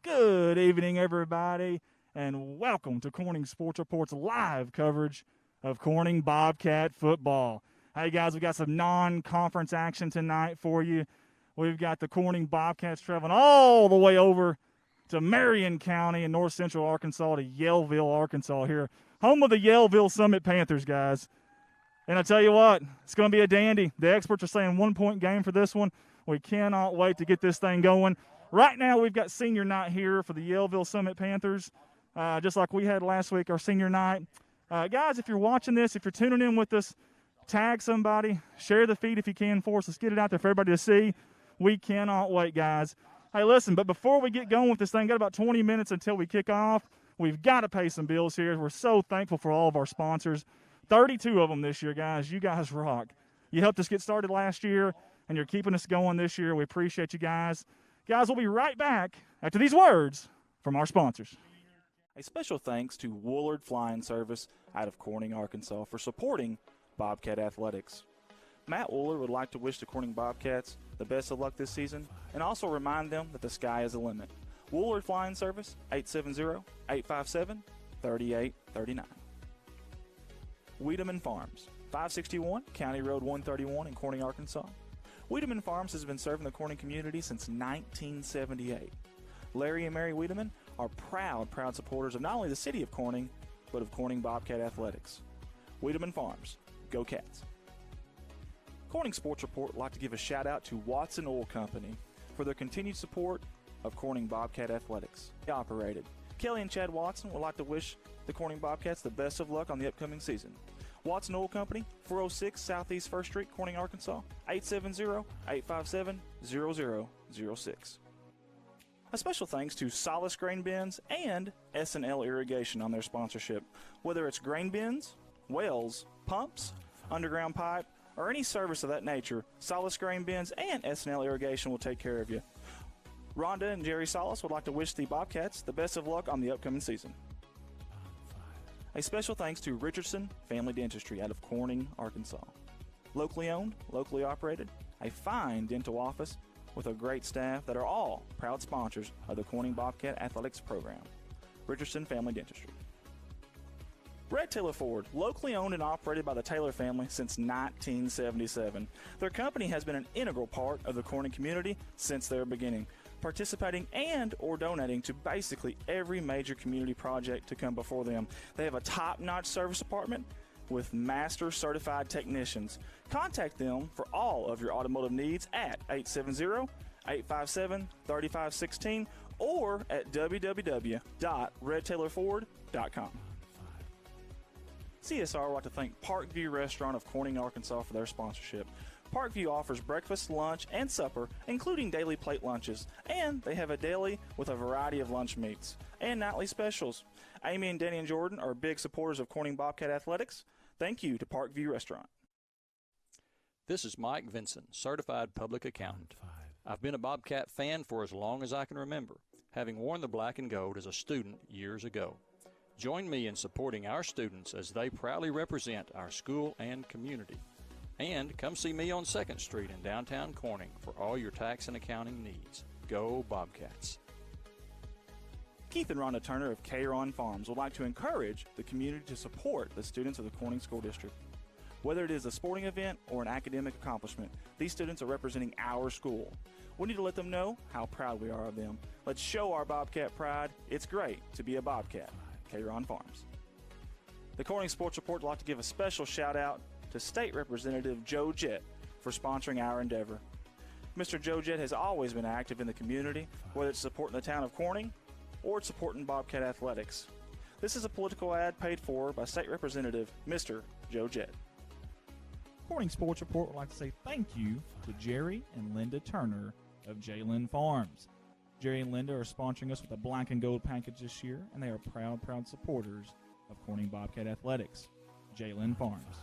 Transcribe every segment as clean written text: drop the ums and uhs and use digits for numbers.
Good evening, everybody, and welcome to Corning Sports Report's live coverage of Corning Bobcat football. Hey, guys, we got some non-conference action tonight for you. We've got the Corning Bobcats traveling all the way over to Marion County in north central Arkansas to Yellville, Arkansas here, home of the Yellville Summit Panthers, guys. And I tell you what, it's going to be a dandy. The experts are saying 1-point game for this one. We cannot wait to get this thing going. Right now, we've got senior night here for the Yellville Summit Panthers, just like we had last week, our senior night. Guys, if you're watching this, if you're tuning in with us, tag somebody, share the feed if you can for us. Let's get it out there for everybody to see. We cannot wait, guys. Hey, listen, but before we get going with this thing, got about 20 minutes until we kick off. We've got to pay some bills here. We're so thankful for all of our sponsors. 32 of them this year, guys. You guys rock. You helped us get started last year, and you're keeping us going this year. We appreciate you guys. Guys, we'll be right back after these words from our sponsors. A special thanks to Woolard Flying Service out of Corning, Arkansas for supporting Bobcat Athletics. Matt Woolard would like to wish the Corning Bobcats the best of luck this season and also remind them that the sky is the limit. Woolard Flying Service, 870-857-3839. Wiedemann Farms, 561 County Road 131 in Corning, Arkansas. Wiedemann Farms has been serving the Corning community since 1978. Larry and Mary Wiedemann are proud supporters of not only the city of Corning, but of Corning Bobcat Athletics. Wiedemann Farms, go Cats. Corning Sports Report would like to give a shout out to Watson Oil Company for their continued support of Corning Bobcat Athletics. Operated. Kelly and Chad Watson would like to wish the Corning Bobcats the best of luck on the upcoming season. Watson Oil Company, 406 Southeast 1st Street, Corning, Arkansas, 870-857-0006. A special thanks to Solace Grain Bins and S&L Irrigation on their sponsorship. Whether it's grain bins, wells, pumps, underground pipe, or any service of that nature, Solace Grain Bins and S&L Irrigation will take care of you. Rhonda and Jerry Solace would like to wish the Bobcats the best of luck on the upcoming season. A special thanks to Richardson Family Dentistry out of Corning, Arkansas. Locally owned, locally operated, a fine dental office with a great staff that are all proud sponsors of the Corning Bobcat Athletics program. Richardson Family Dentistry. Red Taylor Ford, locally owned and operated by the Taylor family since 1977. Their company has been an integral part of the Corning community since their beginning, participating and or donating to basically every major community project to come before them. They have a top-notch service department with master certified technicians. Contact them for all of your automotive needs at 870-857-3516 or at www.redtaylorford.com. CSR would like to thank Parkview Restaurant of Corning, Arkansas for their sponsorship. Parkview offers breakfast, lunch, and supper, including daily plate lunches, and they have a deli with a variety of lunch meats and nightly specials. Amy and Danny and Jordan are big supporters of Corning Bobcat Athletics. Thank you to Parkview Restaurant. This is Mike Vinson, Certified Public Accountant. I've been a Bobcat fan for as long as I can remember, having worn the black and gold as a student years ago. Join me in supporting our students as they proudly represent our school and community. And come see me on 2nd Street in downtown Corning for all your tax and accounting needs. Go Bobcats. Keith and Rhonda Turner of K-Ron Farms would like to encourage the community to support the students of the Corning School District. Whether it is a sporting event or an academic accomplishment, these students are representing our school. We need to let them know how proud we are of them. Let's show our Bobcat pride. It's great to be a Bobcat. K-Ron Farms. The Corning Sports Report would like to give a special shout out to State Representative Joe Jett for sponsoring our endeavor. Mr. Joe Jett has always been active in the community, whether it's supporting the town of Corning or it's supporting Bobcat Athletics. This is a political ad paid for by State Representative Mr. Joe Jett. Corning Sports Report would like to say thank you to Jerry and Linda Turner of J-Lynn Farms. Jerry and Linda are sponsoring us with a black and gold package this year, and they are proud supporters of Corning Bobcat Athletics. J-Lynn Farms.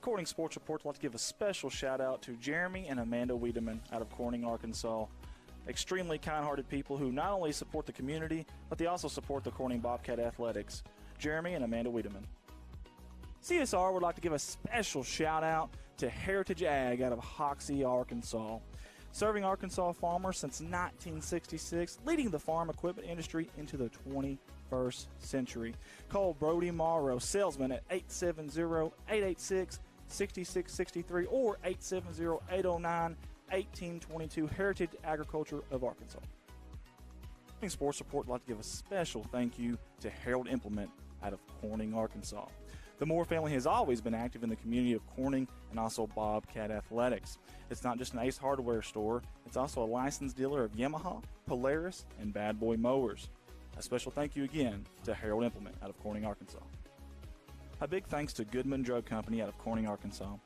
Corning Sports Report would like to give a special shout out to Jeremy and Amanda Wiedemann out of Corning, Arkansas. Extremely kind-hearted people who not only support the community, but they also support the Corning Bobcat Athletics. Jeremy and Amanda Wiedemann. CSR would like to give a special shout out to Heritage Ag out of Hoxie, Arkansas. serving Arkansas farmers since 1966, leading the farm equipment industry into the 21st century. Call Brody Morrow, salesman, at 870-886-6663 or 870-809-1822, Heritage Agriculture of Arkansas. Sports Report would like to give a special thank you to Harold Implement out of Corning, Arkansas. The Moore family has always been active in the community of Corning and also Bobcat Athletics. It's not just an Ace Hardware store, it's also a licensed dealer of Yamaha, Polaris, and Bad Boy mowers. A special thank you again to Harold Implement out of Corning, Arkansas. A big thanks to Goodman Drug Company out of Corning, Arkansas.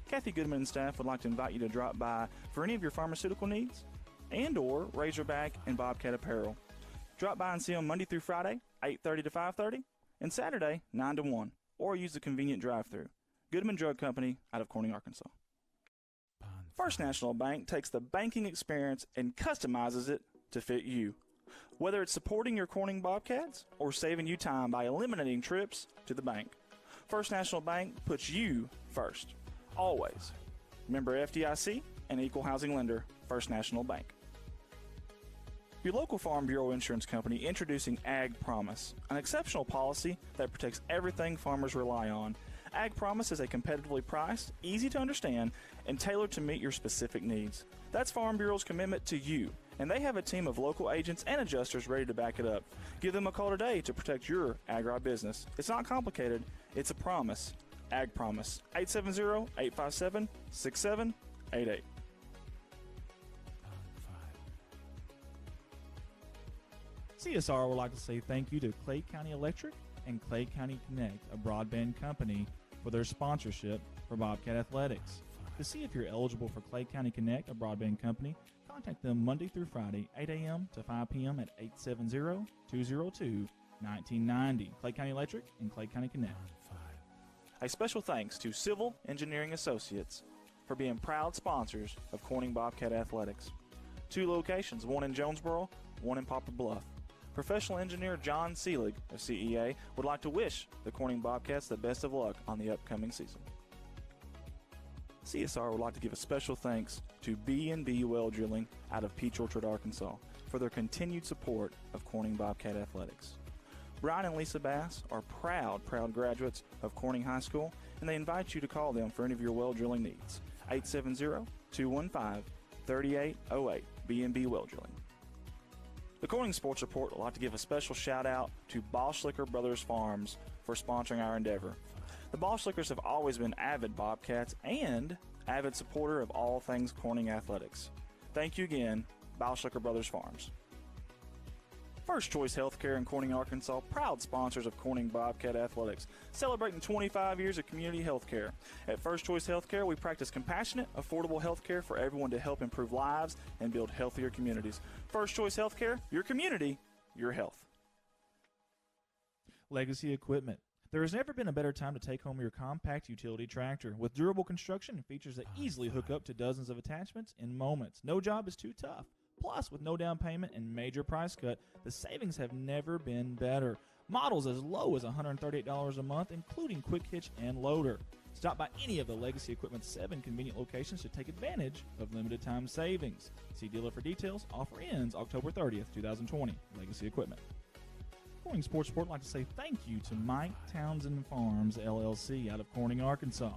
Kathy Goodman and staff would like to invite you to drop by for any of your pharmaceutical needs and or Razorback and Bobcat apparel. Drop by and see them Monday through Friday, 8:30 to 5:30, and Saturday, 9 to 1, or use the convenient drive-thru. Goodman Drug Company out of Corning, Arkansas. First National Bank takes the banking experience and customizes it to fit you. Whether it's supporting your Corning Bobcats or saving you time by eliminating trips to the bank, First National Bank puts you first, always. Member FDIC and equal housing lender, First National Bank. Your local Farm Bureau insurance company introducing Ag Promise, an exceptional policy that protects everything farmers rely on. Ag Promise is a competitively priced, easy to understand, and tailored to meet your specific needs. That's Farm Bureau's commitment to you, and they have a team of local agents and adjusters ready to back it up. Give them a call today to protect your agribusiness. It's not complicated, it's a promise. Ag Promise, 870-857-6788. CSR would like to say thank you to Clay County Electric and Clay County Connect, a broadband company, for their sponsorship for Bobcat Athletics. To see if you're eligible for Clay County Connect, a broadband company, contact them Monday through Friday, 8 a.m. to 5 p.m. at 870-202-1990. Clay County Electric and Clay County Connect. A special thanks to Civil Engineering Associates for being proud sponsors of Corning Bobcat Athletics. 2 locations, one in Jonesboro, one in Poplar Bluff. Professional engineer John Seelig of CEA would like to wish the Corning Bobcats the best of luck on the upcoming season. CSR would like to give a special thanks to B&B Well Drilling out of Peach Orchard, Arkansas, for their continued support of Corning Bobcat Athletics. Brian and Lisa Bass are proud graduates of Corning High School, and they invite you to call them for any of your well drilling needs. 870-215-3808, B&B Well Drilling. The Corning Sports Report would like to give a special shout-out to Boschlicker Brothers Farms for sponsoring our endeavor. The Boschlickers have always been avid Bobcats and avid supporter of all things Corning athletics. Thank you again, Boschlicker Brothers Farms. First Choice Healthcare in Corning, Arkansas, proud sponsors of Corning Bobcat Athletics, celebrating 25 years of community healthcare. At First Choice Healthcare, we practice compassionate, affordable healthcare for everyone to help improve lives and build healthier communities. First Choice Healthcare, your community, your health. Legacy Equipment. There has never been a better time to take home your compact utility tractor. With durable construction and features that easily hook up to dozens of attachments in moments. No job is too tough. Plus, with no down payment and major price cut, the savings have never been better. Models as low as $138 a month, including quick hitch and loader. Stop by any of the Legacy Equipment's 7 convenient locations to take advantage of limited time savings. See dealer for details. Offer ends October 30th, 2020. Legacy Equipment. Corning Sports Report would like to say thank you to Mike Townsend Farms, LLC, out of Corning, Arkansas.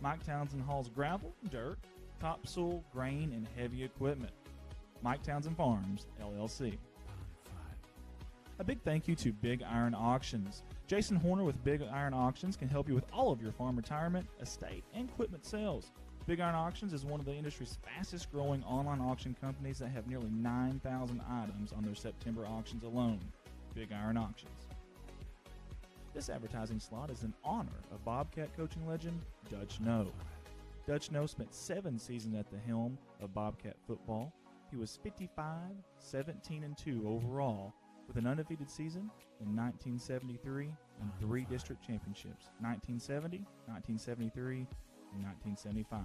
Mike Townsend hauls gravel, dirt, topsoil, grain, and heavy equipment. Mike Townsend Farms, LLC. A big thank you to Big Iron Auctions. Jason Horner with Big Iron Auctions can help you with all of your farm retirement, estate, and equipment sales. Big Iron Auctions is one of the industry's fastest growing online auction companies that have nearly 9,000 items on their September auctions alone. Big Iron Auctions. This advertising slot is in honor of Bobcat coaching legend Dutch Noe. Dutch Noe spent 7 seasons at the helm of Bobcat football. He was 55-17-2 overall, with an undefeated season in 1973 and 3 district championships, 1970, 1973, and 1975,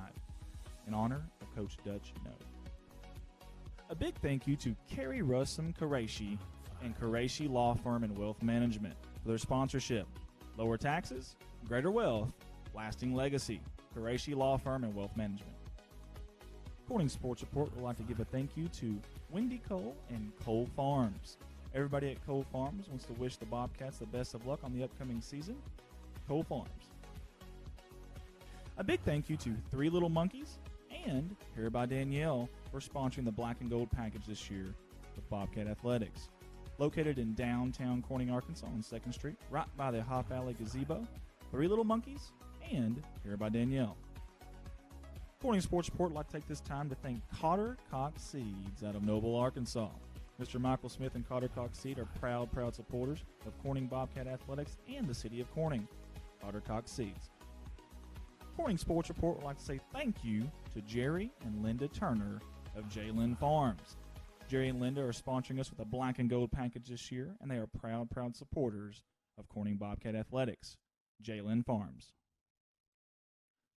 in honor of Coach Dutch Noe. A big thank you to Kerry Russum Qureshi and Qureshi Law Firm and Wealth Management for their sponsorship. Lower taxes, greater wealth, lasting legacy. Qureshi Law Firm and Wealth Management. Corning Sports Report would like to give a thank you to Wendy Cole and Cole Farms. Everybody at Cole Farms wants to wish the Bobcats the best of luck on the upcoming season. Cole Farms. A big thank you to Three Little Monkeys and Here by Danielle for sponsoring the Black and Gold package this year with Bobcat Athletics. Located in downtown Corning, Arkansas on 2nd Street, right by the Hop Alley Gazebo, Three Little Monkeys and Here by Danielle. Corning Sports Report would like to take this time to thank Cotter Cox Seeds out of Noble, Arkansas. Mr. Michael Smith and Cotter Cox Seed are proud supporters of Corning Bobcat Athletics and the city of Corning. Cotter Cox Seeds. Corning Sports Report would like to say thank you to Jerry and Linda Turner of Jaylen Farms. Jerry and Linda are sponsoring us with a Black and Gold package this year, and they are proud supporters of Corning Bobcat Athletics. Jaylen Farms.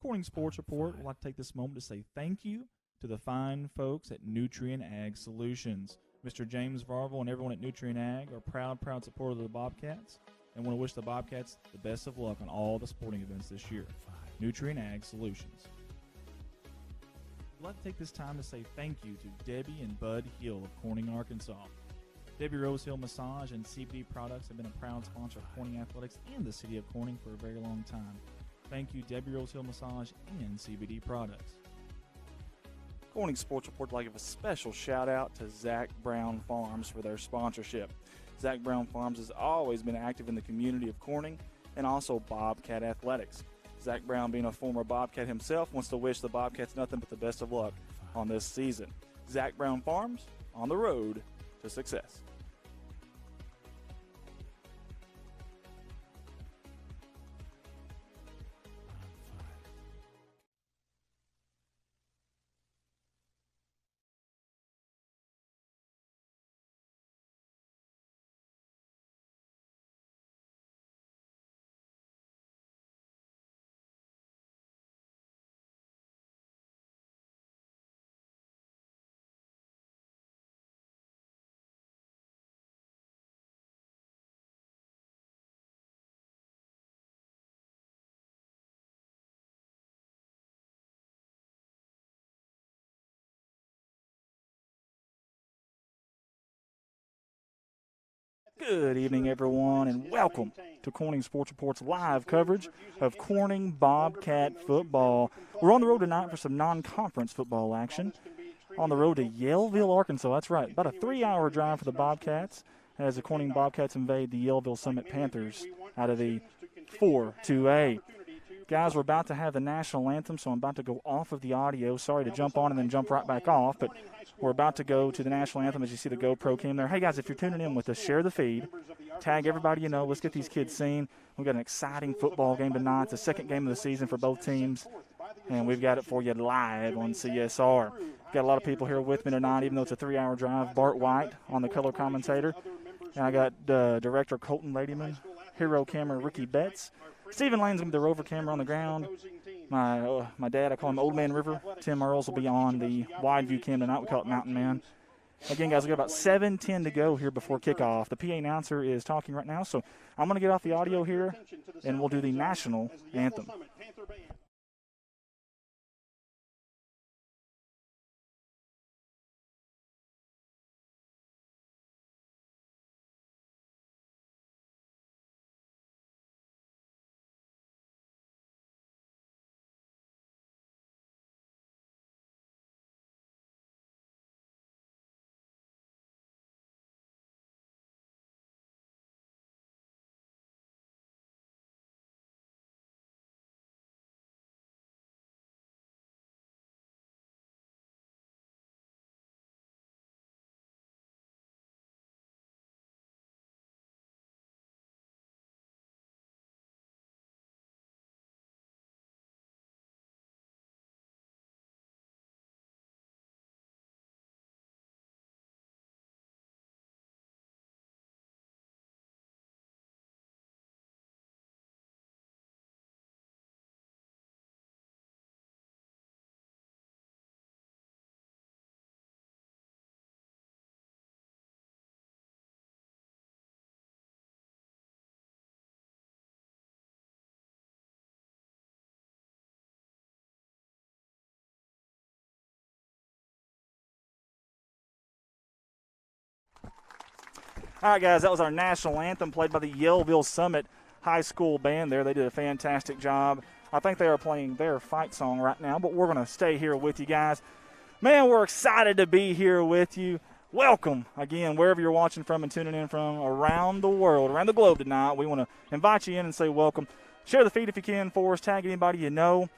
Corning Sports Report would like to take this moment to say thank you to the fine folks at Nutrient Ag Solutions. Mr. James Varvel and everyone at Nutrient Ag are proud supporters of the Bobcats and want to wish the Bobcats the best of luck on all the sporting events this year. Nutrient Ag Solutions. I'd like to take this time to say thank you to Debbie and Bud Hill of Corning, Arkansas. Debbie Rose Hill Massage and CBD Products have been a proud sponsor of Corning Athletics and the city of Corning for a very long time. Thank you, Debbie Rose Hill Massage and CBD Products. Corning Sports Report would like to give a special shout out to Zach Brown Farms for their sponsorship. Zach Brown Farms has always been active in the community of Corning and also Bobcat Athletics. Zach Brown, being a former Bobcat himself, wants to wish the Bobcats nothing but the best of luck on this season. Zach Brown Farms, on the road to success. Good evening, everyone, and welcome to Corning Sports Report's live coverage of Corning Bobcat football. We're on the road tonight for some non-conference football action. On the road to Yellville, Arkansas. That's right, about a 3-hour drive for the Bobcats as the Corning Bobcats invade the Yellville Summit Panthers out of the 4-2A. Guys, we're about to have the national anthem, so I'm about to go off of the audio. Sorry to jump on and then jump right back off, but we're about to go to the national anthem as you see the GoPro cam there. Hey, guys, if you're tuning in with us, share the feed. Tag everybody you know. Let's get these kids seen. We've got an exciting football game tonight. It's the second game of the season for both teams, and we've got it for you live on CSR. Got a lot of people here with me tonight, even though it's a 3-hour drive. Bart White on the color commentator. And I got Director Colton Ladyman, Hero Camera Ricky Betts. Stephen Lane's going to be the rover camera on the ground. My dad, I call him Old Man River. Tim Earls will be on the wide view cam tonight. We call it Mountain Man. Again, guys, we've got about 7:10 to go here before kickoff. The PA announcer is talking right now, so I'm going to get off the audio here, and we'll do the national anthem. All right, guys, that was our national anthem played by the Yellville Summit High School band there. They did a fantastic job. I think they are playing their fight song right now, but we're going to stay here with you guys. Man, we're excited to be here with you. Welcome, again, wherever you're watching from and tuning in from around the world, around the globe tonight. We want to invite you in and say welcome. Share the feed if you can for us. Tag anybody you know.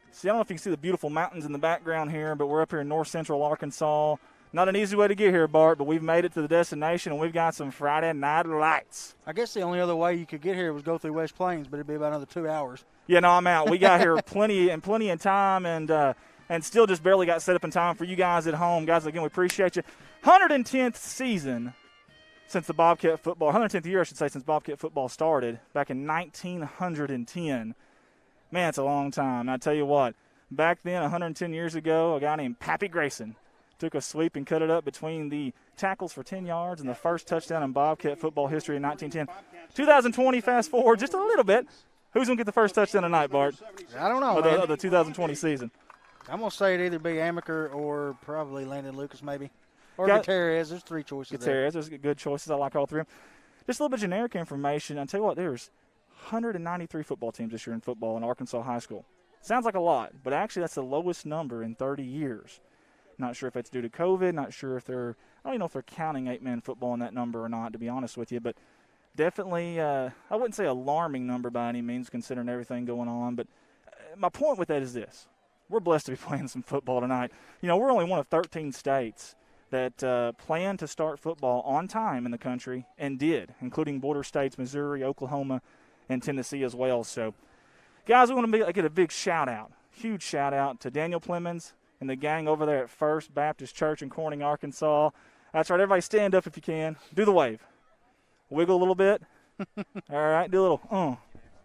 See, I don't know if you can see the beautiful mountains in the background here, but we're up here in north central Arkansas. Not an easy way to get here, Bart, but we've made it to the destination, and we've got some Friday night lights. I guess the only other way you could get here was go through West Plains, but it'd be about another 2 hours. Yeah, no, I'm out. We got here plenty in time, and still just barely got set up in time for you guys at home. Guys, again, we appreciate you. 110th season since the Bobcat football, 110th year, I should say, since Bobcat football started back in 1910. Man, it's a long time. And I tell you what, back then, 110 years ago, a guy named Pappy Grayson took a sweep and cut it up between the tackles for 10 yards and the first touchdown in Bobcat football history in 1910. 2020, fast forward just a little bit. Who's going to get the first touchdown tonight, Bart? I don't know, of the 2020 season. I'm going to say it'd either be Amaker or probably Landon Lucas maybe. Or Got- Gutierrez. There's 3 choices Gutierrez, there's good choices. I like all three of them. Just a little bit of generic information. I'll tell you what, there's 193 football teams this year in football in Arkansas high school. Sounds like a lot, but actually that's the lowest number in 30 years. Not sure if it's due to COVID. Not sure if I don't even know if they're counting 8-man football in that number or not, to be honest with you. But definitely, I wouldn't say alarming number by any means, considering everything going on. But my point with that is this. We're blessed to be playing some football tonight. You know, we're only one of 13 states that plan to start football on time in the country and did, including border states Missouri, Oklahoma, and Tennessee as well. So, guys, we want to get a big shout-out, huge shout-out to Daniel Plemons and the gang over there at First Baptist Church in Corning, Arkansas. That's right. Everybody stand up if you can. Do the wave. Wiggle a little bit. All right. Do a little,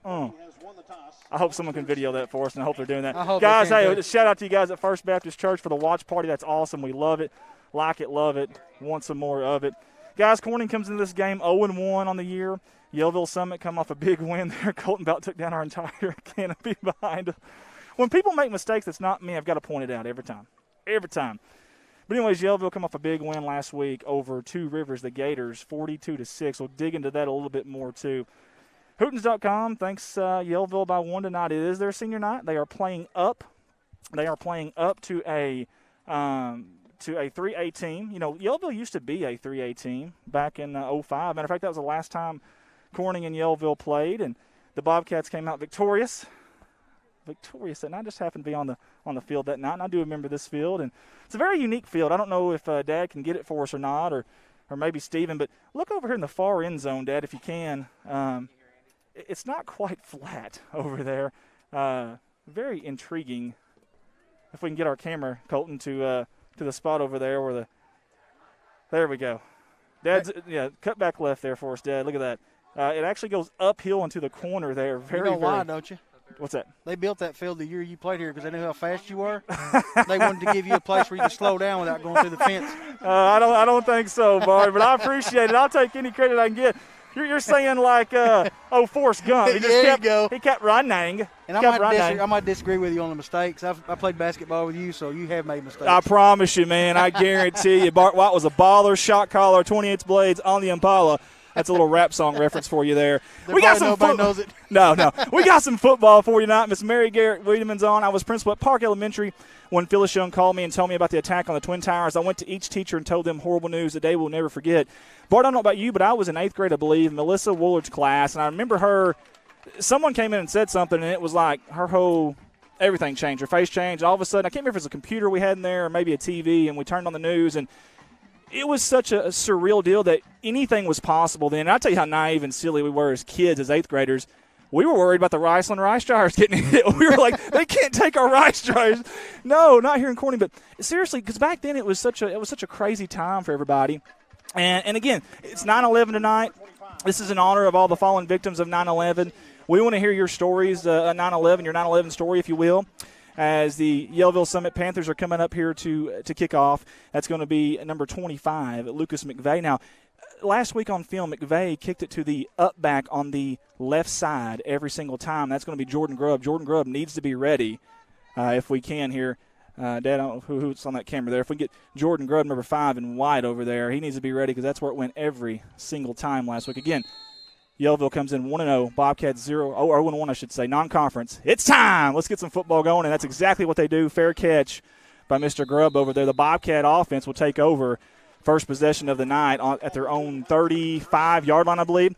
I hope someone can video that for us, and I hope they're doing that. Guys, hey, shout out to you guys at First Baptist Church for the watch party. That's awesome. We love it. Like it, love it. Want some more of it. Guys, Corning comes into this game 0-1 on the year. Yellville Summit come off a big win there. Colton about took down our entire canopy behind us. When people make mistakes, that's not me. I've got to point it out every time. Every time. But anyways, Yellville come off a big win last week over Two Rivers, the Gators, 42-6. We'll dig into that a little bit more, too. Hootens.com thanks Yellville by 1 tonight. It is their senior night. They are playing up. They are playing up to a 3A team. You know, Yellville used to be a 3A team back in 05. Matter of fact, that was the last time Corning and Yellville played, and the Bobcats came out victorious, and I just happened to be on the field that night, and I do remember this field, and it's a very unique field. I don't know if Dad can get it for us or not, or maybe Steven, but look over here in the far end zone, Dad, if you can. It's not quite flat over there. Very intriguing. If we can get our camera, Colton, to the spot over there where there we go. Dad's cut back left there for us, Dad. Look at that. It actually goes uphill into the corner there. You know why, don't you? What's that? They built that field the year you played here because they knew how fast you were. They wanted to give you a place where you could slow down without going through the fence. I don't think so, Bart, but I appreciate it. I'll take any credit I can get. You're saying like, Forrest Gump. He kept running. And I might disagree with you on the mistakes. I played basketball with you, so you have made mistakes. I promise you, man. I guarantee you. Bart White was a baller, shot caller, 28 blades on the Impala. That's a little rap song reference for you there. We got some nobody knows it. No. We got some football for you tonight. Miss Mary Garrett Wiedemann's on. I was principal at Park Elementary when Phyllis Young called me and told me about the attack on the Twin Towers. I went to each teacher and told them horrible news that they will never forget. Bart, I don't know about you, but I was in 8th grade, I believe, Melissa Woolard's class, and I remember someone came in and said something, and it was like everything changed. Her face changed. All of a sudden, I can't remember if it was a computer we had in there or maybe a TV, and we turned on the news, and it was such a surreal deal that anything was possible then. And I'll tell you how naive and silly we were as kids, as 8th graders. We were worried about the Riceland Rice Dryers getting hit. We were like, they can't take our rice dryers. No, not here in Corning. But seriously, because back then it was such a crazy time for everybody. And again, it's 9/11 tonight. This is in honor of all the fallen victims of 9/11. We want to hear your stories, 9/11, your 9/11 story, if you will, as the Yellville Summit Panthers are coming up here to kick off. That's going to be number 25, Lucas McVeigh. Now, last week on film, McVeigh kicked it to the up back on the left side every single time. That's going to be Jordan Grubb. Jordan Grubb needs to be ready if we can here. Dad, I don't know who's on that camera there. If we get Jordan Grubb, number 5, in white over there, he needs to be ready because that's where it went every single time last week. Again, Yellville comes in 1-0, Bobcats 1-1, I should say, non-conference. It's time! Let's get some football going, and that's exactly what they do. Fair catch by Mr. Grubb over there. The Bobcat offense will take over first possession of the night at their own 35-yard line, I believe.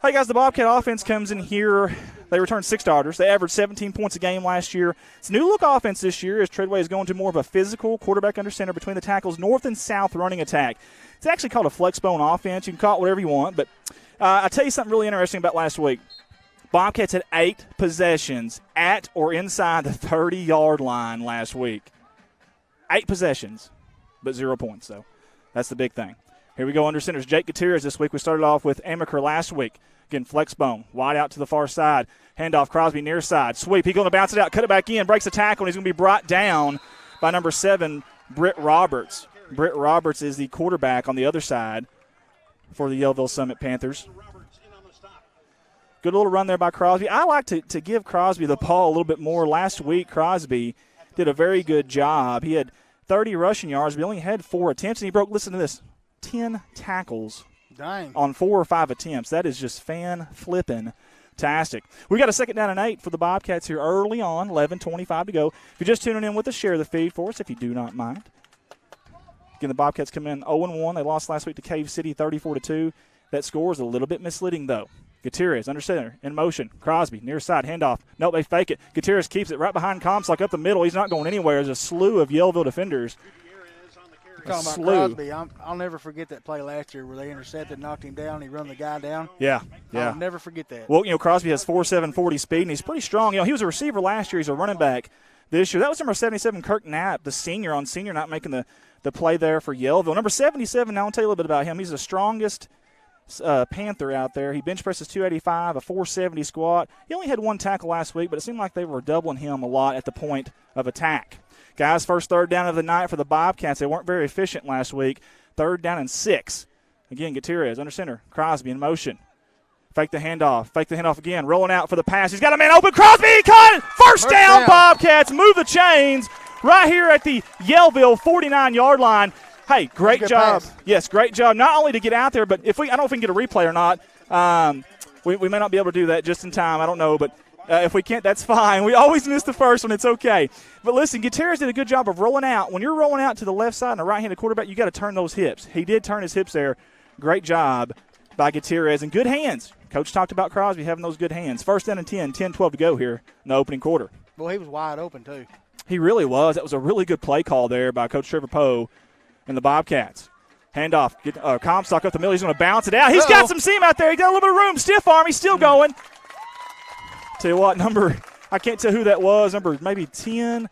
Hey, guys, the Bobcat offense comes in here. They return 6 starters. They averaged 17 points a game last year. It's a new-look offense this year as Treadway is going to more of a physical quarterback under center between the tackles, north and south running attack. It's actually called a flex-bone offense. You can call it whatever you want, but I'll tell you something really interesting about last week. Bobcats had 8 possessions at or inside the 30-yard line last week. 8 possessions, but 0 points, though. That's the big thing. Here we go under centers. Jake Gutierrez this week. We started off with Amaker last week. Again, flex bone. Wide out to the far side. Handoff, Crosby near side. Sweep. He's going to bounce it out, cut it back in, breaks the tackle, and he's going to be brought down by number 7, Britt Roberts. Britt Roberts is the quarterback on the other side for the Yellville Summit Panthers. Good little run there by Crosby. I like to give Crosby the ball a little bit more. Last week, Crosby did a very good job. He had 30 rushing yards, but he only had 4 attempts, and he broke, listen to this, 10 tackles. Dang. On 4 or 5 attempts. That is just fan-flippin'-tastic. We got a 2nd down and 8 for the Bobcats here early on, 11:25 to go. If you're just tuning in with us, share the feed for us if you do not mind. Again, the Bobcats come in 0-1. They lost last week to Cave City 34-2. That score is a little bit misleading, though. Gutierrez under center, in motion. Crosby, near side, handoff. Nope, they fake it. Gutierrez keeps it right behind Comstock up the middle. He's not going anywhere. There's a slew of Yellville defenders. Talking about Crosby, I'll never forget that play last year where they intercepted, knocked him down, he run the guy down. Yeah. I'll never forget that. Well, Crosby has 4.7 40 speed, and he's pretty strong. He was a receiver last year. He's a running back this year. That was number 77, Kirk Knapp, the senior not making the play there for Yellville. Number 77, now I'll tell you a little bit about him. He's the strongest Panther out there. He bench presses 285, a 470 squat. He only had 1 tackle last week, but it seemed like they were doubling him a lot at the point of attack. Guys, first 3rd down of the night for the Bobcats. They weren't very efficient last week. 3rd down and 6. Again, Gutierrez under center. Crosby in motion. Fake the handoff again. Rolling out for the pass. He's got a man open. Crosby caught it. First down, Bobcats. Move the chains right here at the Yellville 49-yard line. Hey, great job. Pass. Yes, great job. Not only to get out there, but I don't know if we can get a replay or not. We may not be able to do that just in time. I don't know, but if we can't, that's fine. We always miss the first one. It's okay. But listen, Gutierrez did a good job of rolling out. When you're rolling out to the left side and a right-handed quarterback, you got to turn those hips. He did turn his hips there. Great job by Gutierrez. And good hands. Coach talked about Crosby having those good hands. 1st down and 10, 10-12 to go here in the opening quarter. Well, he was wide open, too. He really was. That was a really good play call there by Coach Trevor Poe and the Bobcats. Handoff. Comstock up the middle. He's going to bounce it out. He's got some seam out there. He's got a little bit of room. Stiff arm. He's still going. Tell you what, I can't tell who that was, number 15.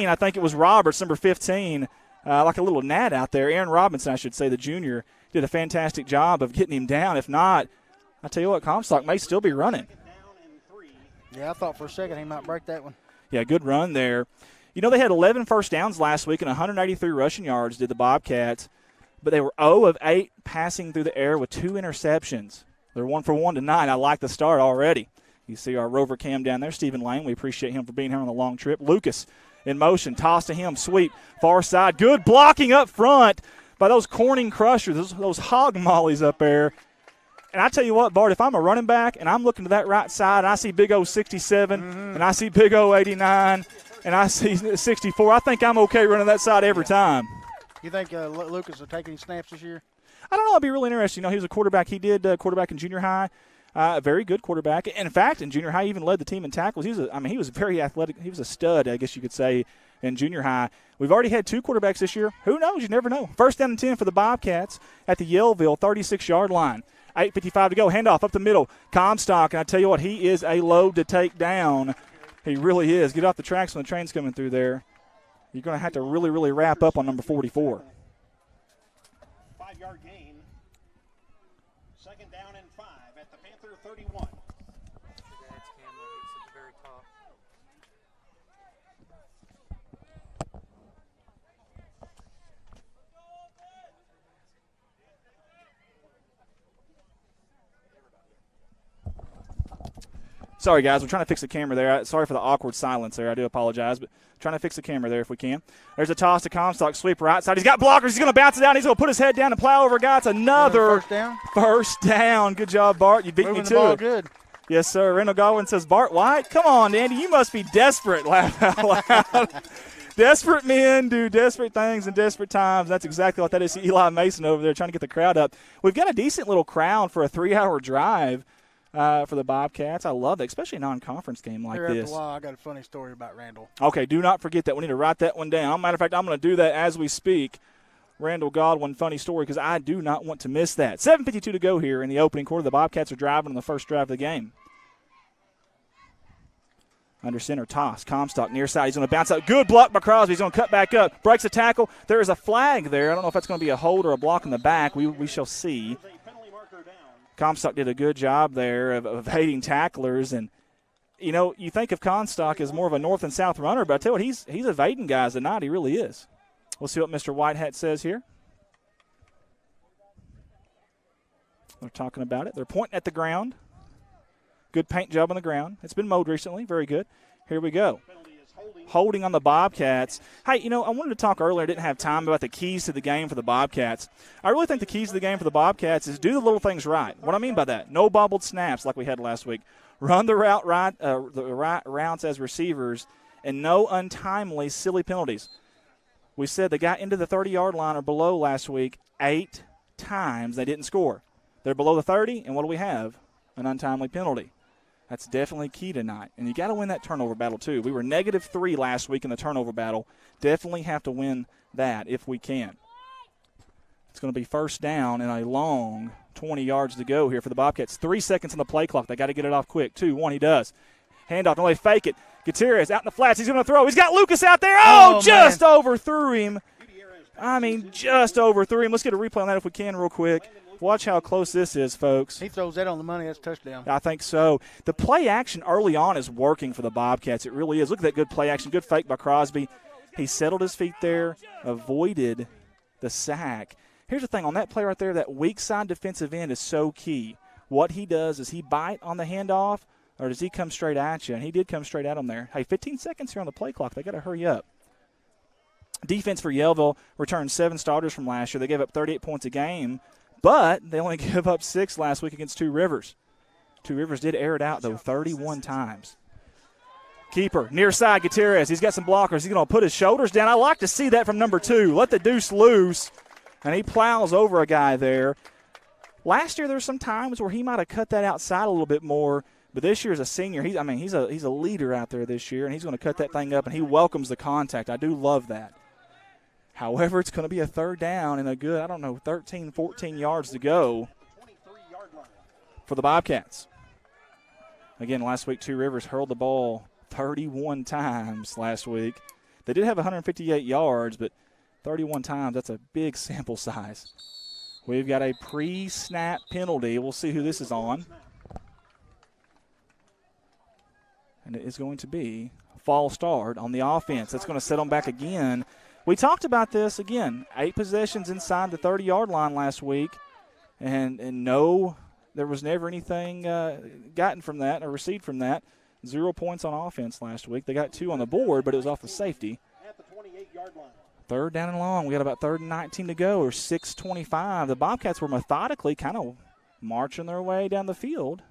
I think it was Roberts, number 15. Like a little gnat out there. Aaron Robinson, I should say, the junior, did a fantastic job of getting him down. If not, I tell you what, Comstock may still be running. Yeah, I thought for a second he might break that one. Yeah, good run there. They had 11 first downs last week and 183 rushing yards did the Bobcats, but they were 0 of 8 passing through the air with 2 interceptions. They're 1 for 1 tonight. I like the start already. You see our rover cam down there, Stephen Lane. We appreciate him for being here on the long trip. Lucas in motion, toss to him, sweep, far side. Good blocking up front by those Corning Crushers, those hog mollies up there. And I tell you what, Bart, if I'm a running back and I'm looking to that right side and I see big O 67 and I see big O 89 and I see 64, I think I'm okay running that side every time. You think Lucas will take any snaps this year? I don't know. It'd be really interesting. He was a quarterback. He did quarterback in junior high. A very good quarterback. In fact, in junior high, he even led the team in tackles. He was very athletic. He was a stud, I guess you could say, in junior high. We've already had 2 quarterbacks this year. Who knows? You never know. 1st down and 10 for the Bobcats at the Yellville 36-yard line. 8:55 to go. Handoff up the middle. Comstock, and I tell you what, he is a load to take down. He really is. Get off the tracks when the train's coming through there. You're going to have to really, really wrap up on number 44. 5-yard gain. 2nd down and 5 at the Panther 31. Sorry, guys. We're trying to fix the camera there. Sorry for the awkward silence there. I do apologize, but trying to fix the camera there if we can. There's a toss to Comstock. Sweep right side. He's got blockers. He's going to bounce it down. He's going to put his head down and plow over a guy. It's another first down. Good job, Bart. You beat Moving me the to ball it. Good. Yes, sir. Randall Godwin says, Bart White? Come on, Andy. You must be desperate. Laugh out loud. Desperate men do desperate things in desperate times. That's exactly what that is. Eli Mason over there trying to get the crowd up. We've got a decent little crowd for a 3-hour drive for the Bobcats. I love that, especially a non-conference game like Here this. After a while, I got a funny story about Randall. Okay, do not forget that. We need to write that one down. Matter of fact, I'm going to do that as we speak. Randall Godwin, funny story, because I do not want to miss that. 7:52 to go here in the opening quarter. The Bobcats are driving on the first drive of the game. Under center, toss. Comstock near side. He's going to bounce out. Good block by Crosby. He's going to cut back up. Breaks a tackle. There is a flag there. I don't know if that's going to be a hold or a block in the back. We shall see. Comstock did a good job there of evading tacklers. And, you know, you think of Comstock as more of a north and south runner, but I tell you what, he's evading guys tonight. He really is. We'll see what Mr. Whitehat says here. They're talking about it. They're pointing at the ground. Good paint job on the ground. It's been mowed recently. Very good. Here we go. Holding on the Bobcats. Hey, you know, I wanted to talk earlier. I didn't have time about the keys to the game for the Bobcats. I really think the keys to the game for the Bobcats is do the little things right. What I mean by that, no bobbled snaps like we had last week. Run the route right, the right routes as receivers, and no untimely, silly penalties. We said they got into the 30-yard line or below last week 8 times. They didn't score. They're below the 30, and what do we have? An untimely penalty. That's definitely key tonight. And you got to win that turnover battle, too. We were -3 last week in the turnover battle. Definitely have to win that if we can. It's going to be first down and a long 20 yards to go here for the Bobcats. 3 seconds on the play clock. They got to get it off quick. 2, 1, he does. Handoff, no, they fake it. Gutierrez out in the flats. He's going to throw. He's got Lucas out there. Oh, just overthrew him. I mean, just overthrew him. Let's get a replay on that if we can real quick. Watch how close this is, folks. He throws that on the money. That's a touchdown. I think so. The play action early on is working for the Bobcats. It really is. Look at that good play action. Good fake by Crosby. He settled his feet there, avoided the sack. Here's the thing. On that play right there, that weak side defensive end is so key. What he does is he bite on the handoff, or does he come straight at you? And he did come straight at him there. Hey, 15 seconds here on the play clock. They got to hurry up. Defense for Yellville returned 7 starters from last year. They gave up 38 points a game. But they only gave up 6 last week against Two Rivers. Two Rivers did air it out, though, 31 times. Keeper, near side, Gutierrez. He's got some blockers. He's going to put his shoulders down. I like to see that from number 2. Let the deuce loose. And he plows over a guy there. Last year there were some times where he might have cut that outside a little bit more. But this year as a senior, he's a leader out there this year, and he's going to cut that thing up, and he welcomes the contact. I do love that. However, it's going to be a third down and a good, 13, 14 yards to go for the Bobcats. Again, last week, Two Rivers hurled the ball 31 times last week. They did have 158 yards, but 31 times, that's a big sample size. We've got a pre-snap penalty. We'll see who this is on. And it is going to be a false start on the offense. That's going to set them back again. We talked about this again. 8 possessions inside the 30-yard line last week, and no, there was never anything gotten from that or received from that. 0 points on offense last week. They got 2 on the board, but it was off the safety. At the 28-yard line. Third down and long. We got about 3rd and 19 to go, or 6:25. The Bobcats were methodically kind of marching their way down the field,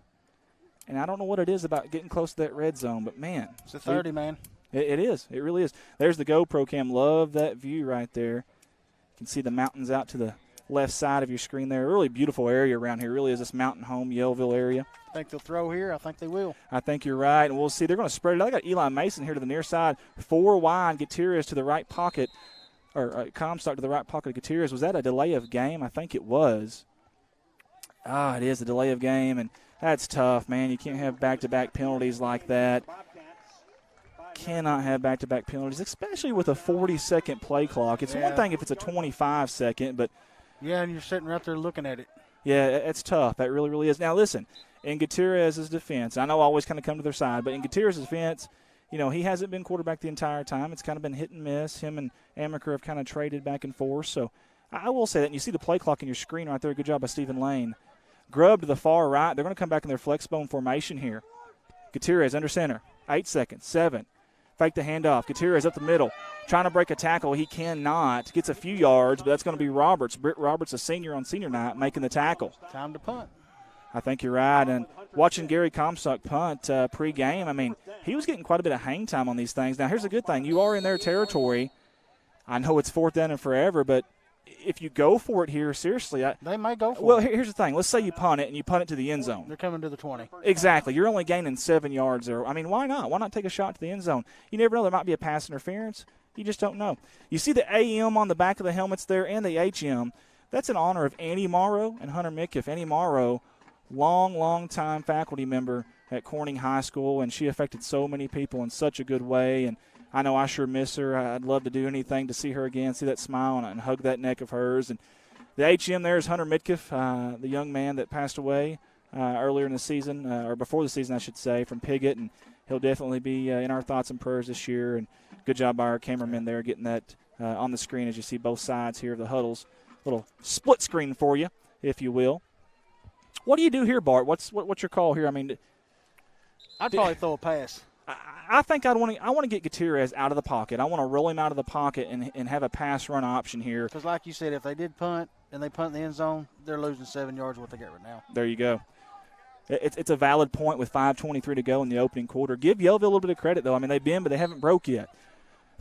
and I don't know what it is about getting close to that red zone, but man, it's a 30, man. It is. It really is. There's the GoPro cam. Love that view right there. You can see the mountains out to the left side of your screen there. Really beautiful area around here. Really is this mountain home, Yellville area. I think they'll throw here. I think they will. I think you're right. And we'll see. They're going to spread it. I got Eli Mason here to the near side. 4 wide. Gutierrez to the right pocket. Or Comstock to the right pocket of Gutierrez. Was that a delay of game? I think it was. It is a delay of game. And that's tough, man. You can't have back-to-back penalties like that. Cannot have back-to-back penalties, especially with a 40-second play clock. It's one thing if it's a 25-second, but yeah, and you're sitting right there looking at it. Yeah, it's tough. That really, really is. Now, listen, in Gutierrez's defense, I know I always kind of come to their side, but in Gutierrez's defense, you know, he hasn't been quarterback the entire time. It's kind of been hit and miss. Him and Amaker have kind of traded back and forth. So I will say that. And you see the play clock in your screen right there. Good job by Stephen Lane. Grubb to the far right. They're going to come back in their flex bone formation here. Gutierrez under center. 8 seconds. 7. Fake the handoff. Gutierrez up the middle. Trying to break a tackle. He cannot. Gets a few yards, but that's going to be Roberts. Britt Roberts, a senior on senior night, making the tackle. Time to punt. I think you're right. And watching Gary Comstock punt pregame, I mean, he was getting quite a bit of hang time on these things. Now, here's a good thing. You are in their territory. I know it's 4th down and forever, but if you go for it here, seriously. They may go for it. Well, here's the thing. Let's say you punt it, and you punt it to the end zone. They're coming to the 20. Exactly. You're only gaining 7 yards there. I mean, why not? Why not take a shot to the end zone? You never know. There might be a pass interference. You just don't know. You see the AM on the back of the helmets there and the HM. That's in honor of Annie Morrow and Hunter Midkiff. Annie Morrow, long time faculty member at Corning High School, and she affected so many people in such a good way. And I know I sure miss her. I'd love to do anything to see her again, see that smile and hug that neck of hers. And the HM there is Hunter Midkiff, the young man that passed away earlier in the season, or before the season, I should say, from Piggott. And he'll definitely be in our thoughts and prayers this year. And good job by our cameraman there getting that on the screen as you see both sides here of the huddles. Little split screen for you, if you will. What do you do here, Bart? What's your call here? I mean, I'd probably throw a pass. I think I want to get Gutierrez out of the pocket. I want to roll him out of the pocket and have a pass run option here. Because like you said, if they did punt and they punt in the end zone, they're losing 7 yards what they get right now. There you go. It's a valid point with 5:23 to go in the opening quarter. Give Yellville a little bit of credit, though. I mean, they've been, but they haven't broke yet.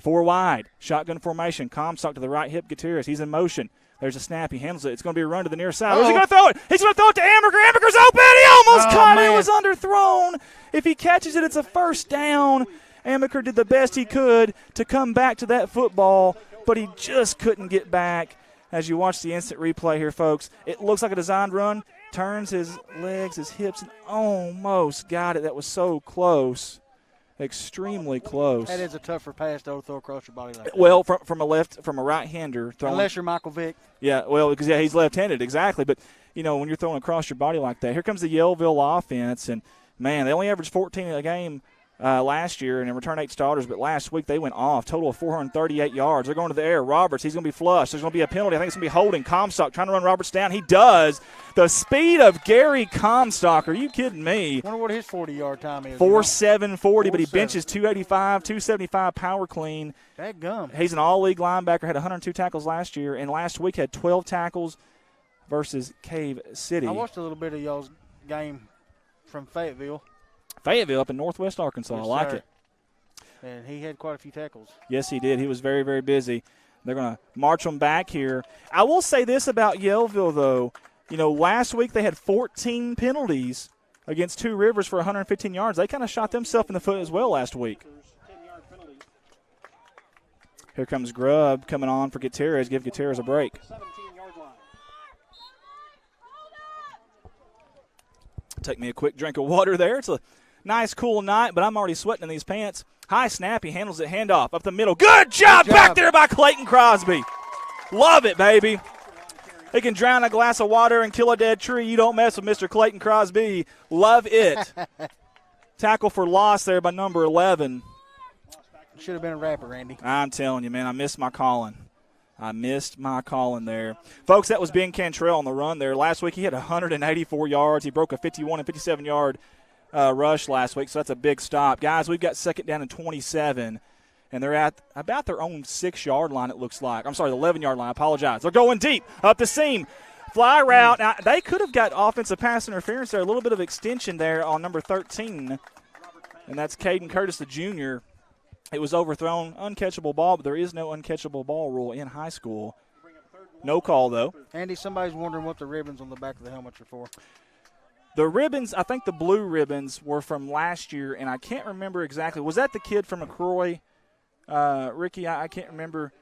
4 wide. Shotgun formation. Comstock to the right hip. Gutierrez. He's in motion. There's a snap. He handles it. It's going to be a run to the near side. Where's he going to throw it? He's going to throw it to Amaker. Amaker's open. He almost caught it. It was underthrown. If he catches it, it's a first down. Amaker did the best he could to come back to that football, but he just couldn't get back. As you watch the instant replay here, folks, it looks like a designed run. Turns his legs, his hips, and almost got it. That was so close. Extremely close. That is a tougher pass to throw across your body like that. Well, from a right-hander throwing. Unless you're Michael Vick. Yeah, well, because he's left-handed, exactly. But when you're throwing across your body like that, here comes the Yellville offense, and man, they only averaged 14 a game last year and returned 8 starters. But last week they went off, total of 438 yards. They're going to the air. Roberts, he's going to be flushed. There's going to be a penalty. I think it's going to be holding. Comstock trying to run Roberts down. He does. The speed of Gary Comstock. Are you kidding me? I wonder what his 40-yard time is. 4.740, but he benches 285, 275 power clean. That gum. He's an all-league linebacker, had 102 tackles last year, and last week had 12 tackles versus Cave City. I watched a little bit of y'all's game from Fayetteville. Fayetteville up in northwest Arkansas. Yes, I like sir. it. And he had quite a few tackles. Yes, he did. He was very, very busy. They're going to march them back here. I will say this about Yellville, though. Last week they had 14 penalties against Two Rivers for 115 yards. They kind of shot themselves in the foot as well last week. Here comes Grubb coming on for Gutierrez. Give Gutierrez a break. 17-yard line. Take me a quick drink of water there. It's a nice, cool night, but I'm already sweating in these pants. High snap. He handles it. Handoff up the middle. Good job back there by Clayton Crosby. Love it, baby. He can drown a glass of water and kill a dead tree. You don't mess with Mr. Clayton Crosby. Love it. Tackle for loss there by number 11. Should have been a rapper, Randy. I'm telling you, man, I missed my calling. There. Folks, that was Ben Cantrell on the run there. Last week he had 184 yards. He broke a 51 and 57-yard rush last week, so that's a big stop. Guys, we've got 2nd down and 27, and they're at about their own 6-yard line, it looks like. I'm sorry, the 11-yard line. I apologize. They're going deep up the seam. Fly route. Now, they could have got offensive pass interference there, a little bit of extension there on number 13, and that's Caden Curtis, the junior. It was overthrown, uncatchable ball, but there is no uncatchable ball rule in high school. No call, though. Andy, somebody's wondering what the ribbons on the back of the helmets are for. The ribbons, I think the blue ribbons were from last year, and I can't remember exactly. Was that the kid from McCroy, Ricky? I can't remember.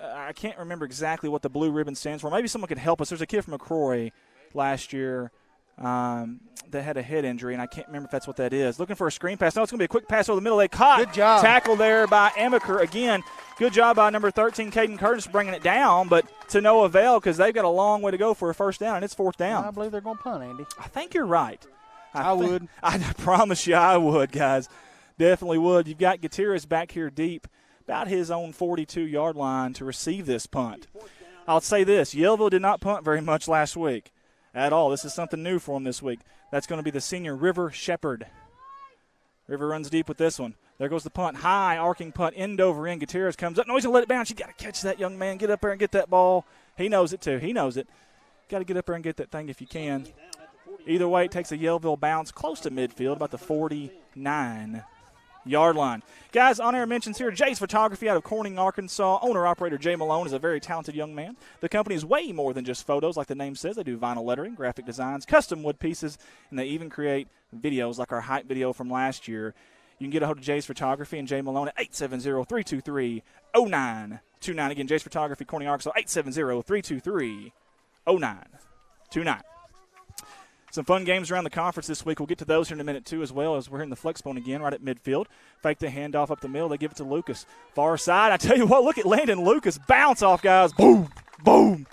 I can't remember exactly what the blue ribbon stands for. Maybe someone could help us. There's a kid from McCroy last year that had a head injury, and I can't remember if that's what that is. Looking for a screen pass. No, it's going to be a quick pass over the middle. They caught. Good job. Tackle there by Amaker. Again, good job by number 13, Caden Curtis, bringing it down, but to no avail because they've got a long way to go for a first down, and it's 4th down. I believe they're going to punt, Andy. I think you're right. I would. I promise you I would, guys. Definitely would. You've got Gutierrez back here deep, about his own 42-yard line to receive this punt. I'll say this. Yellville did not punt very much last week at all. This is something new for him this week. That's going to be the senior River Shepherd. River runs deep with this one. There goes the punt. High, arcing punt, end over end. Gutierrez comes up. No, he's going to let it bounce. You got to catch that, young man. Get up there and get that ball. He knows it, too. He knows it. Got to get up there and get that thing if you can. Either way, it takes a Yellville bounce close to midfield, about the 49-yard line. Guys, on-air mentions here, Jay's Photography out of Corning, Arkansas. Owner-operator Jay Malone is a very talented young man. The company is way more than just photos, like the name says. They do vinyl lettering, graphic designs, custom wood pieces, and they even create videos like our hype video from last year. You can get a hold of Jay's Photography and Jay Malone at 870-323-0929. Again, Jay's Photography, Corning, Arkansas, 870-323-0929. Some fun games around the conference this week. We'll get to those here in a minute, too, as well, as we're in the flex bone again right at midfield. Fake the handoff up the middle. They give it to Lucas. Far side. I tell you what, look at Landon Lucas. Bounce off, guys. Boom, boom.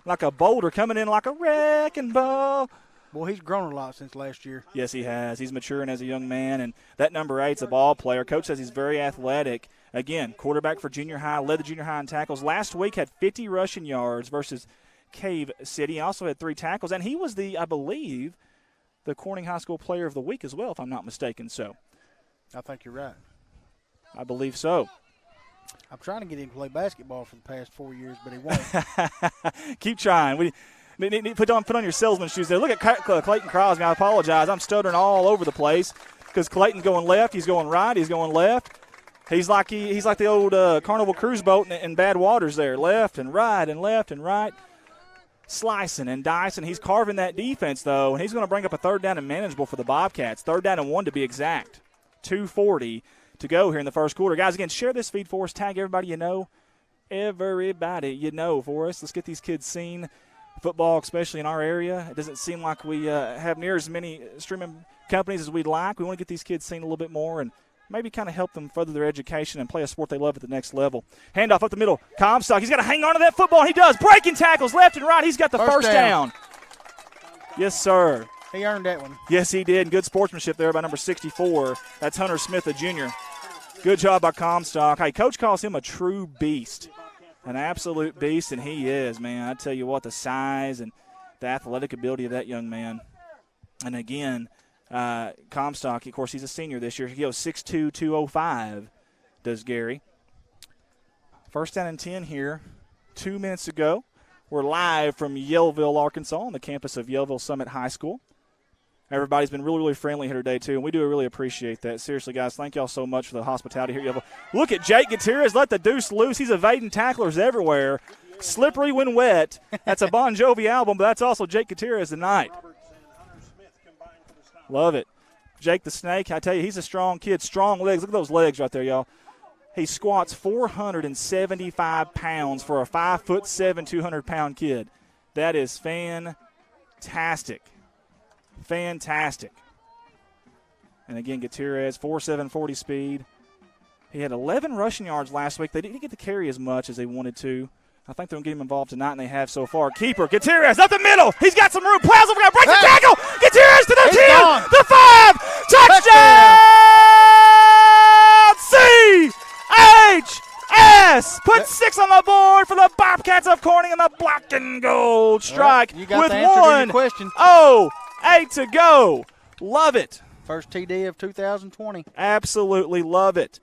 Like a boulder coming in like a wrecking ball. Boy, he's grown a lot since last year. Yes, he has. He's maturing as a young man, and that number 8's a ball player. Coach says he's very athletic. Again, quarterback for junior high, led the junior high in tackles. Last week had 50 rushing yards versus Cave City. He also had 3 tackles, and he was I believe, the Corning High School Player of the Week as well, if I'm not mistaken. So, I think you're right. I believe so. I'm trying to get him to play basketball for the past 4 years, but he won't. Keep trying. We need to put on your salesman shoes there. Look at Clayton Crosby. I apologize. I'm stuttering all over the place because Clayton's going left. He's going right. He's going left. He's like the old Carnival cruise boat in bad waters there. Left and right and left and right. Slicing and dicing. He's carving that defense, though, and he's going to bring up a 3rd down and manageable for the Bobcats. 3rd down and 1 to be exact. 2:40 to go here in the first quarter. Guys, again, share this feed for us. Tag everybody you know. Everybody you know for us. Let's get these kids seen. Football, especially in our area. It doesn't seem like we have near as many streaming companies as we'd like. We want to get these kids seen a little bit more and maybe kind of help them further their education and play a sport they love at the next level. Handoff up the middle. Comstock, he's got to hang on to that football, and he does. Breaking tackles left and right. He's got the first down. Yes, sir. He earned that one. Yes, he did. Good sportsmanship there by number 64. That's Hunter Smith, a junior. Good job by Comstock. Hey, Coach calls him a true beast, an absolute beast, and he is, man. I tell you what, the size and the athletic ability of that young man. And, again, Comstock, of course, he's a senior this year. He goes 6'2", 205, does Gary. 1st down and 10 here. 2 minutes ago. We're live from Yellville, Arkansas, on the campus of Yellville Summit High School. Everybody's been really, really friendly here today, too, and we do really appreciate that. Seriously, guys, thank y'all so much for the hospitality here at Yellville. Look at Jake Gutierrez. Let the deuce loose. He's evading tacklers everywhere. Slippery when wet. That's a Bon Jovi album, but that's also Jake Gutierrez tonight. Love it. Jake the Snake, I tell you, he's a strong kid. Strong legs. Look at those legs right there, y'all. He squats 475 pounds for a 5'7", 200-pound kid. That is fantastic. Fantastic. And again, Gutierrez, 4.7 40 speed. He had 11 rushing yards last week. They didn't get to carry as much as they wanted to. I think they're going to get him involved tonight, and they have so far. Keeper, Gutierrez up the middle. He's got some room. Plows over, breaks the tackle. Gutierrez to the 10, gone. the 5. Touchdown! C-H-S. Put 6 on the board for the Bobcats of Corning and the black and gold strike you got with the answer to your question. 1:08 to go. Love it. First TD of 2020. Absolutely love it.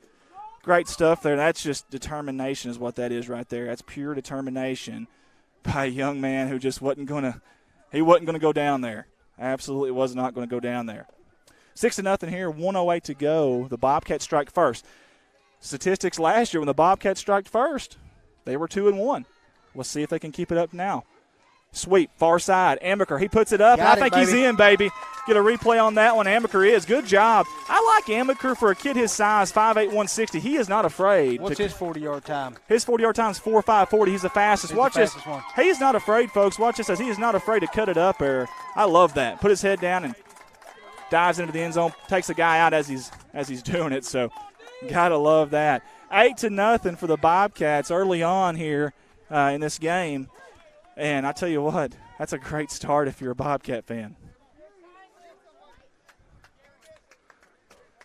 Great stuff there. That's just determination is what that is right there. That's pure determination by a young man who just wasn't going to go down there. Absolutely was not going to go down there. 6-0 here, 1:08 to go. The Bobcats strike first. Statistics last year when the Bobcats struck first, they were 2-1. Let's see if they can keep it up now. Sweep, far side. Amaker, he puts it up. Got I think it, he's baby. in, baby. Get a replay on that one. Amaker is. Good job. I like Amaker for a kid his size, 5'8", 160. He is not afraid. What's his 40-yard time? His 40-yard time is 4.5 40. He's the fastest. He's Watch the this. fastest one. He is not afraid, folks. Watch this as he is not afraid to cut it up there. I love that. Put his head down and dives into the end zone. Takes the guy out as he's doing it. So, gotta love that. 8-0 for the Bobcats early on here in this game. And I tell you what, that's a great start if you're a Bobcat fan.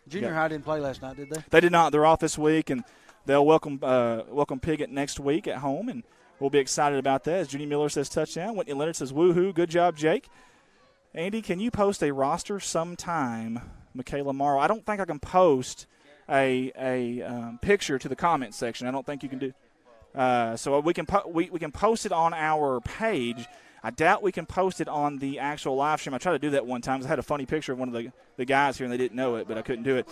Junior high didn't play last night, did they? They did not. They're off this week, and they'll welcome Piggott next week at home, and we'll be excited about that. As Judy Miller says touchdown, Whitney Leonard says woohoo, good job, Jake. Andy, can you post a roster sometime Michaela Morrow. I don't think I can post a picture to the comment section. I don't think you can do. So we can we can post it on our page. I doubt we can post it on the actual live stream. I tried to do that one time because I had a funny picture of one of the guys here, and they didn't know it, but I couldn't do it.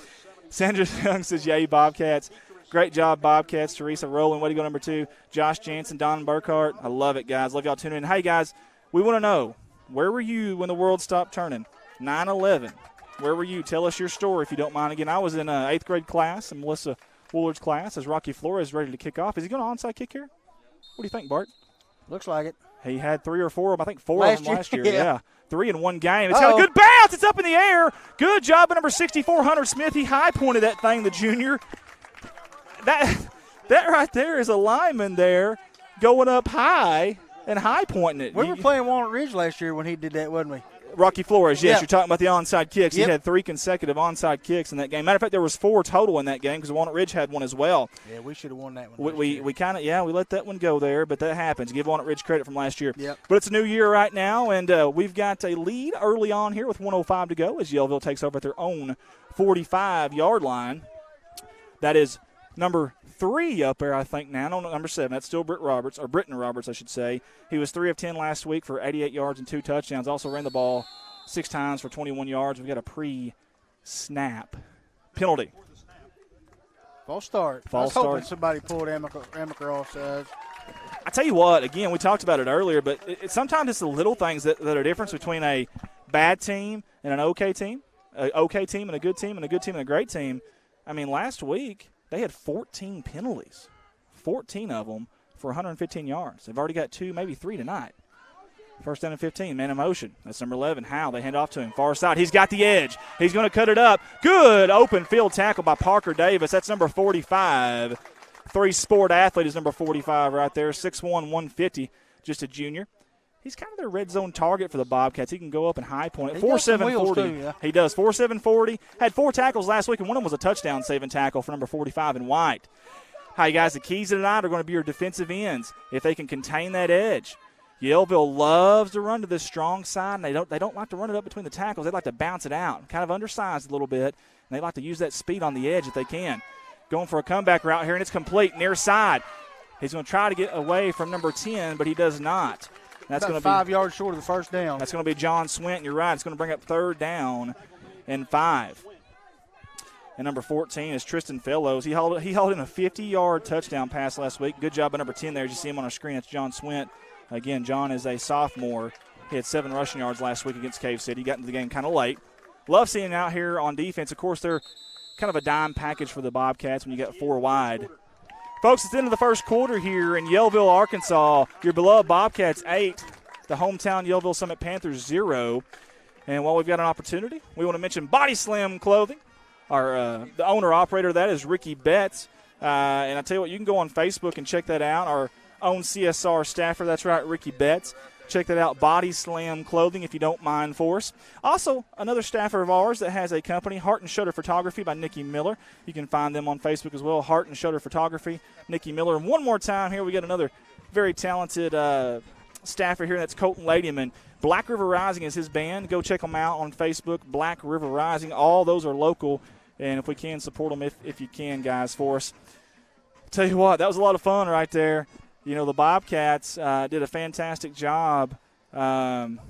Sandra Young says, yay, Bobcats. Great job, Bobcats. Teresa Rowland, way to go, number 2. Josh Jansen, Don Burkhart. I love it, guys. Love y'all tuning in. Hey, guys, we want to know, where were you when the world stopped turning? 9/11. Where were you? Tell us your story if you don't mind. Again, I was in 8th grade class in Melissa Woolard's class as Rocky Flores is ready to kick off. Is he going to onside kick here? What do you think, Bart? Looks like it. He had 3 or 4 of them. I think 4 of them last year. Yeah. 3 in one game. It's got a good bounce. It's up in the air. Good job by number 64, Hunter Smith. He high-pointed that thing, the junior. That right there is a lineman there going up high and high-pointing it. We were playing Walnut Ridge last year when he did that, wasn't we? Rocky Flores, yes. Yep. You're talking about the onside kicks. Yep. He had 3 consecutive onside kicks in that game. Matter of fact, there was 4 total in that game because Walnut Ridge had one as well. Yeah, we should have won that one. We kind of, we let that one go there, but that happens. Give Walnut Ridge credit from last year. Yep. But it's a new year right now, and we've got a lead early on here with 1:05 to go as Yellville takes over at their own 45-yard line. That is number 3 up there, I think, now. No, number 7. That's still Britton Roberts, I should say. He was 3 of 10 last week for 88 yards and 2 touchdowns. Also ran the ball 6 times for 21 yards. We've got a pre-snap penalty. False start. I was hoping somebody pulled Amaker offside. I tell you what, again, we talked about it earlier, but sometimes it's the little things that are difference between a bad team and an okay team, an okay team and a good team, and a good team and a great team. I mean, last week they had 14 penalties, 14 of them for 115 yards. They've already got 2, maybe 3 tonight. First down and 15, man in motion. That's number 11, Howe. They hand off to him. Far side. He's got the edge. He's going to cut it up. Good open field tackle by Parker Davis. That's number 45. 3-sport athlete is number 45 right there. 6'1", 150, just a junior. He's kind of their red zone target for the Bobcats. He can go up and high point it. 4.7 40. Yeah. He does. 4.7 40. Had 4 tackles last week, and one of them was a touchdown saving tackle for number 45 in white. Hi, guys. The keys of tonight are going to be your defensive ends if they can contain that edge. Yellville loves to run to this strong side, and they don't like to run it up between the tackles. They like to bounce it out, kind of undersized a little bit, and they like to use that speed on the edge if they can. Going for a comeback route here, and it's complete, near side. He's going to try to get away from number 10, but he does not. That's going to be 5 yards short of the first down. That's going to be John Swint. You're right. It's going to bring up 3rd down and 5. And number 14 is Tristan Fellows. He hauled in a 50-yard touchdown pass last week. Good job by number 10 there. As you see him on our screen, it's John Swint. Again, John is a sophomore. He had 7 rushing yards last week against Cave City. He got into the game kind of late. Love seeing him out here on defense. Of course, they're kind of a dime package for the Bobcats when you got 4 wide. Folks, it's the end of the first quarter here in Yellville, Arkansas. Your beloved Bobcats 8, the hometown Yellville Summit Panthers 0. And while we've got an opportunity, we want to mention Body Slam Clothing. The owner-operator of that is Ricky Betts. And I tell you what, you can go on Facebook and check that out. Our own CSR staffer, that's right, Ricky Betts. Check that out, Body Slam Clothing, if you don't mind for us. Also, another staffer of ours that has a company, Heart and Shutter Photography by Nikki Miller. You can find them on Facebook as well, Heart and Shutter Photography, Nikki Miller. And one more time here, we got another very talented staffer here, that's Colton Ladyman. Black River Rising is his band. Go check them out on Facebook, Black River Rising. All those are local, and if we can, support them if you can, guys, for us. Tell you what, that was a lot of fun right there. You know, the Bobcats did a fantastic job. There on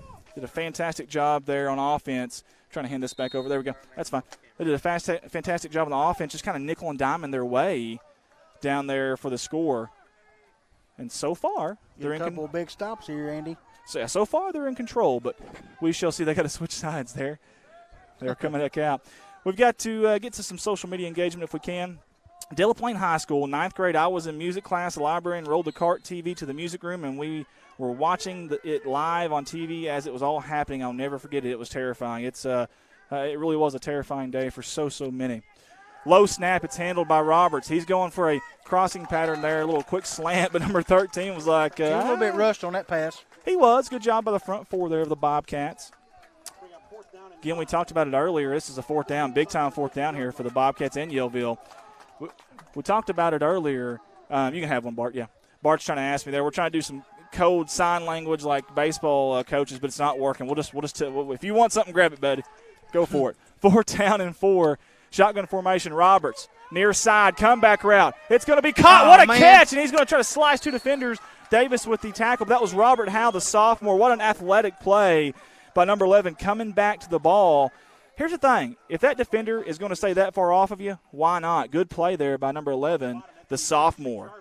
offense. I'm trying to hand this back over. There we go. That's fine. They did a fantastic job on the offense, just kind of nickel and diming their way down there for the score. And so far, they're in a couple of big stops here, Andy. So far, they're in control, but we shall see. They got to switch sides there. They're coming back out. We've got to get to some social media engagement if we can. Delaplane High School, 9th grade. I was in music class, the librarian rolled the cart TV to the music room, and we were watching it live on TV as it was all happening. I'll never forget it. It was terrifying. It really was a terrifying day for so many. Low snap. It's handled by Roberts. He's going for a crossing pattern there, a little quick slant, but number 13 was like he was a little bit rushed on that pass. He was. Good job by the front 4 there of the Bobcats. Again, we talked about it earlier. This is a 4th down, big-time 4th down here for the Bobcats and Yellville. We talked about it earlier. You can have one, Bart. Yeah. Bart's trying to ask me there. We're trying to do some code sign language like baseball coaches, but it's not working. We'll just if you want something, grab it, buddy. Go for it. 4th down and 4. Shotgun formation, Roberts. Near side, comeback route. It's going to be caught. What a catch. And he's going to try to slice 2 defenders. Davis with the tackle. But that was Robert Howe, the sophomore. What an athletic play by number 11 coming back to the ball. Here's the thing. If that defender is going to stay that far off of you, why not? Good play there by number 11, the sophomore.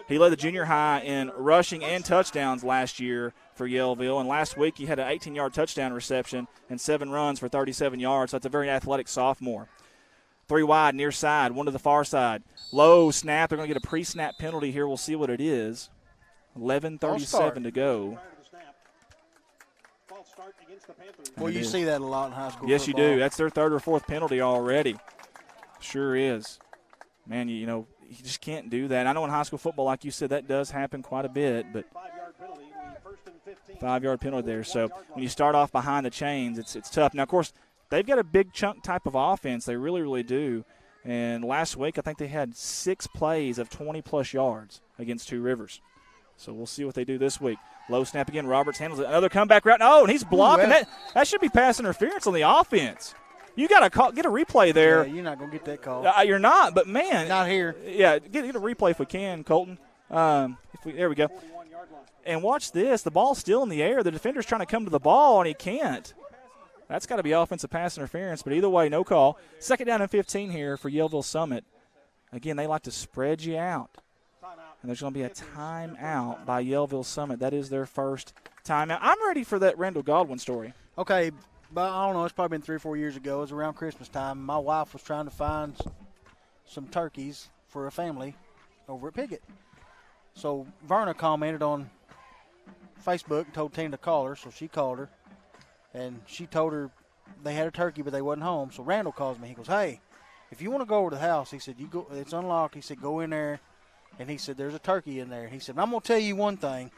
He led the junior high in rushing and touchdowns last year for Yellville. And last week he had an 18-yard touchdown reception and 7 runs for 37 yards. So that's a very athletic sophomore. 3 wide, near side, 1 to the far side. Low snap. They're going to get a pre-snap penalty here. We'll see what it is. 11:37 to go. Well, you see that a lot in high school Yes, football. you do. That's their 3rd or 4th penalty already. Sure is. Man, you know, you just can't do that. I know in high school football, like you said, that does happen quite a bit, but 5-yard penalty there. So when you start off behind the chains, it's tough. Now, of course, they've got a big chunk type of offense. They really, really do. And last week, I think they had 6 plays of 20-plus yards against Two Rivers. So we'll see what they do this week. Low snap again. Roberts handles it. Another comeback route. Oh, and he's blocking. That should be pass interference on the offense. You got to get a replay there. Yeah, you're not going to get that call. You're not, but, man. Not here. Yeah, get a replay if we can, Colton. There we go. And watch this. The ball's still in the air. The defender's trying to come to the ball, and he can't. That's got to be offensive pass interference, but either way, no call. 2nd down and 15 here for Yellville Summit. Again, they like to spread you out. And there's going to be a timeout by Yellville Summit. That is their first timeout. I'm ready for that Randall Godwin story. Okay, but I don't know. It's probably been 3 or 4 years ago. It was around Christmas time. My wife was trying to find some turkeys for a family over at Piggott. So Verna commented on Facebook and told Tina to call her, so she called her. And she told her they had a turkey, but they wasn't home. So Randall calls me. He goes, hey, if you want to go over to the house, he said, you go. It's unlocked. He said, go in there. And he said, there's a turkey in there. He said, I'm going to tell you one thing.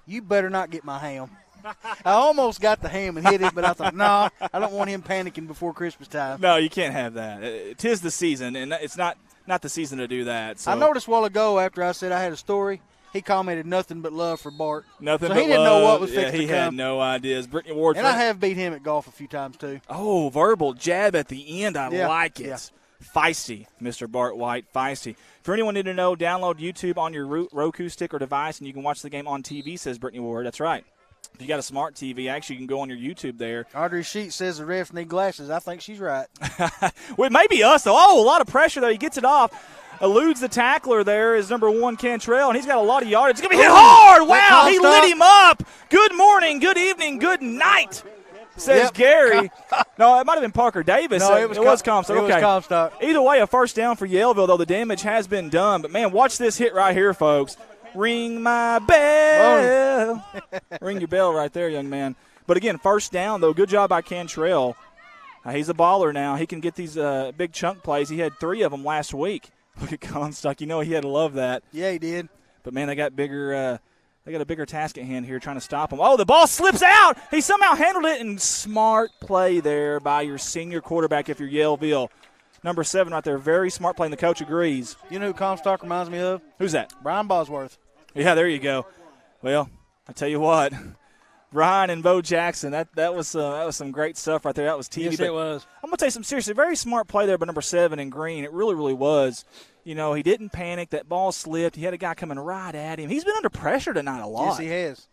You better not get my ham. I almost got the ham and hit it, but I thought, no, I don't want him panicking before Christmas time. No, you can't have that. 'Tis the season, and it's not the season to do that. So. I noticed a while ago after I said I had a story, he commented nothing but love for Bart. Nothing so but he didn't love. know what was fixing he to come. had no ideas. Brittany Ward. And I have beat him at golf a few times, too. Oh, verbal jab at the end. I like it. Yeah. Feisty, Mr. Bart White, feisty. For anyone need to know, download YouTube on your Roku stick or device, and you can watch the game on TV, says Brittany Ward. That's right. If you got a smart TV, actually, you can go on your YouTube there. Audrey Sheet says the refs need glasses. I think she's right. Well, it may be us, though. Oh, a lot of pressure, though. He gets it off. Eludes the tackler there is number 1, Cantrell, and he's got a lot of yardage. It's going to be hit hard. Wow, he lit him up. Good morning, good evening, good night, says Gary. No, it might have been Parker Davis. No, it was Comstock. Okay. It was Comstock. Either way, a first down for Yellville, though the damage has been done. But, man, watch this hit right here, folks. Ring my bell. Ring your bell right there, young man. But, again, first down, though. Good job by Cantrell. He's a baller now. He can get these big chunk plays. He had 3 of them last week. Look at Comstock. You know he had to love that. Yeah, he did. But, man, they got bigger they got a bigger task at hand here trying to stop him. Oh, the ball slips out. He somehow handled it, and smart play there by your senior quarterback if you're Yellville. Number 7 right there. Very smart play, and the coach agrees. You know who Comstock reminds me of? Who's that? Brian Bosworth. Yeah, there you go. Well, I tell you what. Brian and Bo Jackson, that was some great stuff right there. That was TV. Yes, it was. I'm going to tell you something seriously. Very smart play there by number 7 in green. It really, really was. You know, he didn't panic. That ball slipped. He had a guy coming right at him. He's been under pressure tonight a lot. Yes, he has.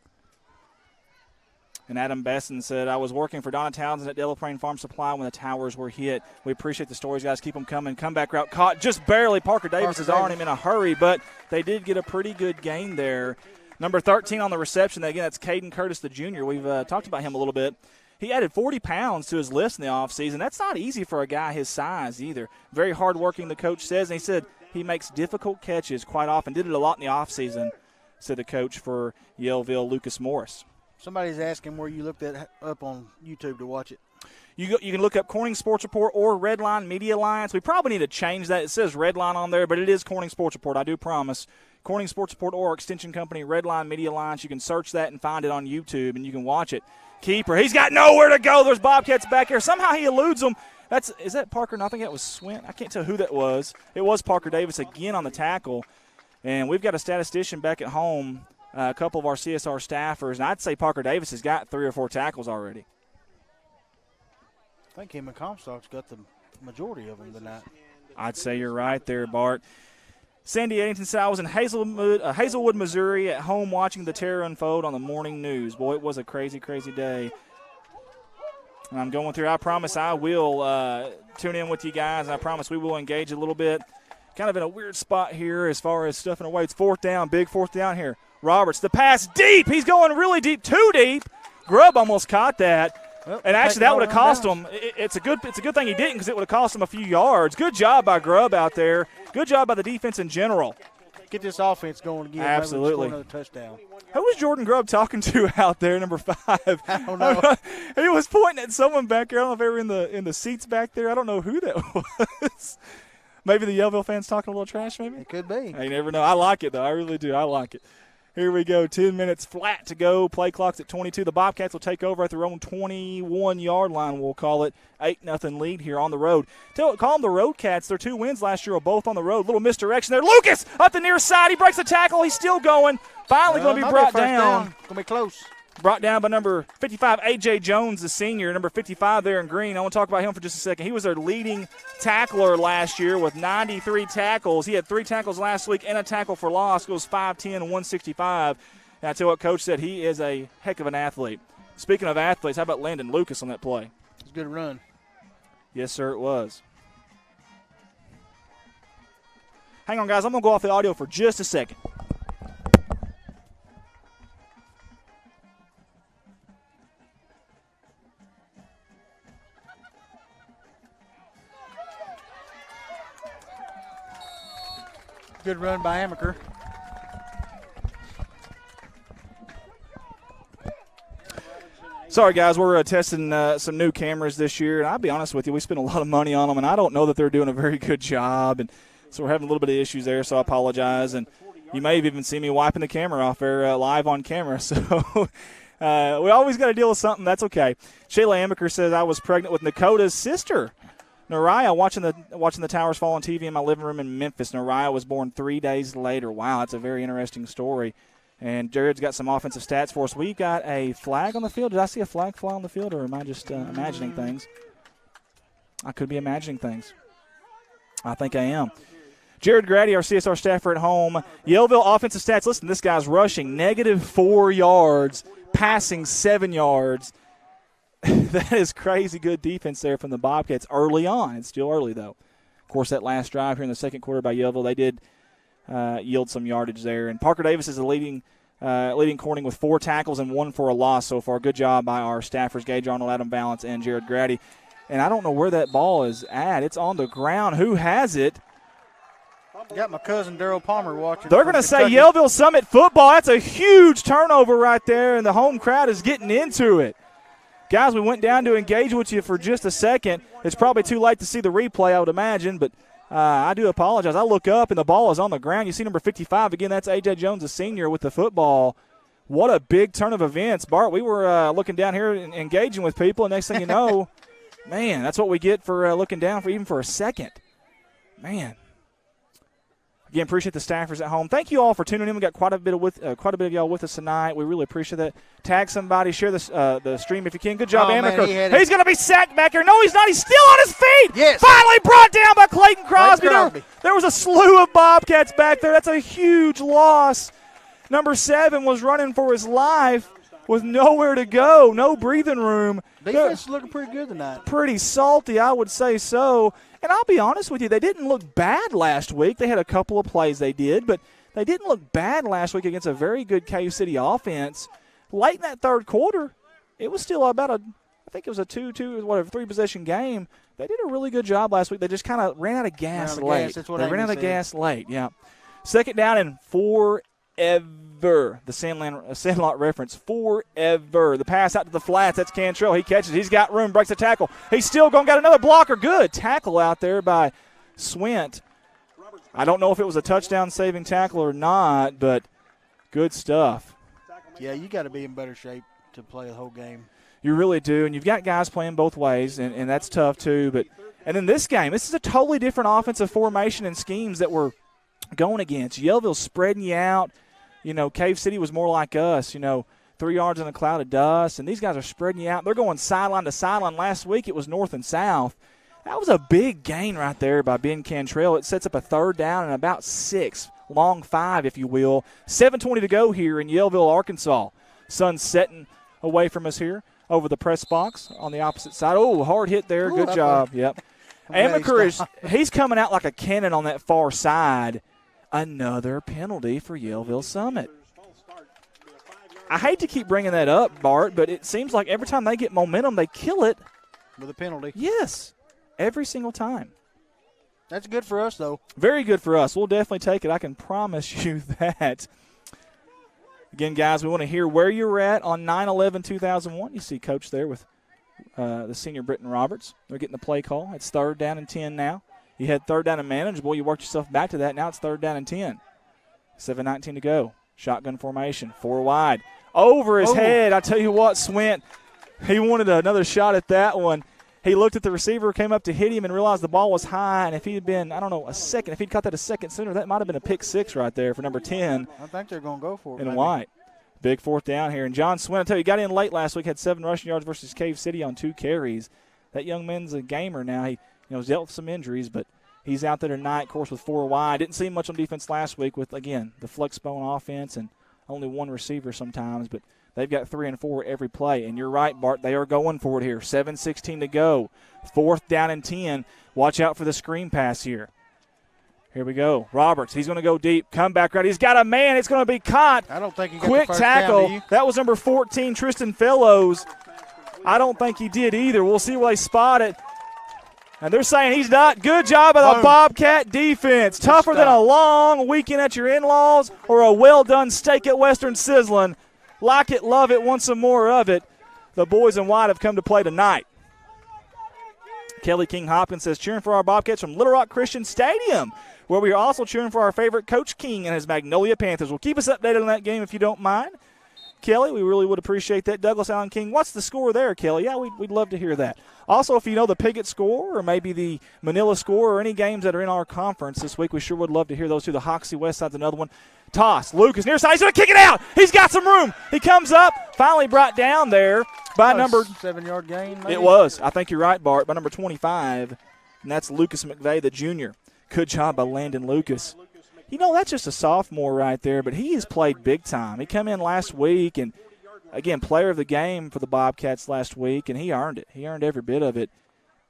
And Adam Besson said, I was working for Donna Townsend at Delaplane Farm Supply when the towers were hit. We appreciate the stories, guys. Keep them coming. Comeback route caught just barely. Parker Davis is on him in a hurry, but they did get a pretty good gain there. Number 13 on the reception. Again, that's Caden Curtis, the junior. We've talked about him a little bit. He added 40 pounds to his list in the offseason. That's not easy for a guy his size either. Very hardworking, the coach says. And he said he makes difficult catches quite often. Did it a lot in the offseason, said the coach for Yellville, Lucas Morris. Somebody's asking where you looked that up on YouTube to watch it. You can look up Corning Sports Report or Redline Media Alliance. We probably need to change that. It says Redline on there, but it is Corning Sports Report, I do promise. Corning Sports Report or Extension Company, Redline Media Alliance. You can search that and find it on YouTube, and you can watch it. Keeper, he's got nowhere to go. There's Bobcats back here. Somehow he eludes them. Is that Parker? No, I think that was Swint. I can't tell who that was. It was Parker Davis again on the tackle. And we've got a statistician back at home, a couple of our CSR staffers, and I'd say Parker Davis has got 3 or 4 tackles already. think him and Comstock's got the majority of them tonight. I'd say you're right there, Bart. Sandy Eddington said, I was in Hazelwood, Missouri at home watching the terror unfold on the morning news. Boy, it was a crazy, crazy day. And I'm going through. I promise I will tune in with you guys, and I promise we will engage a little bit. Kind of in a weird spot here as far as stuffing away. It's fourth down, big fourth down here. Roberts, the pass deep. He's going really deep, too deep. Grubb almost caught that. Well, and actually, that would have cost him. It's a good thing he didn't, because it would have cost him a few yards. Good job by Grubb out there. Good job by the defense in general. Get this offense going again. Absolutely. Another touchdown. Who was Jordan Grubb talking to out there, number 5? I don't know. He was pointing at someone back there. I don't know if they were in the seats back there. I don't know who that was. Maybe the Yellville fans talking a little trash, maybe? It could be. You never know. I like it, though. I really do. I like it. Here we go. 10 minutes flat to go. Play clock's at 22. The Bobcats will take over at their own 21-yard line, we'll call it. 8-0 lead here on the road. Call them the Road Cats. Their 2 wins last year were both on the road. Little misdirection there. Lucas up the near side. He breaks the tackle. He's still going. Finally going to be brought down. Going to be close. Brought down by number 55, A.J. Jones, the senior, number 55 there in green. I want to talk about him for just a second. He was their leading tackler last year with 93 tackles. He had 3 tackles last week and a tackle for loss. Goes 5'10", 165. And I tell you what Coach said, he is a heck of an athlete. Speaking of athletes, how about Landon Lucas on that play? It's a good run. Yes, sir, it was. Hang on, guys. I'm going to go off the audio for just a second. Good run by Amaker. Sorry, guys, we're testing some new cameras this year, and I'll be honest with you, we spent a lot of money on them, and I don't know that they're doing a very good job, and so we're having a little bit of issues there, so I apologize, and you may have even seen me wiping the camera off there live on camera, so we always got to deal with something. That's okay. Shayla Amaker says, I was pregnant with Nakota's sister, Nariah, watching the towers fall on TV in my living room in Memphis. Nariah was born 3 days later. Wow, that's a very interesting story. And Jared's got some offensive stats for us. We've got a flag on the field. Did I see a flag fly on the field, or am I just imagining things? I could be imagining things. I think I am. Jared Grady, our CSR staffer at home. Yellville offensive stats. Listen, this guy's rushing -4 yards, passing 7 yards. That is crazy good defense there from the Bobcats early on. It's still early, though. Of course, that last drive here in the second quarter by Yellville, they did yield some yardage there. And Parker Davis is the leading Corning with 4 tackles and 1 for a loss so far. Good job by our staffers, Gage Arnold, Adam Valance, and Jared Grady. And I don't know where that ball is at. It's on the ground. Who has it? Got my cousin Daryl Palmer watching. They're going to say Yellville Summit football. That's a huge turnover right there, and the home crowd is getting into it. Guys, we went down to engage with you for just a second. It's probably too late to see the replay, I would imagine, but I do apologize. I look up, and the ball is on the ground. You see number 55. Again, that's A.J. Jones, a senior, with the football. What a big turn of events. Bart, we were looking down here and engaging with people, and next thing you know, man, that's what we get for looking down for even for a second. Man. Again, appreciate the staffers at home. Thank you all for tuning in. We got quite a bit of y'all with us tonight. We really appreciate that. Tag somebody, share the stream if you can. Good job, Amaker. He's going to be sacked back here. No, he's not. He's still on his feet. Yes. Finally brought down by Clayton Crosby. There was a slew of Bobcats back there. That's a huge loss. Number 7 was running for his life with nowhere to go, no breathing room. Defense is looking pretty good tonight. Pretty salty, I would say so. And I'll be honest with you, they didn't look bad last week. They had a couple of plays they did, but they didn't look bad last week against a very good KU City offense. Late in that third quarter, it was still about I think it was a 3-possession game. They did a really good job last week. They just kind of ran out of gas late. They ran out of gas late, yeah. Second down and forever. The Sandlot reference, forever. The pass out to the flats. That's Cantrell. He catches. He's got room. Breaks the tackle. He's still going. Got another blocker. Good tackle out there by Swint. I don't know if it was a touchdown-saving tackle or not, but good stuff. Yeah, you got to be in better shape to play the whole game. You really do, and you've got guys playing both ways, and that's tough too. And then this game, this is a totally different offensive formation and schemes that we're going against. Yellville's spreading you out. You know, Cave City was more like us. You know, 3 yards in a cloud of dust, and these guys are spreading you out. They're going sideline to sideline. Last week it was north and south. That was a big gain right there by Ben Cantrell. It sets up a 3rd down and about 6, long 5, if you will. 7:20 to go here in Yellville, Arkansas. Sun's setting away from us here over the press box on the opposite side. Oh, hard hit there. Good job. Yep. Amaker he's coming out like a cannon on that far side. Another penalty for Yellville Summit. I hate to keep bringing that up, Bart, but it seems like every time they get momentum, they kill it. With a penalty. Yes, every single time. That's good for us, though. Very good for us. We'll definitely take it. I can promise you that. Again, guys, we want to hear where you're at on 9/11/2001. You see Coach there with the senior Britton Roberts. They're getting the play call. It's 3rd down and 10 now. You had 3rd down and manageable. You worked yourself back to that. Now it's 3rd down and 10. 7:19 to go. Shotgun formation. 4 wide. Over his head. I tell you what, Swint, he wanted another shot at that one. He looked at the receiver, came up to hit him, and realized the ball was high. And if he had been, I don't know, a second, if he'd caught that a second sooner, that might have been a pick 6 right there for number 10. I think they're going to go for it. In white. Big 4th down here. And John Swint, I tell you, got in late last week, had 7 rushing yards versus Cave City on 2 carries. That young man's a gamer now. He was dealt with some injuries, but he's out there tonight, of course, with 4 wide. Didn't see much on defense last week with, again, the flex bone offense and only 1 receiver sometimes, but they've got 3 and 4 every play. And you're right, Bart, they are going for it here. 7:16 to go. 4th down and 10. Watch out for the screen pass here. Here we go. Roberts, he's going to go deep. Come back right. He's got a man. It's going to be caught. I don't think he got Quick the first tackle. Down, do you? That was number 14, Tristan Fellows. I don't think he did either. We'll see where they spot it. And they're saying he's not. Good job by the Bobcat defense. Tougher than a long weekend at your in-laws or a well-done steak at Western Sizzlin'. Like it, love it, want some more of it. The boys in white have come to play tonight. Kelly King Hopkins says, cheering for our Bobcats from Little Rock Christian Stadium, where we are also cheering for our favorite Coach King and his Magnolia Panthers. Well, keep us updated on that game if you don't mind. Kelly, we really would appreciate that. Douglas Allen King, what's the score there, Kelly? Yeah, we'd love to hear that. Also, if you know the Piggott score or maybe the Manila score or any games that are in our conference this week, we sure would love to hear those too. The Hoxie West Side's another one. Toss. Lucas near side. He's going to kick it out. He's got some room. He comes up, finally brought down there by number 7-yard gain. Maybe? It was. I think you're right, Bart, by number 25, and that's Lucas McVeigh, the junior. Good job by Landon Lucas. You know, that's just a sophomore right there, but he has played big time. He came in last week and, again, player of the game for the Bobcats last week, and he earned it. He earned every bit of it.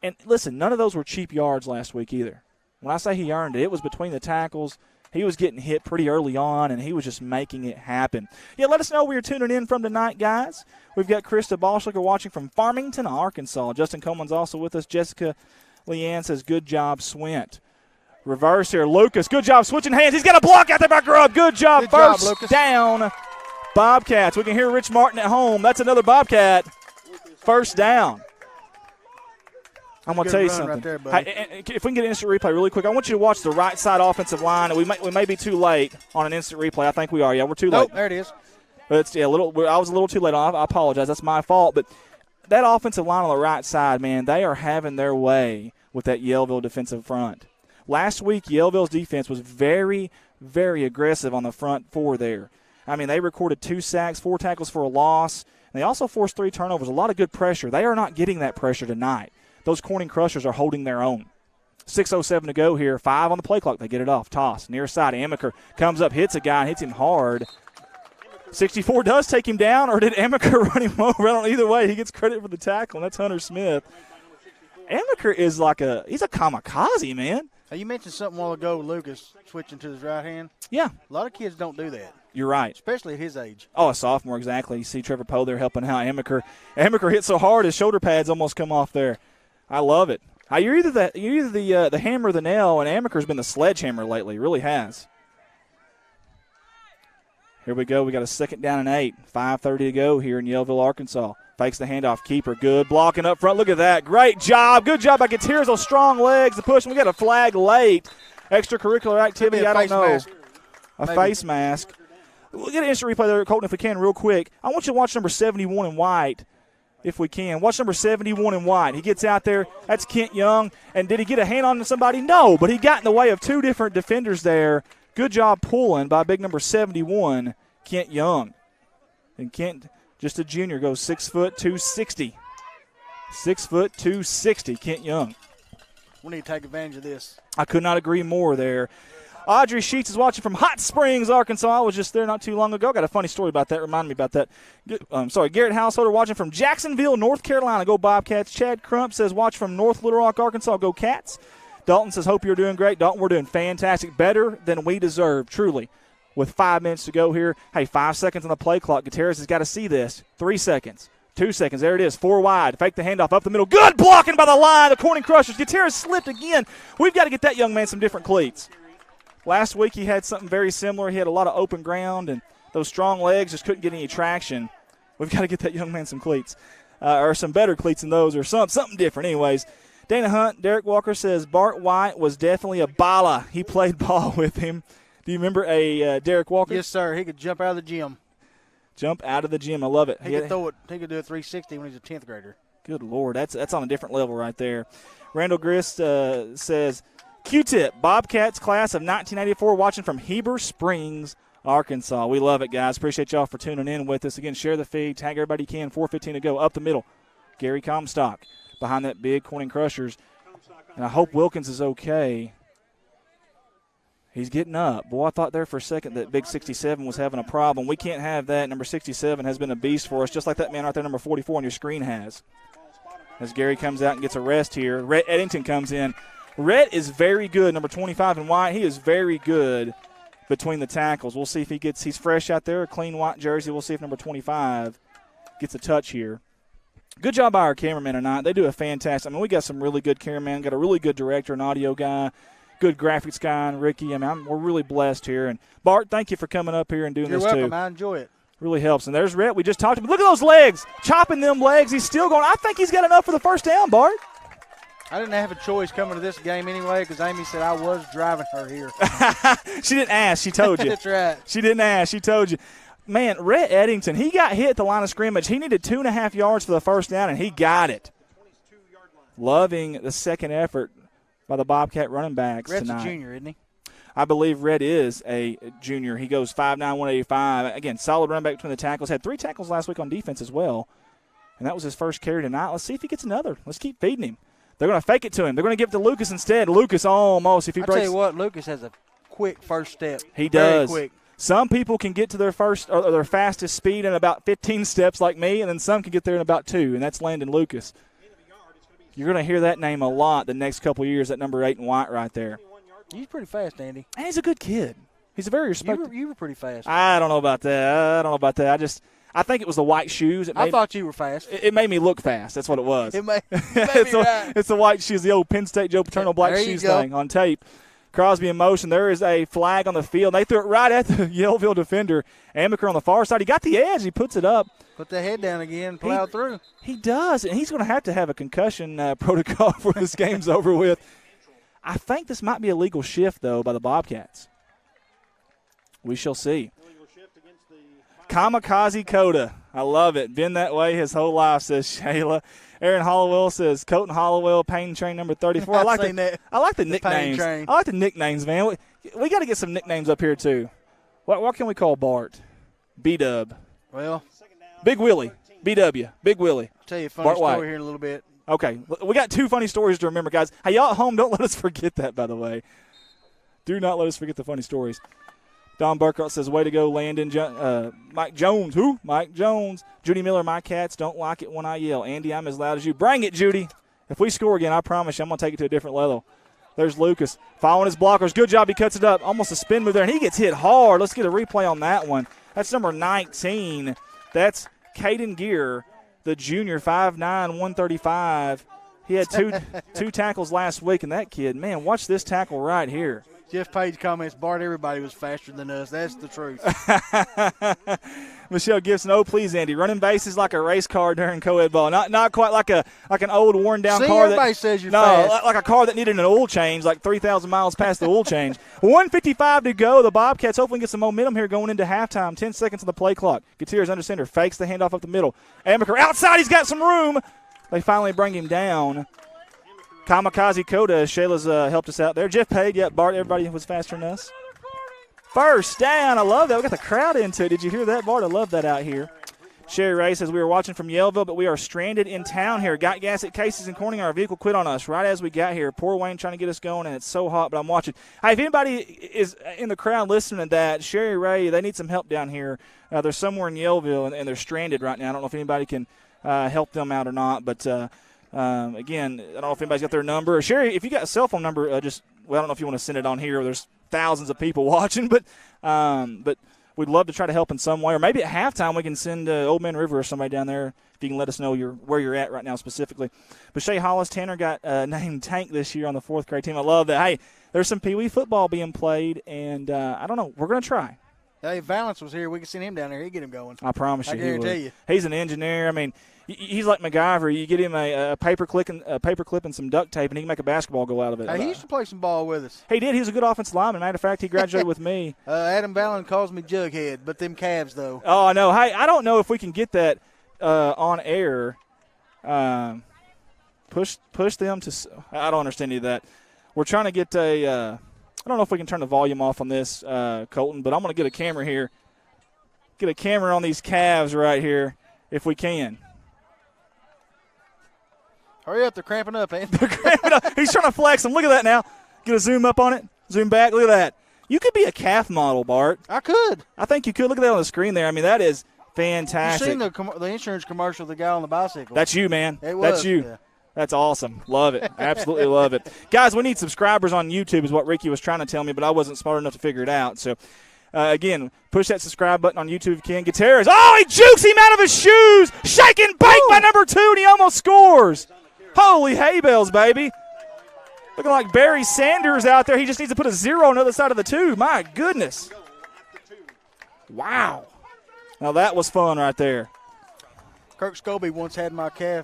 And, listen, none of those were cheap yards last week either. When I say he earned it, it was between the tackles. He was getting hit pretty early on, and he was just making it happen. Yeah, let us know where you're tuning in from tonight, guys. We've got Krista Balschlicker watching from Farmington, Arkansas. Justin Coleman's also with us. Jessica Leanne says, good job, Swint. Reverse here. Lucas, good job switching hands. He's got a block out there by Grubb. Good job. First down, Bobcats. We can hear Rich Martin at home. That's another Bobcat. First down. I'm going to tell you something. Right there, if we can get an instant replay really quick, I want you to watch the right side offensive line. We may be too late on an instant replay. I think we are. Yeah, we're too late. There it is. But it's, I was a little too late on. I apologize. That's my fault. But that offensive line on the right side, man, they are having their way with that Yellville defensive front. Last week, Yellville's defense was very, very aggressive on the front 4 there. I mean, they recorded 2 sacks, 4 tackles for a loss. And they also forced 3 turnovers, a lot of good pressure. They are not getting that pressure tonight. Those Corning Crushers are holding their own. 6:07 to go here. 5 on the play clock. They get it off. Toss. Near side. Amaker comes up, hits a guy, and hits him hard. 64 does take him down, or did Amaker run him over? I don't know. Either way, he gets credit for the tackle, and that's Hunter Smith. Amaker is he's a kamikaze, man. You mentioned something a while ago, Lucas, switching to his right hand. Yeah. A lot of kids don't do that. You're right. Especially at his age. Oh, a sophomore, exactly. You see Trevor Poe there helping out Amaker. Amaker hit so hard his shoulder pads almost come off there. I love it. You're either the hammer or the nail, and Amaker's been the sledgehammer lately. He really has. Here we go. We got a 2nd down and 8. 5:30 to go here in Yellville, Arkansas. Fakes the handoff. Keeper good. Blocking up front. Look at that. Great job. Good job by Gutierrez. Those strong legs. The push. We got a flag late. Extracurricular activity. I don't know. A face mask. We'll get an instant replay there, Colton, if we can, real quick. I want you to watch number 71 in white, if we can. Watch number 71 in white. He gets out there. That's Kent Young. And did he get a hand on somebody? No, but he got in the way of 2 different defenders there. Good job pulling by big number 71, Kent Young. And Kent just a junior, goes 6 foot 260. 6 foot 260, Kent Young. We need to take advantage of this. I could not agree more there. Audrey Sheets is watching from Hot Springs, Arkansas. I was just there not too long ago. Got a funny story about that. Remind me about that. Garrett Householder watching from Jacksonville, North Carolina. Go Bobcats. Chad Crump says watch from North Little Rock, Arkansas. Go Cats. Dalton says hope you're doing great. Dalton, we're doing fantastic. Better than we deserve, truly. With 5 minutes to go here. Hey, 5 seconds on the play clock. Gutierrez has got to see this. 3 seconds. 2 seconds. There it is. 4 wide. Fake the handoff up the middle. Good blocking by the line. The Corning Crushers. Gutierrez slipped again. We've got to get that young man some different cleats. Last week he had something very similar. He had a lot of open ground, and those strong legs just couldn't get any traction. We've got to get that young man some cleats, or some better cleats than those, or something different. Anyways, Dana Hunt, Derek Walker says Bart White was definitely a bala. He played ball with him. Do you remember a Derek Walker? Yes, sir. He could jump out of the gym. Jump out of the gym. I love it. He could throw it. He could do a 360 when he's a 10th grader. Good Lord. That's on a different level right there. Randall Grist says Q-Tip, Bobcats class of 1984, watching from Heber Springs, Arkansas. We love it, guys. Appreciate y'all for tuning in with us. Again, share the feed. Tag everybody you can. 4:15 to go. Up the middle. Gary Comstock behind that big Corning Crushers. And I hope Wilkins is okay. He's getting up. Boy, I thought there for a second that big 67 was having a problem. We can't have that. Number 67 has been a beast for us, just like that man right there, number 44 on your screen has. As Gary comes out and gets a rest here, Rhett Eddington comes in. Rhett is very good, number 25 in white. He is very good between the tackles. We'll see if he's fresh out there, a clean white jersey. We'll see if number 25 gets a touch here. Good job by our cameramen tonight. They do a fantastic. I mean, we got some really good cameramen, got a really good director, an audio guy, good graphics guy, and Ricky. I mean, we're really blessed here. And Bart, thank you for coming up here and doing this too. You're welcome. I enjoy it. Really helps. And there's Rhett. We just talked about. Look at those legs, chopping them legs. He's still going. I think he's got enough for the first down, Bart. I didn't have a choice coming to this game anyway because Amy said I was driving her here. She didn't ask. She told you. That's right. She didn't ask. She told you. Man, Rhett Eddington, he got hit at the line of scrimmage. He needed 2.5 yards for the first down, and he got it. Loving the second effort by the Bobcat running backs Rhett's tonight. A junior, isn't he? I believe Rhett is a junior. He goes 5'9", 185. Again, solid run back between the tackles. Had 3 tackles last week on defense as well, and that was his first carry tonight. Let's see if he gets another. Let's keep feeding him. They're going to fake it to him. They're going to give it to Lucas instead. Lucas almost. If he breaks. I'll tell you what, Lucas has a quick first step. He does. Very quick. Some people can get to their first or their fastest speed in about 15 steps like me, and then some can get there in about 2, and that's Landon Lucas. You're going to hear that name a lot the next couple of years, that number 8 in white right there. He's pretty fast, Andy. And he's a good kid. He's a very respected. You were pretty fast. I don't know about that. I think it was the white shoes. I thought you were fast. It made me look fast. That's what it was. It made me It's the white shoes, the old Penn State Joe Paterno black shoes thing on tape. Crosby in motion. There is a flag on the field. They threw it right at the Yellville defender. Amaker on the far side. He got the edge. He puts it up. Put the head down again, plow through. He does, and he's going to have a concussion protocol before this game's over with. I think this might be a legal shift, though, by the Bobcats. We shall see. Kamikaze Coda. I love it. Been that way his whole life, says Shayla. Aaron Hollowell says Colton Hollowell, Pain Train number 34. I like the nicknames. I like the nicknames, man. We got to get some nicknames up here, too. What can we call Bart? B-Dub. Well, Big Willie. B-W. Big Willie. I'll tell you a funny Bart story White. here in a little bit. Okay. We got 2 funny stories to remember, guys. Hey, y'all at home, don't let us forget that, by the way. Do not let us forget the funny stories. Don Burkhart says, way to go, Landon. Mike Jones. Who? Mike Jones. Judy Miller, my cats don't like it when I yell. Andy, I'm as loud as you. Bring it, Judy. If we score again, I promise you I'm going to take it to a different level. There's Lucas following his blockers. Good job. He cuts it up. Almost a spin move there, and he gets hit hard. Let's get a replay on that one. That's number 19. That's Caden Gear, the junior, 5'9", 135. He had two tackles last week, and that kid, man, watch this tackle right here. Jeff Page comments, Bart, everybody was faster than us. That's the truth. Michelle Gibson, oh, please, Andy. Running bases like a race car during co-ed ball. Not quite like an old, worn-down car. Everybody says you're fast. Like a car that needed an oil change, like 3,000 miles past the oil change. 1:55 to go. The Bobcats hopefully get some momentum here going into halftime. 10 seconds on the play clock. Gutierrez under center, fakes the handoff up the middle. Amaker outside. He's got some room. They finally bring him down. Kamikaze Coda, Shayla's helped us out there. Jeff Page, Bart, everybody was faster than us. First down, I love that. We got the crowd into it. Did you hear that, Bart? I love that out here. Sherry Ray says, we were watching from Yellville, but we are stranded in town here. Got gas at Casey's and Corning. Our vehicle quit on us right as we got here. Poor Wayne trying to get us going, and it's so hot, but I'm watching. Hey, if anybody is in the crowd listening to that, Sherry Ray, they need some help down here. They're somewhere in Yellville, and they're stranded right now. I don't know if anybody can help them out or not, but again, I don't know if anybody's got their number. Sherry, if you got a cell phone number, I don't know if you want to send it on here. There's thousands of people watching, but we'd love to try to help in some way. Or maybe at halftime we can send Old Man River or somebody down there if you can let us know where you're at right now specifically. But Shea Hollis Tanner got named Tank this year on the 4th grade team. I love that. Hey, there's some Pee Wee football being played, and I don't know. We're going to try. Hey, if Valance was here, we could send him down there. He'd get him going. I promise you. I guarantee you. He's an engineer. I mean, he's like MacGyver. You get him a paper clip and some duct tape, and he can make a basketball go out of it. Hey, he used to play some ball with us. He did. He was a good offensive lineman. Matter of fact, he graduated with me. Adam Vallon calls me Jughead, but them calves, though. Oh, I know. Hey, I don't know if we can get that on air. Push them to – I don't understand any of that. We're trying to get I don't know if we can turn the volume off on this, Colton, but I'm going to get a camera here. Get a camera on these calves right here if we can. Hurry up, they're cramping up, man. They're cramping up. He's trying to flex them. Look at that now. Get a zoom up on it. Zoom back. Look at that. You could be a calf model, Bart. I could. I think you could. Look at that on the screen there. I mean, that is fantastic. You seen the insurance commercial of the guy on the bicycle? That's you, man. It was. That's you. Yeah. That's awesome. Love it. Absolutely love it. Guys, we need subscribers on YouTube is what Ricky was trying to tell me, but I wasn't smart enough to figure it out. So, again, push that subscribe button on YouTube if you can. Gutierrez. Oh, he jukes him out of his shoes. Shake and bake by number 2, and he almost scores. Holy hay bales, baby. Looking like Barry Sanders out there. He just needs to put a 0 on the other side of the 2. My goodness. Wow. Now, that was fun right there. Kirk Scobie once had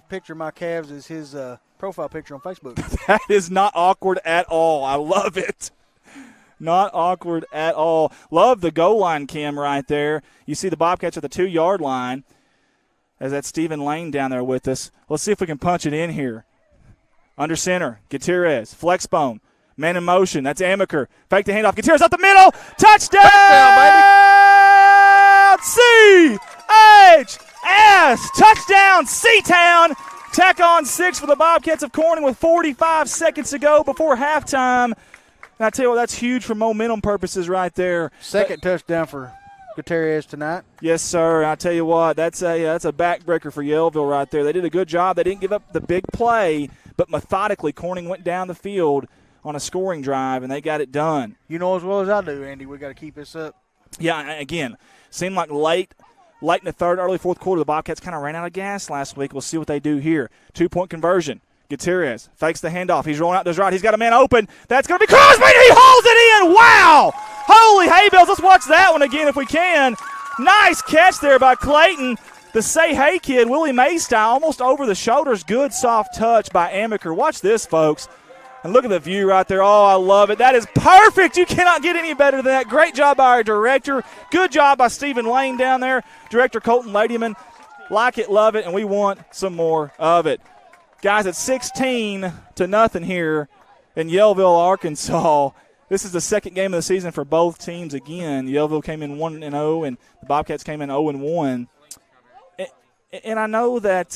picture of my calves as his profile picture on Facebook. That is not awkward at all. I love it. Not awkward at all. Love the goal line cam right there. You see the Bobcats at the 2-yard line as that's Stephen Lane down there with us. Let's see if we can punch it in here. Under center, Gutierrez, flex bone, man in motion. That's Amaker. Fake the handoff. Gutierrez up the middle. Touchdown, baby. C-H-S. Touchdown, C-Town. Tack on 6 for the Bobcats of Corning with 45 seconds to go before halftime. And I tell you what, that's huge for momentum purposes right there. Second touchdown for Gutierrez tonight. Yes, sir. I tell you what, that's a backbreaker for Yellville right there. They did a good job. They didn't give up the big play, but methodically Corning went down the field on a scoring drive, and they got it done. You know as well as I do, Andy, we got to keep this up. Yeah, again, seemed like late in the third, early fourth quarter, the Bobcats kind of ran out of gas last week. We'll see what they do here. 2-point conversion. Gutierrez fakes the handoff. He's rolling out to his right. He's got a man open. That's going to be Crosby. He hauls it in. Wow. Holy hay bales. Let's watch that one again if we can. Nice catch there by Clayton. The Say Hey kid, Willie May style, almost over the shoulders. Good soft touch by Amaker. Watch this, folks. And look at the view right there. Oh, I love it. That is perfect. You cannot get any better than that. Great job by our director. Good job by Stephen Lane down there. Director Colton Ladyman. Like it, love it, and we want some more of it. Guys, it's 16-0 here in Yellville, Arkansas. This is the second game of the season for both teams again. Yellville came in 1-0, and the Bobcats came in 0-1. And I know that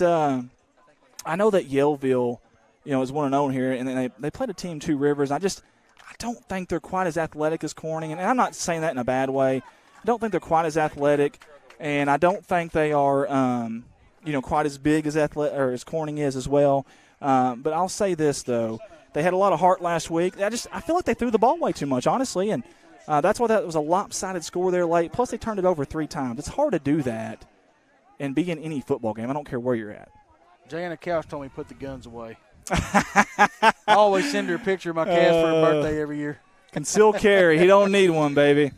Yellville, is 1-0 here, and they played a team, Two Rivers. I don't think they're quite as athletic as Corning, and I'm not saying that in a bad way. I don't think they're quite as athletic, and I don't think they are, quite as big as as Corning is as well. But I'll say this though, they had a lot of heart last week. I feel like they threw the ball way too much, honestly, and that's why that was a lopsided score there late. Plus, they turned it over 3 times. It's hard to do that and be in any football game. I don't care where you're at. Jana Couch told me to put the guns away. I always send her a picture of my calves for her birthday every year. Conceal carry. He don't need one, baby.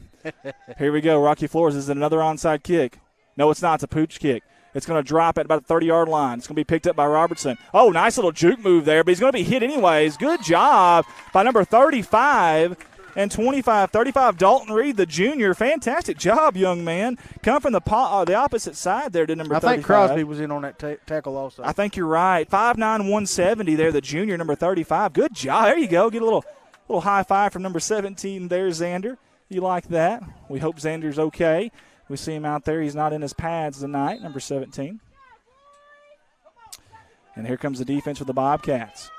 Here we go. Rocky Flores is another onside kick. No, it's not. It's a pooch kick. It's going to drop at about the 30-yard line. It's going to be picked up by Robertson. Oh, nice little juke move there, but he's going to be hit anyways. Good job by number 35 and 35, Dalton Reed, the junior. Fantastic job, young man. Come from the opposite side there to number 35. I think Crosby was in on that tackle also. I think you're right. 5'9", 170 there, the junior, number 35. Good job. There you go. Get a little high five from number 17 there, Xander. You like that? We hope Xander's okay. We see him out there. He's not in his pads tonight, number 17. And here comes the defense for the Bobcats.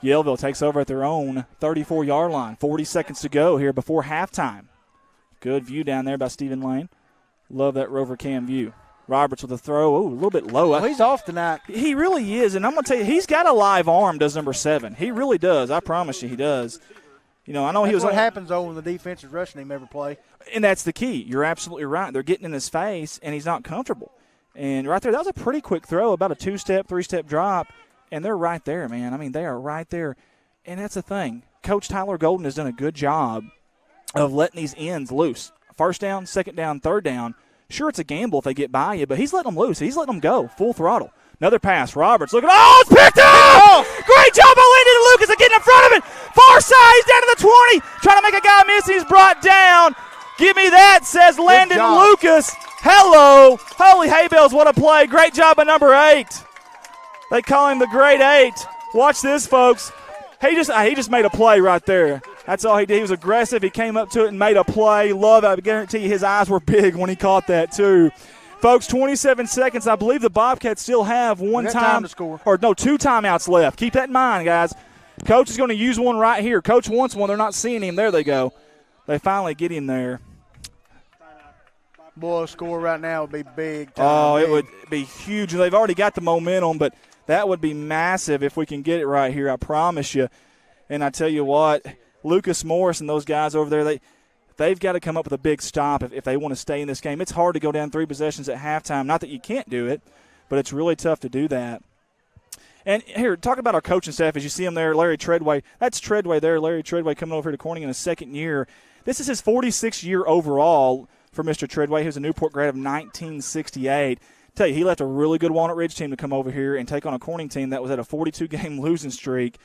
Yellville takes over at their own 34-yard line. 40 seconds to go here before halftime. Good view down there by Stephen Lane. Love that rover cam view. Roberts with a throw. Oh, a little bit low. Well, he's off tonight. He really is, and I'm going to tell you, he's got a live arm, does number 7. He really does. I promise you he does. You know, I know That's he was. what happens, though, when the defense is rushing him every play. And that's the key. You're absolutely right. They're getting in his face, and he's not comfortable. And right there, that was a pretty quick throw, about a 2-step, 3-step drop, and they're right there, man. I mean, they are right there. And that's the thing. Coach Tyler Golden has done a good job of letting these ends loose. First down, second down, third down. Sure, it's a gamble if they get by you, but he's letting them loose. He's letting them go full throttle. Another pass. Roberts looking. Oh, it's picked up! Great job by Landon Lucas of getting in front of it. Far side. He's down to the 20. Trying to make a guy miss. He's brought down. Give me that, says Landon Lucas. Hello. Holy hay bales, what a play. Great job by number 8. They call him the Great 8. Watch this, folks. He just made a play right there. That's all he did. He was aggressive. He came up to it and made a play. Love it. I guarantee you his eyes were big when he caught that, too. Folks, 27 seconds. I believe the Bobcats still have two timeouts left. Keep that in mind, guys. Coach is going to use one right here. Coach wants one. They're not seeing him. There they go. They finally get him there. Boy, a score right now would be big. It would be huge. They've already got the momentum, but that would be massive if we can get it right here, I promise you. And I tell you what, Lucas Morris and those guys over there, they've got to come up with a big stop if they want to stay in this game. It's hard to go down 3 possessions at halftime. Not that you can't do it, but it's really tough to do that. And here, talk about our coaching staff as you see him there, Larry Treadway. That's Treadway there, Larry Treadway coming over here to Corning in his second year. This is his 46th year overall for Mr. Treadway. He was a Newport grad of 1968. Tell you, he left a really good Walnut Ridge team to come over here and take on a Corning team that was at a 42-game losing streak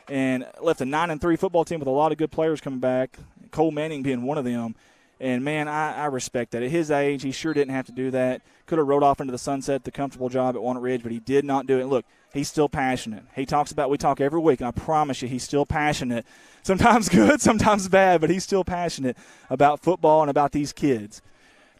and left a 9-3 football team with a lot of good players coming back, Cole Manning being one of them. And, man, I respect that. At his age, he sure didn't have to do that. Could have rode off into the sunset, the comfortable job at Walnut Ridge, but he did not do it. Look, he's still passionate. We talk every week, and I promise you he's still passionate. Sometimes good, sometimes bad, but he's still passionate about football and about these kids.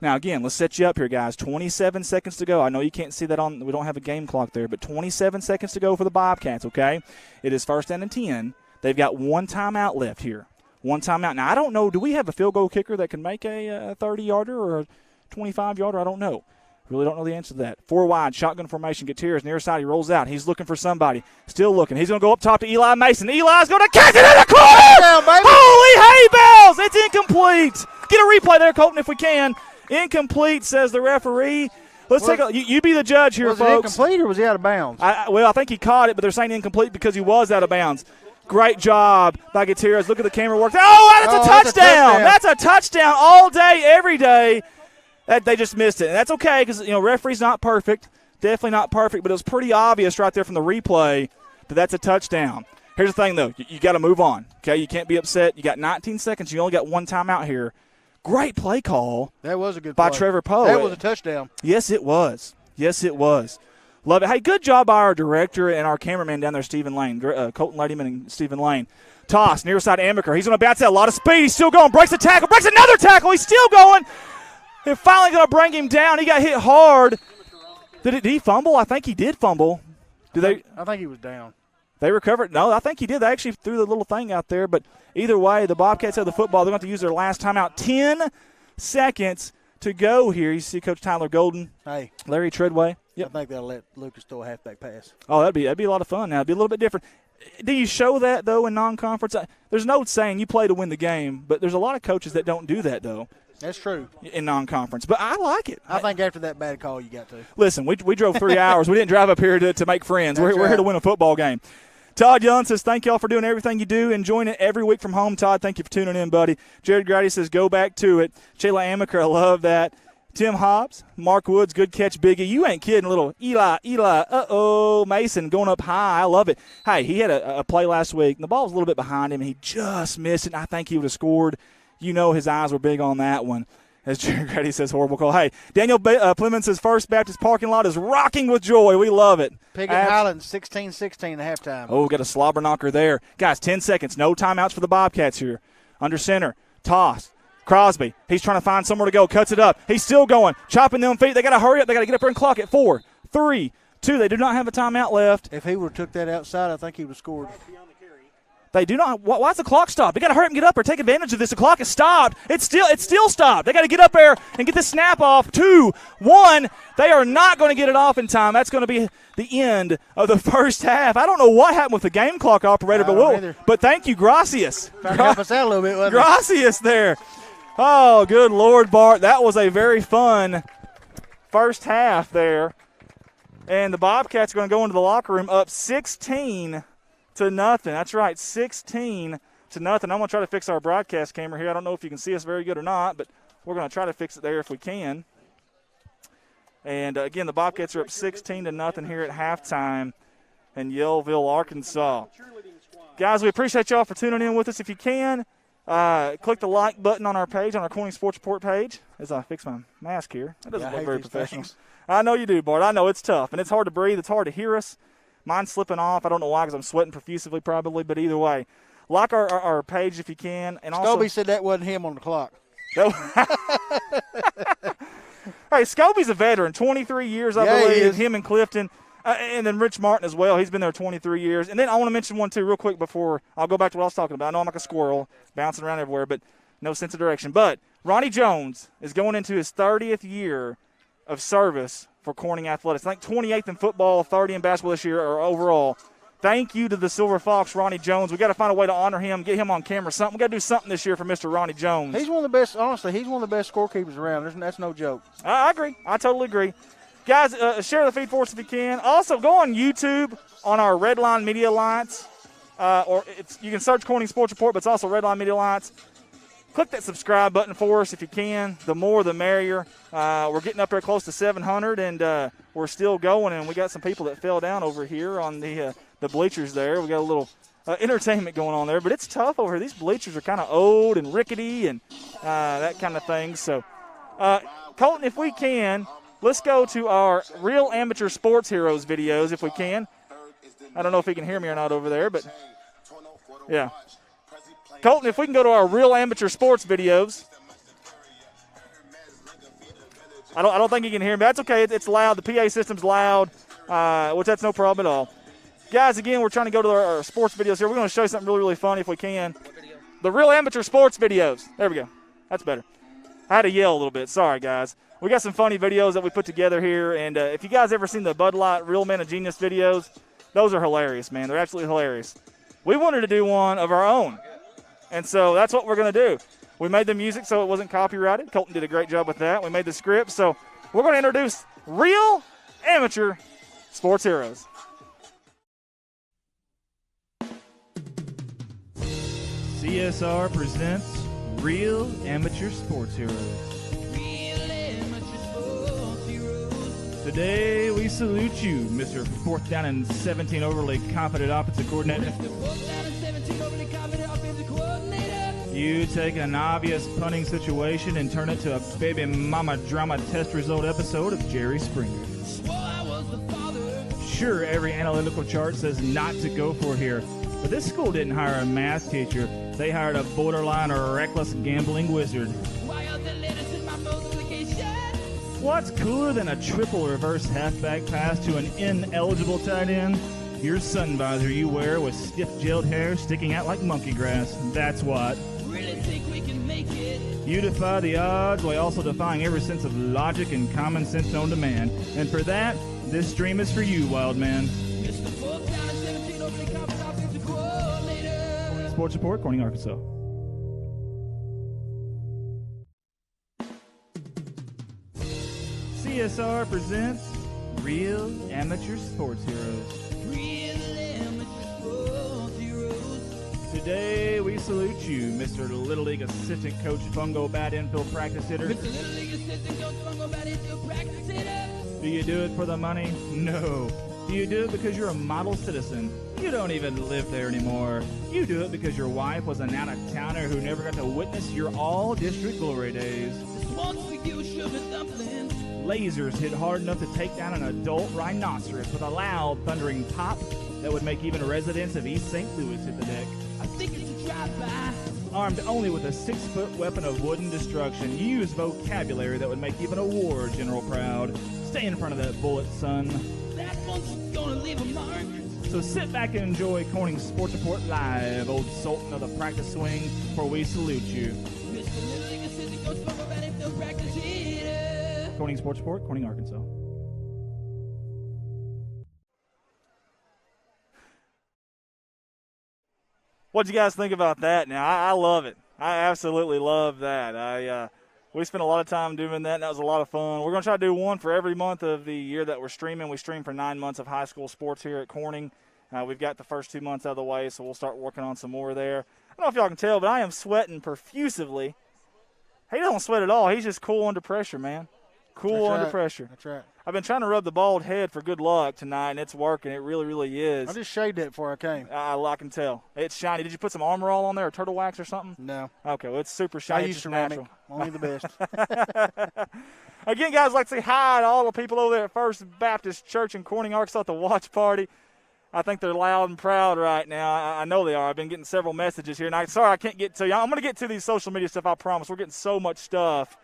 Now, again, let's set you up here, guys. 27 seconds to go. I know you can't see that we don't have a game clock there, but 27 seconds to go for the Bobcats, okay? It is first down and 10. They've got one timeout left here. One timeout. Now, I don't know. Do we have a field goal kicker that can make a 30-yarder or a 25-yarder? I don't know. Really don't know the answer to that. 4 wide, shotgun formation. Gutierrez near side. He rolls out. He's looking for somebody. Still looking. He's going to go up top to Eli Mason. Eli's going to catch it in the corner! Down, baby. Holy hay bells! It's incomplete. Get a replay there, Colton, if we can. Incomplete, says the referee. Let's take a – you be the judge here, folks. Was it incomplete or was he out of bounds? I think he caught it, but they're saying incomplete because he was out of bounds. Great job by Gutierrez. Look at the camera work. Oh, that's a touchdown. That's a touchdown all day, every day. They just missed it. And that's okay because, referee's not perfect. Definitely not perfect, but it was pretty obvious right there from the replay that that's a touchdown. Here's the thing, though. You got to move on, okay? You can't be upset. You got 19 seconds. You only got one timeout here. Great play call. That was a good by play. Trevor Poe. That was a touchdown. Yes, it was. Yes, it was. Love it. Hey, good job by our director and our cameraman down there, Stephen Lane, Colton Ladyman and Stephen Lane. Toss, near side Amaker. He's going to bounce that. A lot of speed. He's still going. Breaks a tackle. Breaks another tackle. He's still going. They're finally going to bring him down. He got hit hard. Did he fumble? I think he did fumble. I think he was down. They recovered. No, I think he did. They actually threw the little thing out there. But either way, the Bobcats have the football. They're going to have to use their last timeout. 10 seconds to go here. You see Coach Tyler Golden. Hey. Larry Treadway. Yep. I think they'll let Lucas throw a halfback pass. Oh, that'd be a lot of fun now. It'd be a little bit different. Do you show that, though, in non-conference? There's no saying you play to win the game, but there's a lot of coaches that don't do that, though. That's true. In non-conference. But I like it. I think after that bad call, you got to. Listen, we drove 3 hours. We didn't drive up here to make friends. We're here to win a football game. Todd Young says, thank y'all for doing everything you do, enjoying it every week from home. Todd, thank you for tuning in, buddy. Jared Grady says, go back to it. Shayla Amaker, I love that. Tim Hobbs, Mark Woods, good catch, Biggie. You ain't kidding, little Eli, Mason going up high. I love it. Hey, he had a play last week, and the ball was a little bit behind him, and he just missed it, and I think he would have scored. His eyes were big on that one. As Jared Grady says, horrible call. Hey, Daniel Plemons says First Baptist parking lot is rocking with joy. We love it. Piggott Highlands 16-16 at halftime. Oh, got a slobber knocker there. Guys, 10 seconds. No timeouts for the Bobcats here. Under center. Toss. Crosby, he's trying to find somewhere to go, cuts it up. He's still going, chopping them feet. They got to hurry up. They got to get up there and clock it. 4, 3, 2. They do not have a timeout left. If he would have took that outside, I think he would have scored. They do not. Why's the clock stopped? They got to hurry up and get up there, take advantage of this. The clock is stopped. It's still stopped. They got to get up there and get the snap off. 2, 1. They are not going to get it off in time. That's going to be the end of the first half. I don't know what happened with the game clock operator, but thank you, Gracias. Trying to help us out a little bit, wasn't Gracias there. Oh, good Lord, Bart. That was a very fun first half there. And the Bobcats are going to go into the locker room up 16-0. That's right, 16-0. I'm going to try to fix our broadcast camera here. I don't know if you can see us very good or not, but we're going to try to fix it there if we can. And, again, the Bobcats are up 16-0 here at halftime in Yellville, Arkansas. Guys, we appreciate y'all for tuning in with us. If you can, click the like button on our page, on our Corning Sports Report page, as I fix my mask here. That doesn't look very professional. I know you do, Bart. I know it's tough, and it's hard to breathe. It's hard to hear us. Mine's slipping off. I don't know why, because I'm sweating profusely probably, but either way. Like our page if you can. And Scobie said that wasn't him on the clock. Hey, Scobie's a veteran, 23 years, I believe. Him and Clifton. And then Rich Martin as well. He's been there 23 years. And then I want to mention one, too, real quick before I'll go back to what I was talking about. I know I'm like a squirrel bouncing around everywhere, but no sense of direction. But Ronnie Jones is going into his 30th year of service for Corning Athletics. I think 28th in football, 30 in basketball this year, or overall. Thank you to the Silver Fox, Ronnie Jones. We got to find a way to honor him, get him on camera. We got to do something this year for Mr. Ronnie Jones. He's one of the best. Honestly, he's one of the best scorekeepers around. That's no joke. I agree. I totally agree. Guys, share the feed for us if you can. Also, go on YouTube on our Redline Media Alliance. You can search Corning Sports Report, but it's also Redline Media Alliance. Click that subscribe button for us if you can. The more, the merrier. We're getting up there close to 700, and we're still going. And we got some people that fell down over here on the bleachers there. We got a little entertainment going on there, but it's tough over here. These bleachers are kind of old and rickety and that kind of thing. So, Colton, if we can, let's go to our Real Amateur Sports Heroes videos if we can. I don't know if he can hear me or not over there, but yeah. Colton, if we can go to our Real Amateur Sports videos. I don't think he can hear me. That's okay. It's loud. The PA system's loud, which that's no problem at all. Guys, again, we're trying to go to our sports videos here. We're going to show you something really, really funny if we can. The Real Amateur Sports videos. There we go. That's better. I had to yell a little bit. Sorry, guys. We got some funny videos that we put together here, and if you guys ever seen the Bud Light Real Men of Genius videos, those are hilarious, man. They're absolutely hilarious. We wanted to do one of our own, and so that's what we're going to do. We made the music so it wasn't copyrighted. Colton did a great job with that. We made the script, so we're going to introduce Real Amateur Sports Heroes. CSR presents Real Amateur Sports Heroes. Today we salute you, Mr. 4th down and 17 overly confident offensive coordinator. You take an obvious punting situation and turn it to a baby mama drama test result episode of Jerry Springer. Sure, every analytical chart says not to go for it here, but this school didn't hire a math teacher. They hired a borderline or reckless gambling wizard. What's cooler than a triple reverse halfback pass to an ineligible tight end? Your sun visor you wear with stiff gelled hair sticking out like monkey grass. That's what. Really think we can make it. You defy the odds while also defying every sense of logic and common sense known to man. And for that, this stream is for you, wild man. Sports Report, Corning, Arkansas. CSR presents Real Amateur Sports Heroes. Real Amateur Sports Heroes. Today we salute you, Mr. Little League Assistant Coach Fungo Bat Infield Practice Hitter. Mr. Little League Assistant Coach Fungo Bat Infield Practice Hitter. Do you do it for the money? No. Do you do it because you're a model citizen? You don't even live there anymore. You do it because your wife was an out-of-towner who never got to witness your all-district glory days. Lasers hit hard enough to take down an adult rhinoceros with a loud, thundering pop that would make even residents of East St. Louis hit the deck. I think it's a drive-by. armed only with a 6-foot weapon of wooden destruction. Use vocabulary that would make even a war general proud. Stay in front of that bullet, son. That one's gonna leave a mark. So sit back and enjoy Corning Sports Report Live, old sultan of the practice swing, for we salute you. Corning Sports Report, Corning, Arkansas. What'd you guys think about that? Now, I love it. I absolutely love that. We spent a lot of time doing that, and that was a lot of fun. We're going to try to do one for every month of the year that we're streaming. We stream for 9 months of high school sports here at Corning. We've got the first 2 months out of the way, so we'll start working on some more there. I don't know if y'all can tell, but I am sweating profusively. He don't sweat at all. He's just cool under pressure, man. Cool under pressure. That's right. I've been trying to rub the bald head for good luck tonight, and it's working. It really, really is. I just shaved it before I came. I can tell. It's shiny. Did you put some Armor All on there or Turtle Wax or something? No. Okay, well, it's super shiny. I use ceramic. Natural. Only the best. Again, guys, I'd like to say hi to all the people over there at First Baptist Church in Corning, Arkansas at the watch party. I think they're loud and proud right now. I know they are. I've been getting several messages here. And sorry I can't get to you. I'm going to get to these social media stuff, I promise. We're getting so much stuff.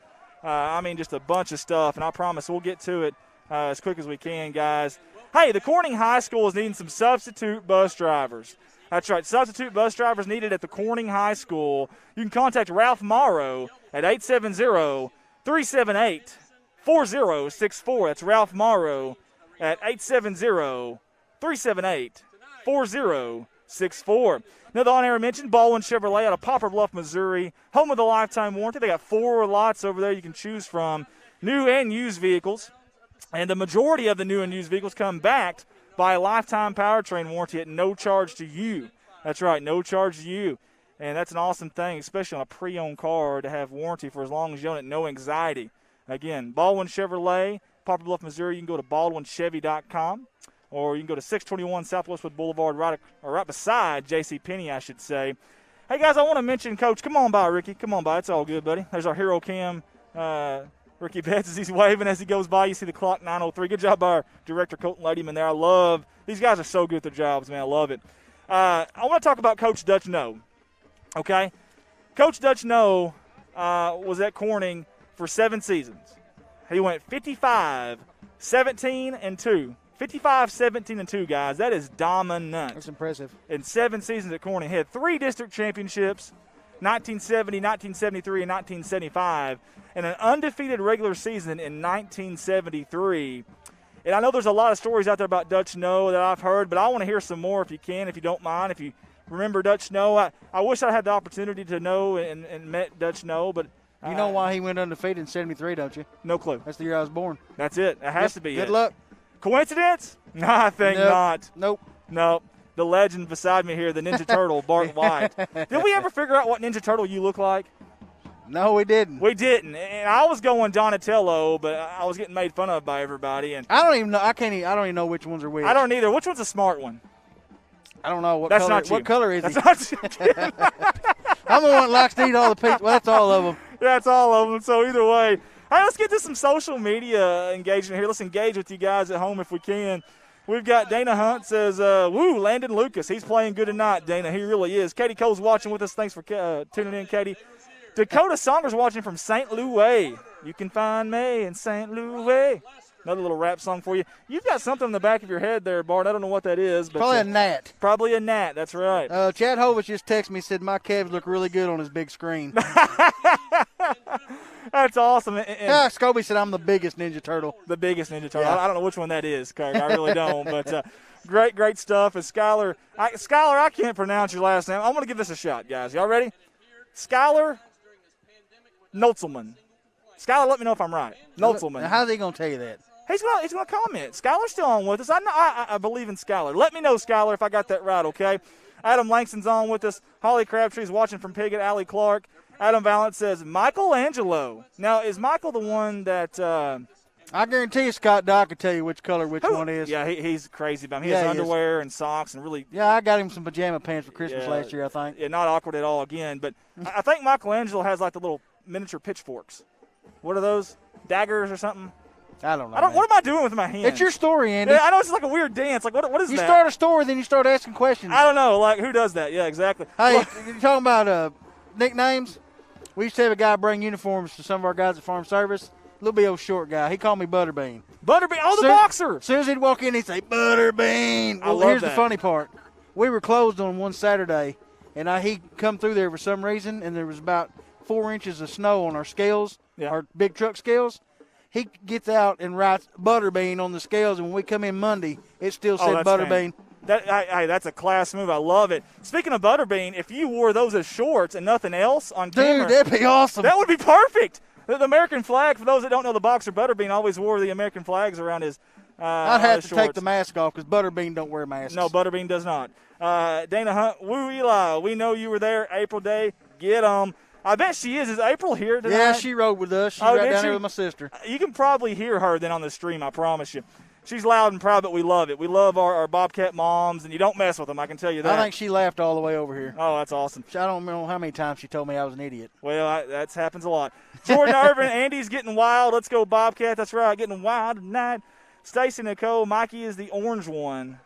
Just a bunch of stuff, and I promise we'll get to it as quick as we can, guys. Hey, the Corning High School is needing some substitute bus drivers. That's right, substitute bus drivers needed at the Corning High School. You can contact Ralph Morrow at 870-378-4064. That's Ralph Morrow at 870-378-4064. Another on-air mention, Baldwin Chevrolet out of Poplar Bluff, Missouri, home of the lifetime warranty. They got 4 lots over there you can choose from, new and used vehicles. And the majority of the new and used vehicles come backed by a lifetime powertrain warranty at no charge to you. That's right, no charge to you. And that's an awesome thing, especially on a pre-owned car, to have warranty for as long as you own it, no anxiety. Again, Baldwin Chevrolet, Poplar Bluff, Missouri. You can go to baldwinchevy.com. Or you can go to 621 Southwestwood Boulevard, right beside J.C. Penney, I should say. Hey, guys, I want to mention, Coach, come on by, Ricky. Come on by. It's all good, buddy. There's our hero cam, Ricky Betts, as he's waving as he goes by. You see the clock, 9:03. Good job by our director, Colton Ladyman there. I love – these guys are so good at their jobs, man. I love it. I want to talk about Coach Dutch No, okay? Coach Dutch No was at Corning for 7 seasons. He went 55, 17, and 2. 55, 17, and 2, guys. That is dominant. That's impressive. In 7 seasons at Corning. He had 3 district championships, 1970, 1973, and 1975, and an undefeated regular season in 1973. And I know there's a lot of stories out there about Dutch No that I've heard, but I want to hear some more if you can, if you don't mind. If you remember Dutch No, I wish I had the opportunity to know and met Dutch No, but you know why he went undefeated in 73, don't you? No clue. That's the year I was born. That's it. It has to be Good luck. Coincidence? No, I think not. Nope. No. The legend beside me here, the Ninja Turtle, Bart White. Did we ever figure out what Ninja Turtle you look like? No, we didn't. We didn't. And I was going Donatello, but I was getting made fun of by everybody. And I don't even know. I don't even know which ones are which. I don't either. Which one's a smart one? I don't know. That's not you. What color is he? That's not you. I'm the one that likes to eat all the pizza. Well, that's all of them. That's all of them. So either way. Hey, let's get to some social media engagement here. Let's engage with you guys at home if we can. We've got Dana Hunt says, woo, Landon Lucas. He's playing good tonight, Dana. He really is. Katie Cole's watching with us. Thanks for tuning in, Katie. Dakota Saunders watching from St. Louis. You can find me in St. Louis. Another little rap song for you. You've got something in the back of your head there, Bart. I don't know what that is. But probably a gnat. Probably a gnat. That's right. Chad Hovich just texted me, said my calves look really good on his big screen. That's awesome. Scobie said I'm the biggest Ninja Turtle. The biggest Ninja Turtle. Yeah. I don't know which one that is, Kirk. I really don't. But great stuff. And Skylar, I can't pronounce your last name. I'm going to give this a shot, guys. Y'all ready? Skylar Notzelman. Skylar, let me know if I'm right. Notzelman. Now, how's he going to tell you that? He's gonna comment. Skylar's still on with us. I believe in Skylar. Let me know, Skylar, if I got that right, okay? Adam Langston's on with us. Holly Crabtree's watching from Piggott. Allie Clark. Adam Valance says Michelangelo. Now, is Michael the one that I guarantee you Scott Dock can tell you which one is. Yeah, he's crazy about him. He has underwear and socks and really. Yeah, I got him some pajama pants for Christmas last year, I think. Yeah, not awkward at all again. But I think Michelangelo has like the little miniature pitchforks. What are those? Daggers or something? I don't know. What am I doing with my hands? It's your story, Andy. Yeah, I know it's like a weird dance. Like, what is that? You start a story, then you start asking questions. I don't know. Like, who does that? Yeah, exactly. Hey, you're talking about nicknames, we used to have a guy bring uniforms to some of our guys at Farm Service. Little bitty old short guy. He called me Butterbean. Butterbean, oh, the boxer. As soon as he'd walk in, he'd say, Butterbean. I Well, love here's that. the funny part. We were closed on one Saturday, and he come through there for some reason, and there was about 4 inches of snow on our scales, our big truck scales. He gets out and writes Butterbean on the scales, and when we come in Monday, it still said Butterbean. That's a class move. I love it. Speaking of Butterbean, if you wore those as shorts and nothing else on camera, dude, that'd be awesome. That would be perfect. The American flag, for those that don't know, the boxer Butterbean always wore the American flags around his I'd have to shorts. take the mask off because Butterbean don't wear masks. No, Butterbean does not. Dana Hunt, woo Eli, we know you were there April Day. Get 'em. I bet she is. Is April here tonight? Yeah, she rode with us. She rode down here with my sister. You can probably hear her then on the stream, I promise you. She's loud and proud, but we love it. We love our Bobcat moms, and you don't mess with them, I can tell you that. I think she laughed all the way over here. Oh, that's awesome. I don't know how many times she told me I was an idiot. Well, that happens a lot. Jordan Irvin, Andy's getting wild. Let's go Bobcat. That's right, getting wild tonight. Stacy Nicole, Mikey is the orange one.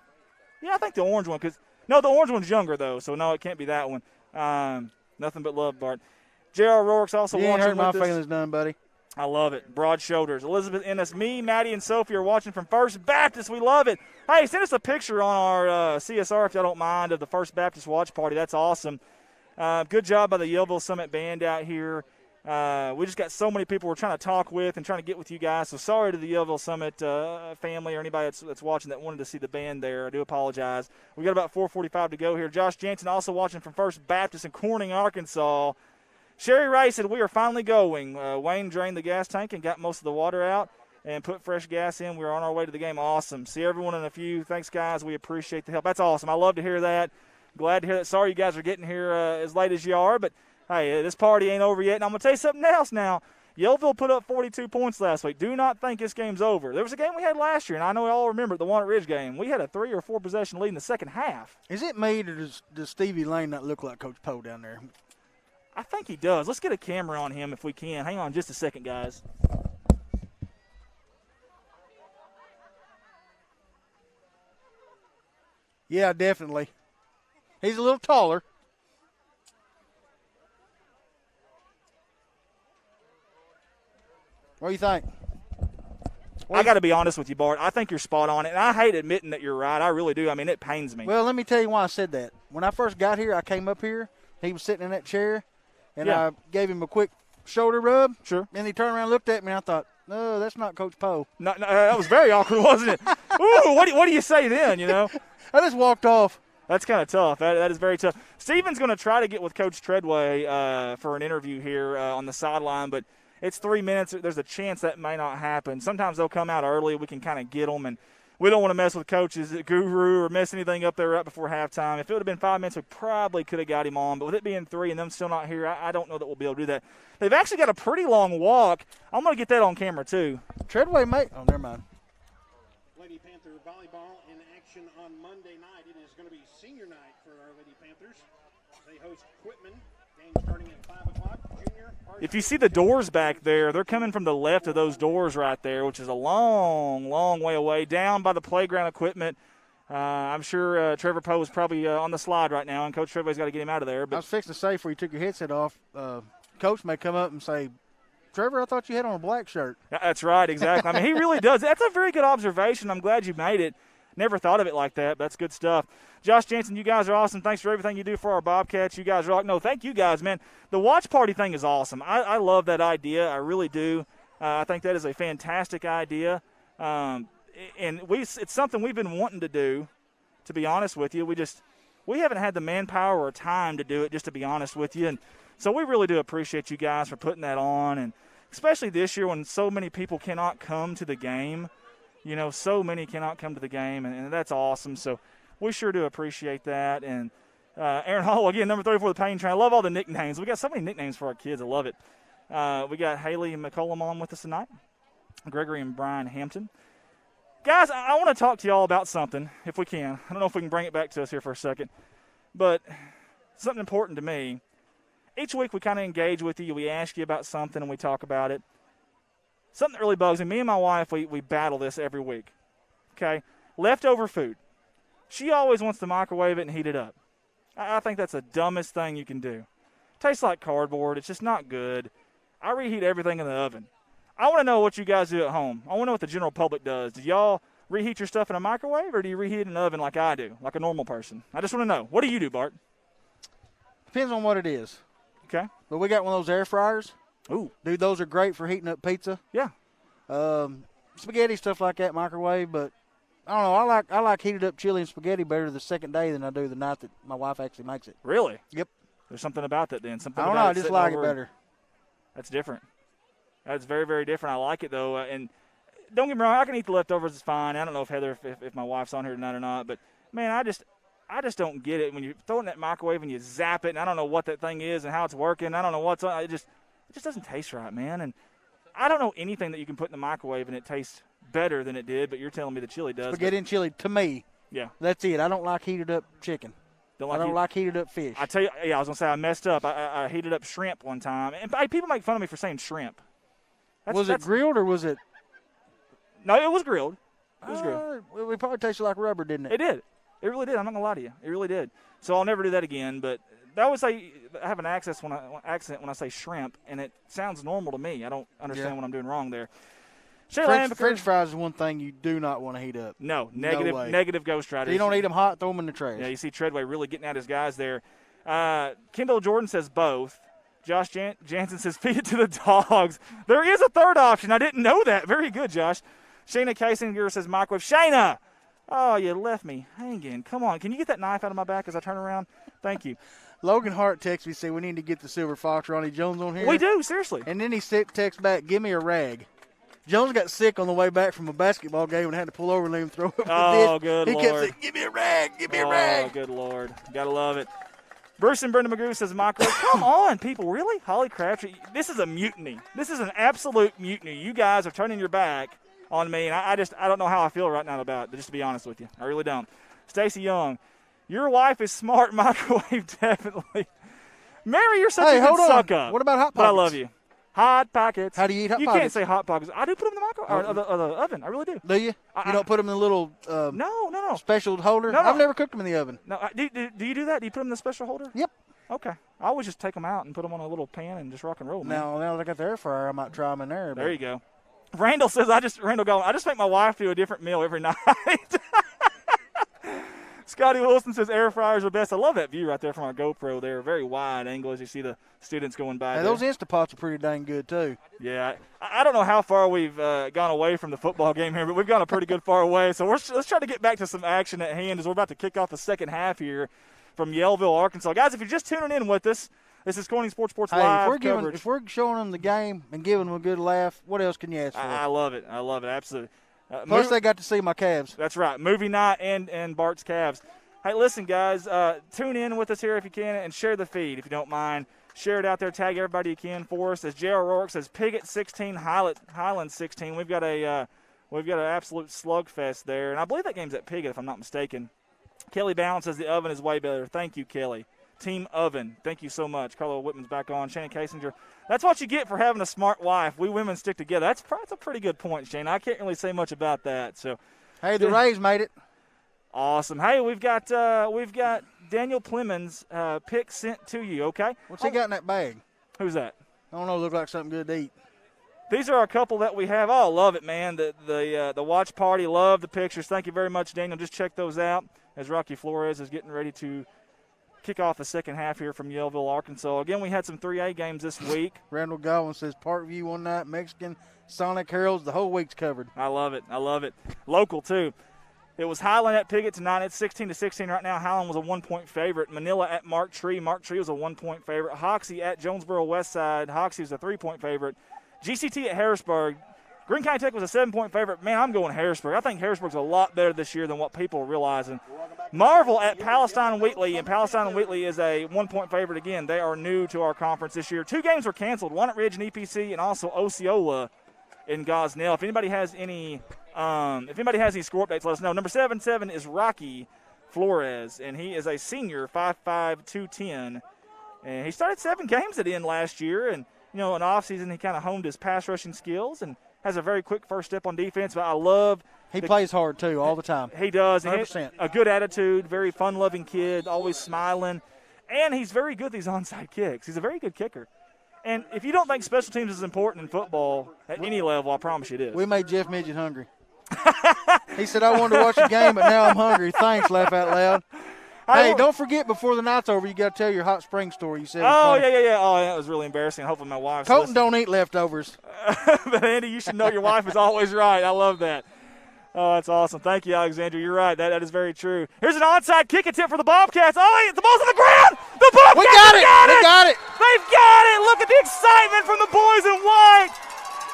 Yeah, I think the orange one. The orange one's younger, though, so no, it can't be that one. Nothing but love, Bart. J.R. Rourke's also you ain't watching hurt my with us. feelings none, buddy. I love it. Broad shoulders. Elizabeth Ennis, me, Maddie, and Sophie are watching from First Baptist. We love it. Hey, send us a picture on our CSR, if y'all don't mind, of the First Baptist watch party. That's awesome. Good job by the Yellville Summit Band out here. We just got so many people we're trying to talk with and trying to get with you guys. So sorry to the Yellville Summit family or anybody that's watching that wanted to see the band there. I do apologize. We got about 4:45 to go here. Josh Jansen also watching from First Baptist in Corning, Arkansas. Sherry Ray said, we are finally going. Wayne drained the gas tank and got most of the water out and put fresh gas in. We're on our way to the game. Awesome. See everyone in a few. Thanks, guys. We appreciate the help. That's awesome. I love to hear that. Glad to hear that. Sorry you guys are getting here as late as you are, but, hey, this party ain't over yet. And I'm going to tell you something else now. Yellville put up 42 points last week. Do not think this game's over. There was a game we had last year, and I know we all remember it, the Walnut Ridge game. We had a 3 or 4 possession lead in the second half. Is it me, or does Stevie Lane not look like Coach Poe down there? I think he does. Let's get a camera on him if we can. Hang on just a second, guys. Yeah, definitely. He's a little taller. What do you think? I got to be honest with you, Bart. I think you're spot on. And I hate admitting that you're right. I really do. I mean, it pains me. Well, let me tell you why I said that. When I first got here, I came up here. He was sitting in that chair, and I gave him a quick shoulder rub. Sure. And he turned around and looked at me, and I thought, no, that's not Coach Poe. No, that was very awkward, wasn't it? Ooh, what do you say then, you know? I just walked off. That's kind of tough. That is very tough. Steven's going to try to get with Coach Treadway for an interview here on the sideline, but it's 3 minutes. There's a chance that may not happen. Sometimes they'll come out early. We can kind of get them, and we don't want to mess with Coach's guru or mess anything up there right before halftime. If it would have been 5 minutes, we probably could have got him on, but with it being 3 and them still not here, I don't know that we'll be able to do that. They've actually got a pretty long walk. I'm going to get that on camera, too. Treadway may – oh, never mind. Lady Panther volleyball in action on Monday night. It is going to be senior night for our Lady Panthers. They host Quitman. Game starting at 5 o'clock. Junior. If you see the doors back there, they're coming from the left of those doors right there, which is a long, long way away, down by the playground equipment. I'm sure Trevor Poe is probably on the slide right now, and Coach Treadway's got to get him out of there. But I was fixing to say before you took your headset off, Coach may come up and say, Trevor, I thought you had on a black shirt. That's right, exactly. I mean, he really does. That's a very good observation. I'm glad you made it. Never thought of it like that. That's good stuff. Josh Jansen, you guys are awesome. Thanks for everything you do for our Bobcats. You guys rock. No, thank you guys, man. The watch party thing is awesome. I love that idea. I really do. I think that is a fantastic idea. And it's something we've been wanting to do, to be honest with you. We haven't had the manpower or time to do it, just to be honest with you. And so we really do appreciate you guys for putting that on, and especially this year when so many people cannot come to the game. You know, so many cannot come to the game, and that's awesome. So we sure do appreciate that. And Aaron Hall, again, number 34, the Pain Train. I love all the nicknames. We got so many nicknames for our kids. I love it. We got Haley and McCollum on with us tonight, Gregory and Brian Hampton. Guys, I want to talk to y'all about something, if we can. I don't know if we can bring it back to us here for a second, but something important to me. Each week we kind of engage with you. We ask you about something, and we talk about it. Something that really bugs me. Me and my wife, we battle this every week. Okay? Leftover food. She always wants to microwave it and heat it up. I think that's the dumbest thing you can do. Tastes like cardboard. It's just not good. I reheat everything in the oven. I want to know what you guys do at home. I want to know what the general public does. Do y'all reheat your stuff in a microwave, or do you reheat it in an oven like I do, like a normal person? I just want to know. What do you do, Bart? Depends on what it is. Okay. But we got one of those air fryers. Ooh. Dude, those are great for heating up pizza. Yeah. Spaghetti, stuff like that, microwave. But I don't know. I like heated up chili and spaghetti better the second day than I do the night that my wife actually makes it. Really? Yep. There's something about that then. Something I don't know. about I it just sitting like it over- better. That's different. That's very, very different. I like it, though. And don't get me wrong, I can eat the leftovers. It's fine. I don't know if Heather, if my wife's on here tonight or not. But, man, I just don't get it. When you throw it in that microwave and you zap it, and I don't know what that thing is and how it's working. I don't know what's on it. It just doesn't taste right, man. And I don't know anything that you can put in the microwave and it tastes better than it did, but you're telling me the chili does. Spaghetti and chili, to me, Yeah. that's it. I don't like heated up chicken. I don't like heated up fish. I tell you, yeah, I was going to say I messed up. I heated up shrimp one time. And people make fun of me for saying shrimp. Was it grilled or was it? No, it was grilled. It was grilled. It probably tasted like rubber, didn't it? It did. It really did. I'm not going to lie to you. It really did. So I'll never do that again. But I always say I have an accent when I say shrimp, and it sounds normal to me. I don't understand what I'm doing wrong there. French fries is one thing you do not want to heat up. No, way. negative Ghost Riders. You don't eat them hot, throw them in the trash. Yeah, you see Treadway really getting at his guys there. Kendall Jordan says both. Josh Jansen says feed it to the dogs. There is a third option. I didn't know that. Very good, Josh. Shayna Kasinger says microwave. Shayna! Oh, you left me hanging. Come on. Can you get that knife out of my back as I turn around? Thank you. Logan Hart texts me, say we need to get the Silver Fox Ronnie Jones on here. We do, seriously. And then he texts back, give me a rag. Jones got sick on the way back from a basketball game and had to pull over and let him throw up Oh, the dish. good He Lord. kept saying, give me a rag, give me a rag. Oh, good Lord. Got to love it. Bruce and Brenda Magoo says microwave. Come on, people. Really? Holly Crabtree. This is a mutiny. This is an absolute mutiny. You guys are turning your back on me, and I don't know how I feel right now about it, just to be honest with you. I really don't. Stacy Young, your wife is smart. Microwave, definitely. Mary, you're such a good hold on. suck up. What about Hot But I Pockets? love you. Hot Pockets. How do you eat Hot You Pockets? can't say Hot Pockets. I do put them in the microwave or the oven. I really do. Do you? You don't put them in the little No. special holder? No. I've never cooked them in the oven. No, do you do that? Do you put them in the special holder? Yep. Okay. I always just take them out and put them on a little pan and just rock and roll, man. Now that I got the air fryer, I might try them in there. There you go. Randall says, I just make my wife do a different meal every night. Scotty Wilson says air fryers are best. I love that view right there from our GoPro there. Very wide angle as you see the students going by. Hey, those Instapots are pretty dang good, too. Yeah. I don't know how far we've gone away from the football game here, but we've gone a pretty good far away. So let's try to get back to some action at hand as we're about to kick off the second half here from Yellville, Arkansas. Guys, if you're just tuning in with us, this is Corning Sports Live coverage. If we're showing them the game and giving them a good laugh, what else can you ask for? I love it. I love it. Absolutely. Plus, they got to see my calves. That's right. Movie night and Bart's Cavs. Hey, listen, guys, tune in with us here if you can and share the feed if you don't mind. Share it out there. Tag everybody you can for us. As J.R. Rourke says, Piggott 16, Highland 16. We've got an absolute slugfest there. And I believe that game's at Piggott if I'm not mistaken. Kelly Bound says the oven is way better. Thank you, Kelly. Team Oven. Thank you so much. Carlo Whitman's back on. Shannon Kasinger. That's what you get for having a smart wife. We women stick together. That's a pretty good point, Shane. I can't really say much about that. So, hey, the Rays made it. Awesome. Hey, we've got Daniel Plemons pick sent to you. Okay. What's he got in that bag? Who's that? I don't know. Look like something good to eat. These are a couple that we have. Oh, love it, man. The watch party. Love the pictures. Thank you very much, Daniel. Just check those out as Rocky Flores is getting ready to kick off the second half here from Yellville, Arkansas. Again, we had some 3A games this week. Randall Godwin says Parkview one night, Mexican, Sonic Heralds, the whole week's covered. I love it. I love it. Local, too. It was Highland at Piggott tonight. It's 16-16 right now. Highland was a 1-point favorite. Manila at Mark Tree. Mark Tree was a 1-point favorite. Hoxie at Jonesboro Westside. Hoxie was a 3-point favorite. GCT at Harrisburg. Greene County Tech was a 7-point favorite. Man, I'm going Harrisburg. I think Harrisburg's a lot better this year than what people are realizing. Marvel at Palestine and Wheatley, and Palestine and Wheatley is a 1-point favorite again. They are new to our conference this year. 2 games were canceled, one at Ridge and EPC and also Osceola in Gosnell. If anybody has any score updates, let us know. Number 7 is Rocky Flores, and he is a senior, 5'5", 210. And he started 7 games at the end last year, and in offseason he kind of honed his pass rushing skills and has a very quick first step on defense. But I love he plays hard too all the time. He does. 100%. A good attitude, very fun-loving kid, always smiling. And he's very good at these onside kicks. He's a very good kicker. And if you don't think special teams is important in football at any level, I promise you it is. We made Jeff Midget hungry. He said, I wanted to watch a game, but now I'm hungry. Thanks, laugh out loud. Hey, don't forget, before the night's over, you got to tell your hot spring story. You said. Oh, yeah. Oh, that was really embarrassing. Hopefully my wife's Colton don't eat leftovers. But, Andy, you should know your wife is always right. I love that. Oh, that's awesome. Thank you, Alexandra. You're right. That is very true. Here's an onside kick attempt for the Bobcats. Oh, wait, the ball's on the ground. The Bobcats We got it. They've got it. Look at the excitement from the boys in white.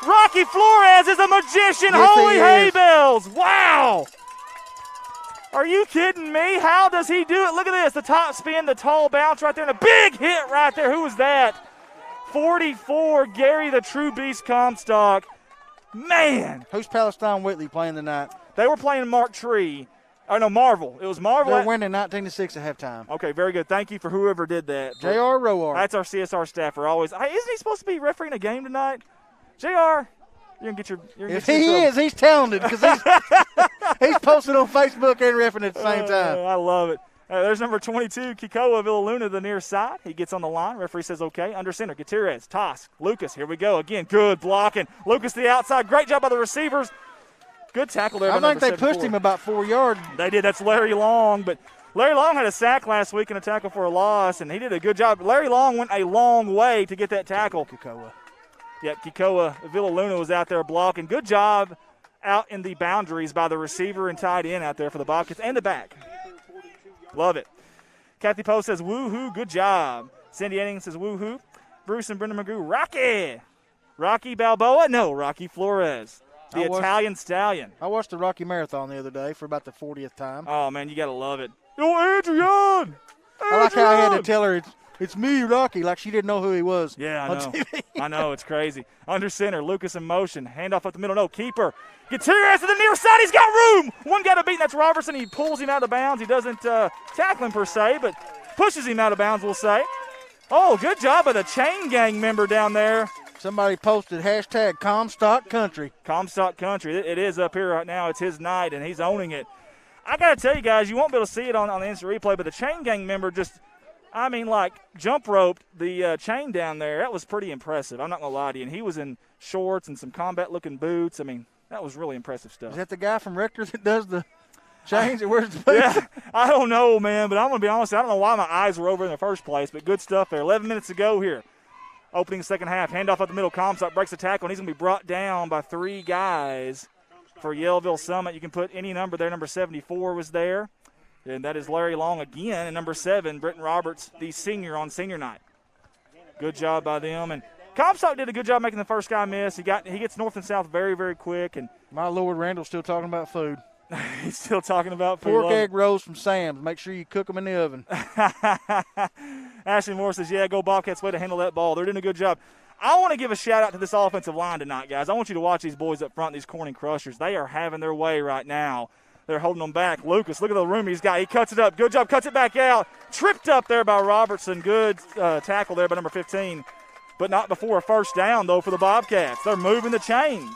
Rocky Flores is a magician. Yes, Holy he hay is. bells. Wow. Are you kidding me? How does he do it? Look at this. The top spin, the tall bounce right there, and a big hit right there. Who was that? 44, Gary the True Beast Comstock. Man. Who's Palestine Whitley playing tonight? They were playing Mark Tree. Oh, no, Marvel. It was Marvel. They're winning 19-6 at halftime. Okay, very good. Thank you for whoever did that. J.R. Roar. That's our CSR staffer always. Hey, isn't he supposed to be refereeing a game tonight? JR, you're going to get your If he is, he's talented because he's posted on Facebook and riffing at the same time. I love it. There's number 22, Kikoa Villaluna, the near side. He gets on the line. Referee says okay. Under center, Gutierrez, Tosk, Lucas. Here we go. Again, good blocking. Lucas to the outside. Great job by the receivers. Good tackle there by I think number they pushed 74. him about 4 yards. They did. That's Larry Long. But Larry Long had a sack last week and a tackle for a loss, and he did a good job. Larry Long went a long way to get that tackle. Kikoa. Yeah, Kikoa Villaluna was out there blocking. Good job out in the boundaries by the receiver and tight end out there for the Bobcats and the back. Love it. Kathy Poe says, woo-hoo, good job. Cindy Eddings says, woo-hoo. Bruce and Brenda Magoo, Rocky. Rocky Balboa? No, Rocky Flores. The Italian Stallion. I watched the Rocky Marathon the other day for about the 40th time. Oh, man, you got to love it. Oh, Adrian! I like how I had to tell her it's me, Rocky, like she didn't know who he was. Yeah, I on know. TV. I know, it's crazy. Under center, Lucas in motion. Handoff up the middle. No, keeper. Gutierrez to the near side. He's got room. One guy to beat, and that's Robertson. He pulls him out of bounds. He doesn't tackle him per se, but pushes him out of bounds, we'll say. Oh, good job by the chain gang member down there. Somebody posted hashtag Comstock Country. Comstock Country. It is up here right now. It's his night, and he's owning it. I got to tell you guys, you won't be able to see it on the instant replay, but the chain gang member just, jump roped the chain down there. That was pretty impressive. I'm not going to lie to you. And he was in shorts and some combat-looking boots. That was really impressive stuff. Is that the guy from Rector that does the chains or where's the boots? Yeah, I don't know, man, but I'm going to be honest. I don't know why my eyes were over in the first place, but good stuff there. 11 minutes to go here. Opening second half. Handoff up the middle. Comstock breaks the tackle, and he's going to be brought down by three guys for Yellville Summit. You can put any number there. Number 74 was there. And that is Larry Long again. And number 7, Britton Roberts, the senior on senior night. Good job by them. And Comstock did a good job making the first guy miss. He gets north and south very, very quick. And my Lord, Randall's still talking about food. he's still talking about food. Pork egg rolls from Sam's. Make sure you cook them in the oven. Ashley Moore says, yeah, go Bobcats, way to handle that ball. They're doing a good job. I want to give a shout-out to this offensive line tonight, guys. I want you to watch these boys up front, these Corning Crushers. They are having their way right now. They're holding them back. Lucas, look at the room he's got. He cuts it up. Good job. Cuts it back out. Tripped up there by Robertson. Good tackle there by number 15. But not before a first down, though, for the Bobcats. They're moving the chains.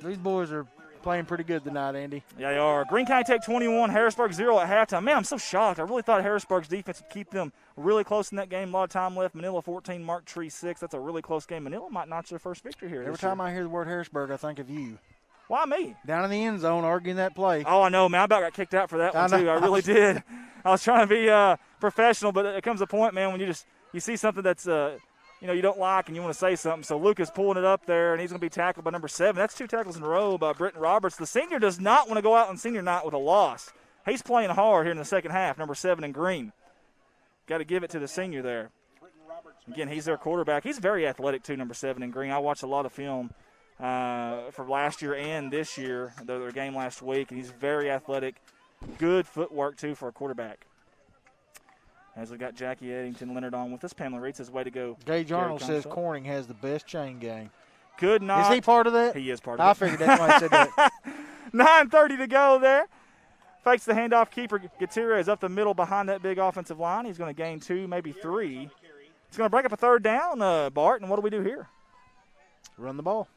These boys are playing pretty good tonight, Andy. Yeah, they are. Green County Tech 21, Harrisburg 0 at halftime. Man, I'm so shocked. I really thought Harrisburg's defense would keep them really close in that game. A lot of time left. Manila 14, Mark Tree 6. That's a really close game. Manila might notch their first victory here. Every time I hear the word Harrisburg, I think of you. Why me? Down in the end zone arguing that play. Oh, I know, man. I about got kicked out for that one, too. I really did. I was trying to be professional, but it comes a point, man, when you see something that's you don't like and you want to say something. So Lucas pulling it up there, and he's going to be tackled by number 7. That's 2 tackles in a row by Britton Roberts. The senior does not want to go out on senior night with a loss. He's playing hard here in the second half, number 7 in green. Got to give it to the senior there. Again, he's their quarterback. He's very athletic, too, number 7 in green. I watched a lot of film for last year and this year, their game last week, and he's very athletic. Good footwork, too, for a quarterback. As we got Jackie Eddington Leonard on with us, Pamela Reed says, way to go. Gage Arnold says Corning has the best chain gang. Could not. Is he part of that? He is part of I it. figured that's why he said that. 9:30 to go there. Fakes the handoff. Keeper Gutierrez up the middle behind that big offensive line. He's going to gain 2, maybe 3. It's going to break up a third down, Bart, and what do we do here? Run the ball.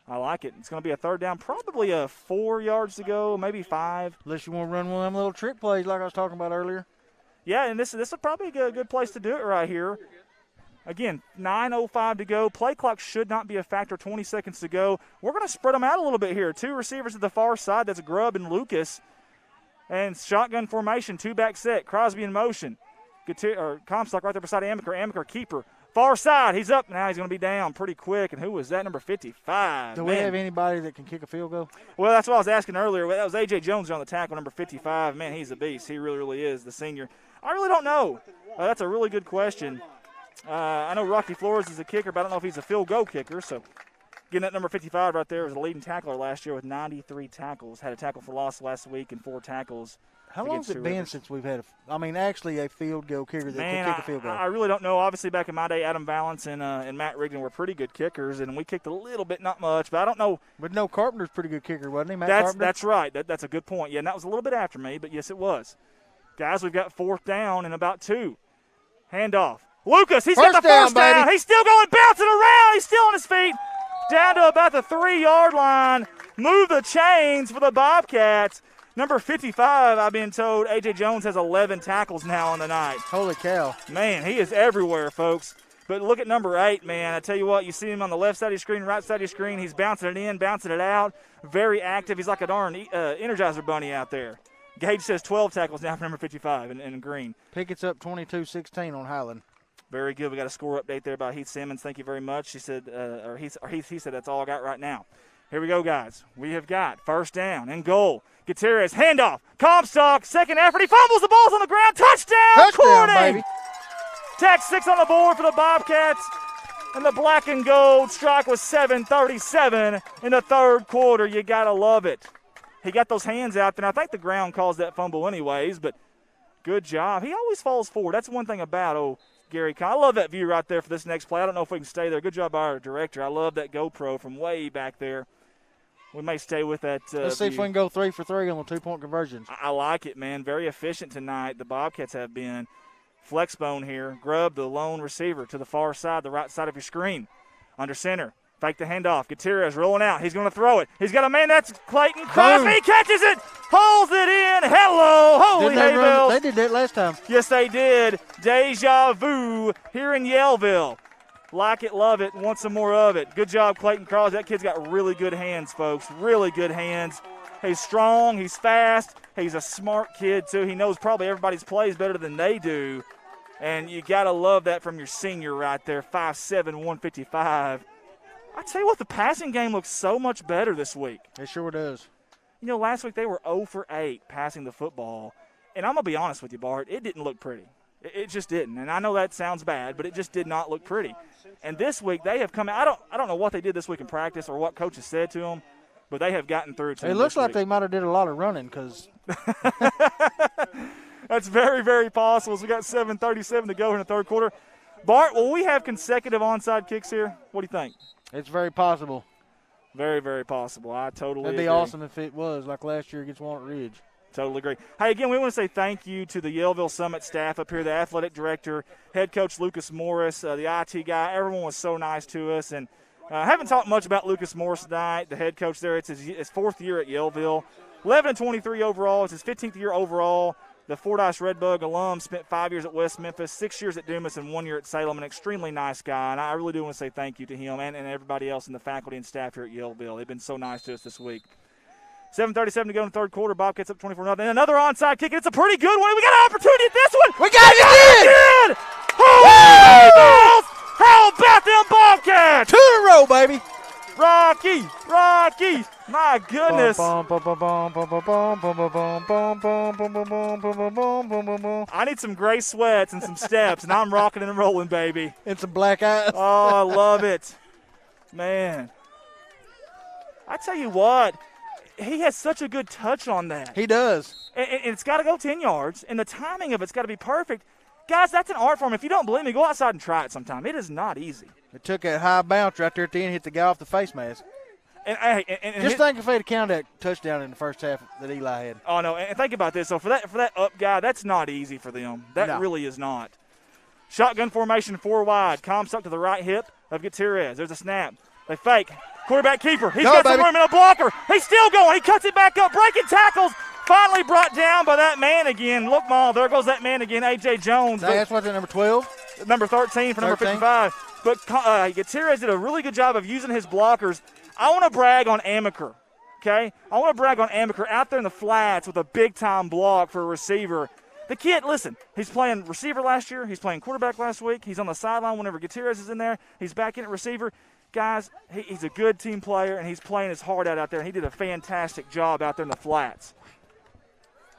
I like it. It's going to be a third down, probably 4 yards to go, maybe 5. Unless you want to run one of them little trick plays like I was talking about earlier. Yeah, and this is probably a good place to do it right here. Again, 9:05 to go. Play clock should not be a factor. 20 seconds to go. We're going to spread them out a little bit here. 2 receivers at the far side. That's Grubb and Lucas. And shotgun formation, 2-back set. Crosby in motion. Comstock right there beside Amaker. Amaker keeper. Far side. He's up. Now he's going to be down pretty quick. And who was that? Number 55. Do we have anybody that can kick a field goal? Well, that's what I was asking earlier. That was A.J. Jones on the tackle, number 55. Man, he's a beast. He really, really is, the senior. I really don't know. That's a really good question. I know Rocky Flores is a kicker, but I don't know if he's a field goal kicker. So getting that number 55 right there was a leading tackler last year with 93 tackles. Had a tackle for loss last week and 4 tackles. How long has it been since we've had actually a field goal kicker that can kick a field goal? I really don't know. Obviously, back in my day, Adam Valance and Matt Rigdon were pretty good kickers, and we kicked a little bit, not much, but I don't know. But no, Carpenter's pretty good kicker, wasn't he, Matt Carpenter? That's right. That's a good point. Yeah, and that was a little bit after me, but yes, it was. Guys, we've got 4th down and about 2. Handoff. Lucas, he's got the first down. He's still going, bouncing around. He's still on his feet. Down to about the 3-yard line. Move the chains for the Bobcats. Number 55, I've been told, A.J. Jones has 11 tackles now on the night. Holy cow. Man, he is everywhere, folks. But look at number 8, man. I tell you what, you see him on the left side of your screen, right side of your screen. He's bouncing it in, bouncing it out. Very active. He's like a darn Energizer bunny out there. Gage says 12 tackles now for number 55 in green. Pickett's up 22-16 on Highland. Very good. We got a score update there by Heath Simmons. Thank you very much. He said, he said that's all I got right now. Here we go, guys. We have got 1st down and goal. Gutierrez, handoff. Comstock, second effort. He fumbles the ball's on the ground. Touchdown, Corning! Baby. Tech 6 on the board for the Bobcats. And the black and gold strike was 7:37 in the 3rd quarter. You got to love it. He got those hands out there. And I think the ground caused that fumble anyways, but good job. He always falls forward. That's one thing about Gary. I love that view right there for this next play. I don't know if we can stay there. Good job by our director. I love that GoPro from way back there. We may stay with that. Let's see if we can go 3 for 3 on the 2-point conversions. I like it, man. Very efficient tonight. The Bobcats have been. Flexbone here. Grubb, the lone receiver, to the far side, the right side of your screen. Under center. Fake the handoff. Gutierrez rolling out. He's going to throw it. He's got a man. That's Clayton Crosby. He catches it. Holds it in. Hello. Holy Hayville. They did that last time. Yes, they did. Deja vu here in Yellville. Like it, love it, want some more of it. Good job, Clayton Crosby. That kid's got really good hands, folks. Really good hands. He's strong. He's fast. He's a smart kid, too. He knows probably everybody's plays better than they do. And you got to love that from your senior right there, 5'7", 155. I tell you what, the passing game looks so much better this week. It sure does. You know, last week they were 0 for 8 passing the football. And I'm going to be honest with you, Bart, it didn't look pretty. It just didn't. And I know that sounds bad, but it just did not look pretty. And this week they have come out. I don't know what they did this week in practice or what coaches said to them, but they have gotten through to them. It looks like they might have did a lot of running because that's very, very possible. So we got 7:37 to go in the 3rd quarter. Bart, will we have consecutive onside kicks here? What do you think? It's very possible. Very, very possible. I totally agree. That'd be awesome if it was like last year against Walnut Ridge. Totally agree. Hey, again, we want to say thank you to the Yellville Summit staff up here, the athletic director, head coach Lucas Morris, the IT guy. Everyone was so nice to us. And I haven't talked much about Lucas Morris tonight, the head coach there. It's his 4th year at Yellville. 11-23 overall. It's his 15th year overall. The Fordyce Redbug alum, spent 5 years at West Memphis, 6 years at Dumas, and 1 year at Salem. An extremely nice guy, and I really do want to say thank you to him and everybody else in the faculty and staff here at Yellville. They've been so nice to us this week. 7:37 to go in the 3rd quarter. Bobcats up 24-0. Another onside kick, and it's a pretty good one. We got an opportunity at this one. We got it again! Oh, how about them Bobcats? 2 in a row, baby. Rocky, my goodness. I need some gray sweats and some steps, and I'm rocking and rolling, baby. And some black eyes. Oh, I love it. Man. I tell you what, he has such a good touch on that. He does. And it's got to go 10 yards, and the timing of it's got to be perfect. Guys, that's an art form. If you don't believe me, go outside and try it sometime. It is not easy. It took a high bounce right there at the end, hit the guy off the face mask. And just think if they'd have counted that touchdown in the first half that Eli had. Oh, no, and think about this. So for that up guy, that's not easy for them. That really is not. Shotgun formation 4 wide. Comstock to the right hip of Gutierrez. There's a snap. They fake. Quarterback keeper. He's got some room in a blocker. He's still going. He cuts it back up. Breaking tackles. finally brought down by that man again. Look, Maul, there goes that man again, A.J. Jones. That's what's at number 12? Number 13 for number 55. But Gutierrez did a really good job of using his blockers. I want to brag on Amaker, okay? I want to brag on Amaker out there in the flats with a big-time block for a receiver. The kid, listen, he's playing receiver last year. He's playing quarterback last week. He's on the sideline whenever Gutierrez is in there. He's back in at receiver. Guys, he's a good team player, and he's playing his heart out there, and he did a fantastic job out there in the flats.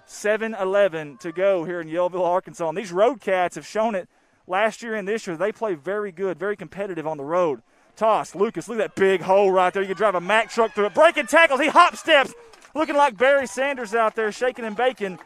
7-11 to go here in Yellville, Arkansas. And these Road Cats have shown it last year and this year. They play very good, very competitive on the road. Toss, Lucas, look at that big hole right there. You can drive a Mack truck through it. Breaking tackles, he hop steps. Looking like Barry Sanders out there, shaking and baking.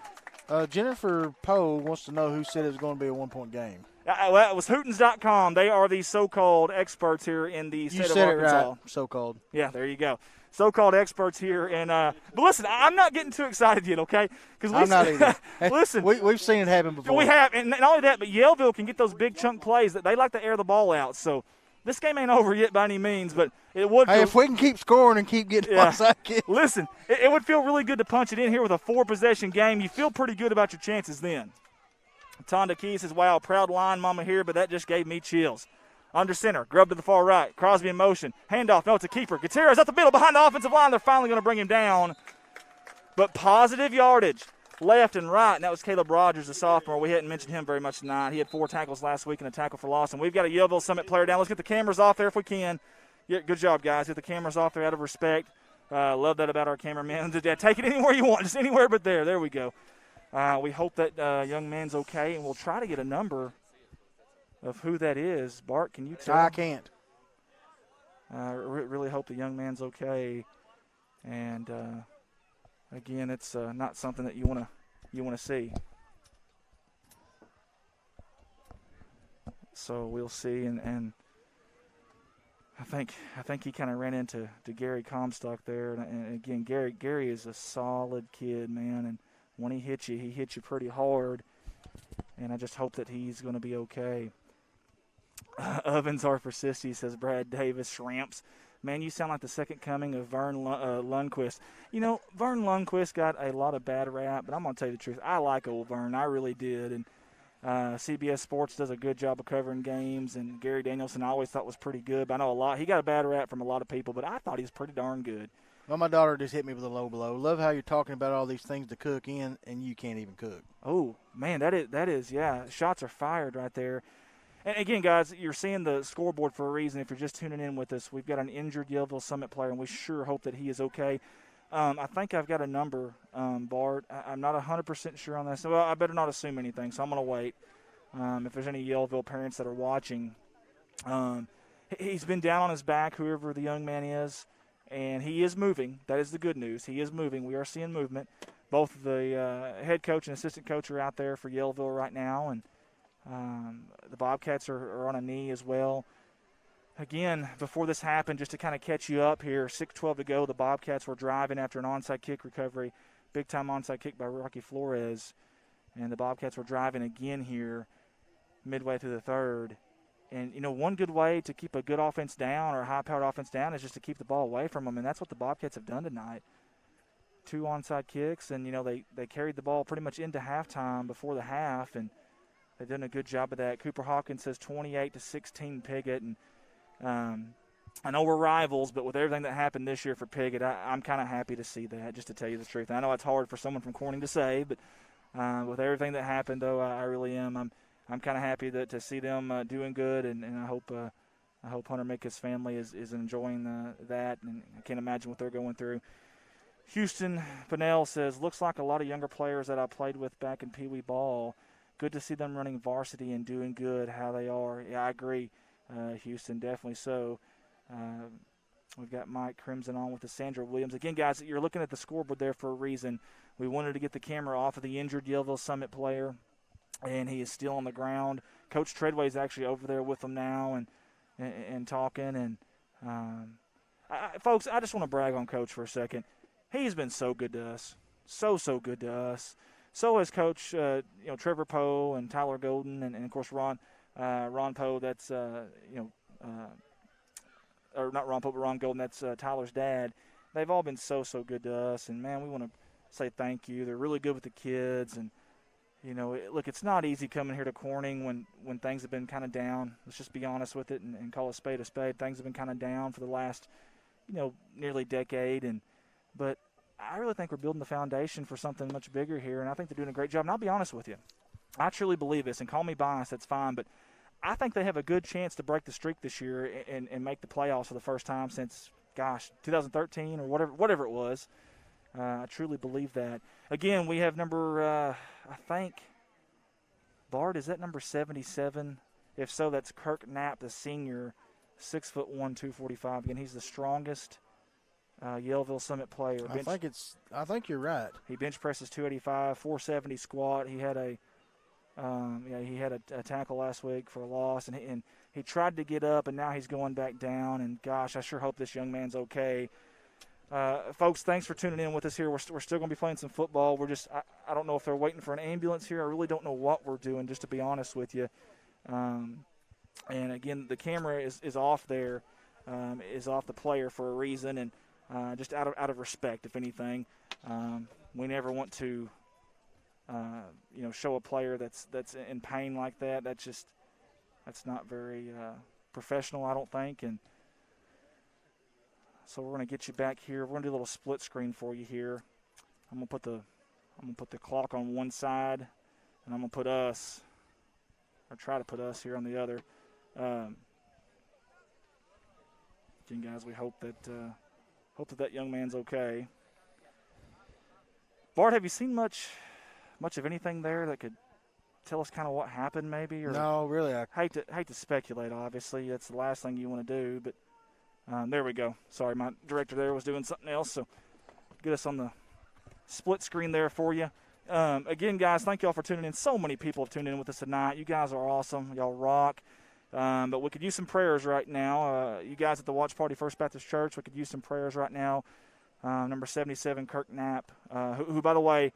Jennifer Poe wants to know who said it was going to be a one-point game. Well, it was Hootens.com. They are the so-called experts here in the state of Arkansas. You said it right, so-called. Yeah, there you go. So-called experts here. But listen, I'm not getting too excited yet, okay? I'm not either. Listen. We've seen it happen before. We have, and not only that, but Yellville can get those big chunk plays. That they like to air the ball out. So this game ain't over yet by any means, but it would. Hey, if we can keep scoring and keep getting onside kicks. Listen, it would feel really good to punch it in here with a 4-possession game. You feel pretty good about your chances then. Tonda Key says, wow, proud line mama here, but that just gave me chills. Under center, Grubb to the far right. Crosby in motion. Handoff, no, it's a keeper. Gutierrez up the middle behind the offensive line. They're finally going to bring him down. But positive yardage, left and right. And that was Caleb Rogers, the sophomore. We hadn't mentioned him very much tonight. He had 4 tackles last week and a tackle for loss. And we've got a Yellville Summit player down. Let's get the cameras off there if we can. Yeah, good job, guys. Get the cameras off there out of respect. Love that about our cameraman. Take it anywhere you want, just anywhere but there. There we go. We hope that young man's okay, and we'll try to get a number of who that is. Bart, can you tell? I can't. Really hope the young man's okay. And again, it's not something that you want to see. So we'll see. And I think he kind of ran into Gary Comstock there. And again, Gary is a solid kid, man. And when he hits you pretty hard. And I just hope that he's going to be okay. Ovens are for sissy, says Brad Davis. Shrimps. Man, you sound like the second coming of Vern Lundquist. You know, Vern Lundquist got a lot of bad rap, but I'm going to tell you the truth. I like old Vern. I really did. And CBS Sports does a good job of covering games. And Gary Danielson I always thought was pretty good. But I know a lot. He got a bad rap from a lot of people, but I thought he was pretty darn good. Well, my daughter just hit me with a low blow. Love how you're talking about all these things to cook in, and you can't even cook. Oh, man, that is, yeah. Shots are fired right there. And, again, guys, you're seeing the scoreboard for a reason. If you're just tuning in with us, we've got an injured Yellville Summit player, and we sure hope that he is okay. I think I've got a number, Bart. I'm not 100% sure on this. Well, I better not assume anything, so I'm going to wait. If there's any Yellville parents that are watching, he's been down on his back, whoever the young man is, and he is moving. That is the good news. He is moving. We are seeing movement. Both the head coach and assistant coach are out there for Yellville right now, and the Bobcats are on a knee as well. Again, before this happened, just to kind of catch you up here, 6:12 to go, the Bobcats were driving after an onside kick recovery, big-time onside kick by Rocky Flores, and the Bobcats were driving again here midway through the third. And, you know, one good way to keep a good offense down or a high-powered offense down is just to keep the ball away from them, and that's what the Bobcats have done tonight. 2 onside kicks, and, you know, they carried the ball pretty much into halftime before the half, and they've done a good job of that. Cooper Hawkins says 28-16 Piggott, and I know we're rivals, but with everything that happened this year for Piggott, I'm kind of happy to see that, just to tell you the truth. I know it's hard for someone from Corning to say, but with everything that happened, though, I really am. I'm kind of happy to see them doing good, and I hope Hunter Mick's family is enjoying that, and I can't imagine what they're going through. Houston Pinnell says, looks like a lot of younger players that I played with back in Pee Wee ball. Good to see them running varsity and doing good, how they are. Yeah, I agree, Houston, definitely so. We've got Mike Crimson on with the Sandra Williams. Again, guys, you're looking at the scoreboard there for a reason. We wanted to get the camera off of the injured Yellville Summit player, and he is still on the ground. Coach Treadway is actually over there with them now and talking. And folks, I just want to brag on Coach for a second. He's been so good to us, so good to us. So has Coach, Trevor Poe and Tyler Golden, and of course Ron Poe. That's or not Ron Poe, but Ron Golden. That's Tyler's dad. They've all been so good to us, and man, we want to say thank you. They're really good with the kids. And, look, it's not easy coming here to Corning when things have been kind of down. Let's just be honest with it and call a spade a spade. Things have been kind of down for the last, nearly decade. But I really think we're building the foundation for something much bigger here, and I think they're doing a great job. And I'll be honest with you. I truly believe this, and call me biased, that's fine, but I think they have a good chance to break the streak this year and make the playoffs for the first time since, 2013 or whatever it was. I truly believe that. Again, we have number, I think, Bart, is that number 77? If so, that's Kirk Knapp, the senior, 6'1", 245. Again, he's the strongest Yellville Summit player. I think you're right. He bench presses 285, 470 squat. He had a tackle last week for a loss, and he tried to get up, and now he's going back down. And gosh, I sure hope this young man's okay. Folks, thanks for tuning in with us here. We're still going to be playing some football. I don't know if they're waiting for an ambulance here. I really don't know what we're doing, just to be honest with you. And again, the camera is off there, is off the player for a reason, and just out of respect, if anything. We never want to, show a player that's in pain like that. That's not very professional, I don't think. And so we're going to get you back here. We're going to do a little split screen for you here. I'm going to put the clock on one side, and I'm going to put us, or try to put us here on the other. Again, guys, we hope that young man's okay. Bart, have you seen much of anything there that could tell us kind of what happened, maybe? Or no, really. I hate to speculate. Obviously, that's the last thing you want to do. But there we go. Sorry, my director there was doing something else. So get us on the split screen there for you. Again, guys, thank y'all for tuning in. So many people have tuned in with us tonight. You guys are awesome. Y'all rock. But we could use some prayers right now. You guys at the Watch Party First Baptist Church, we could use some prayers right now. Number 77, Kirk Knapp, who, by the way,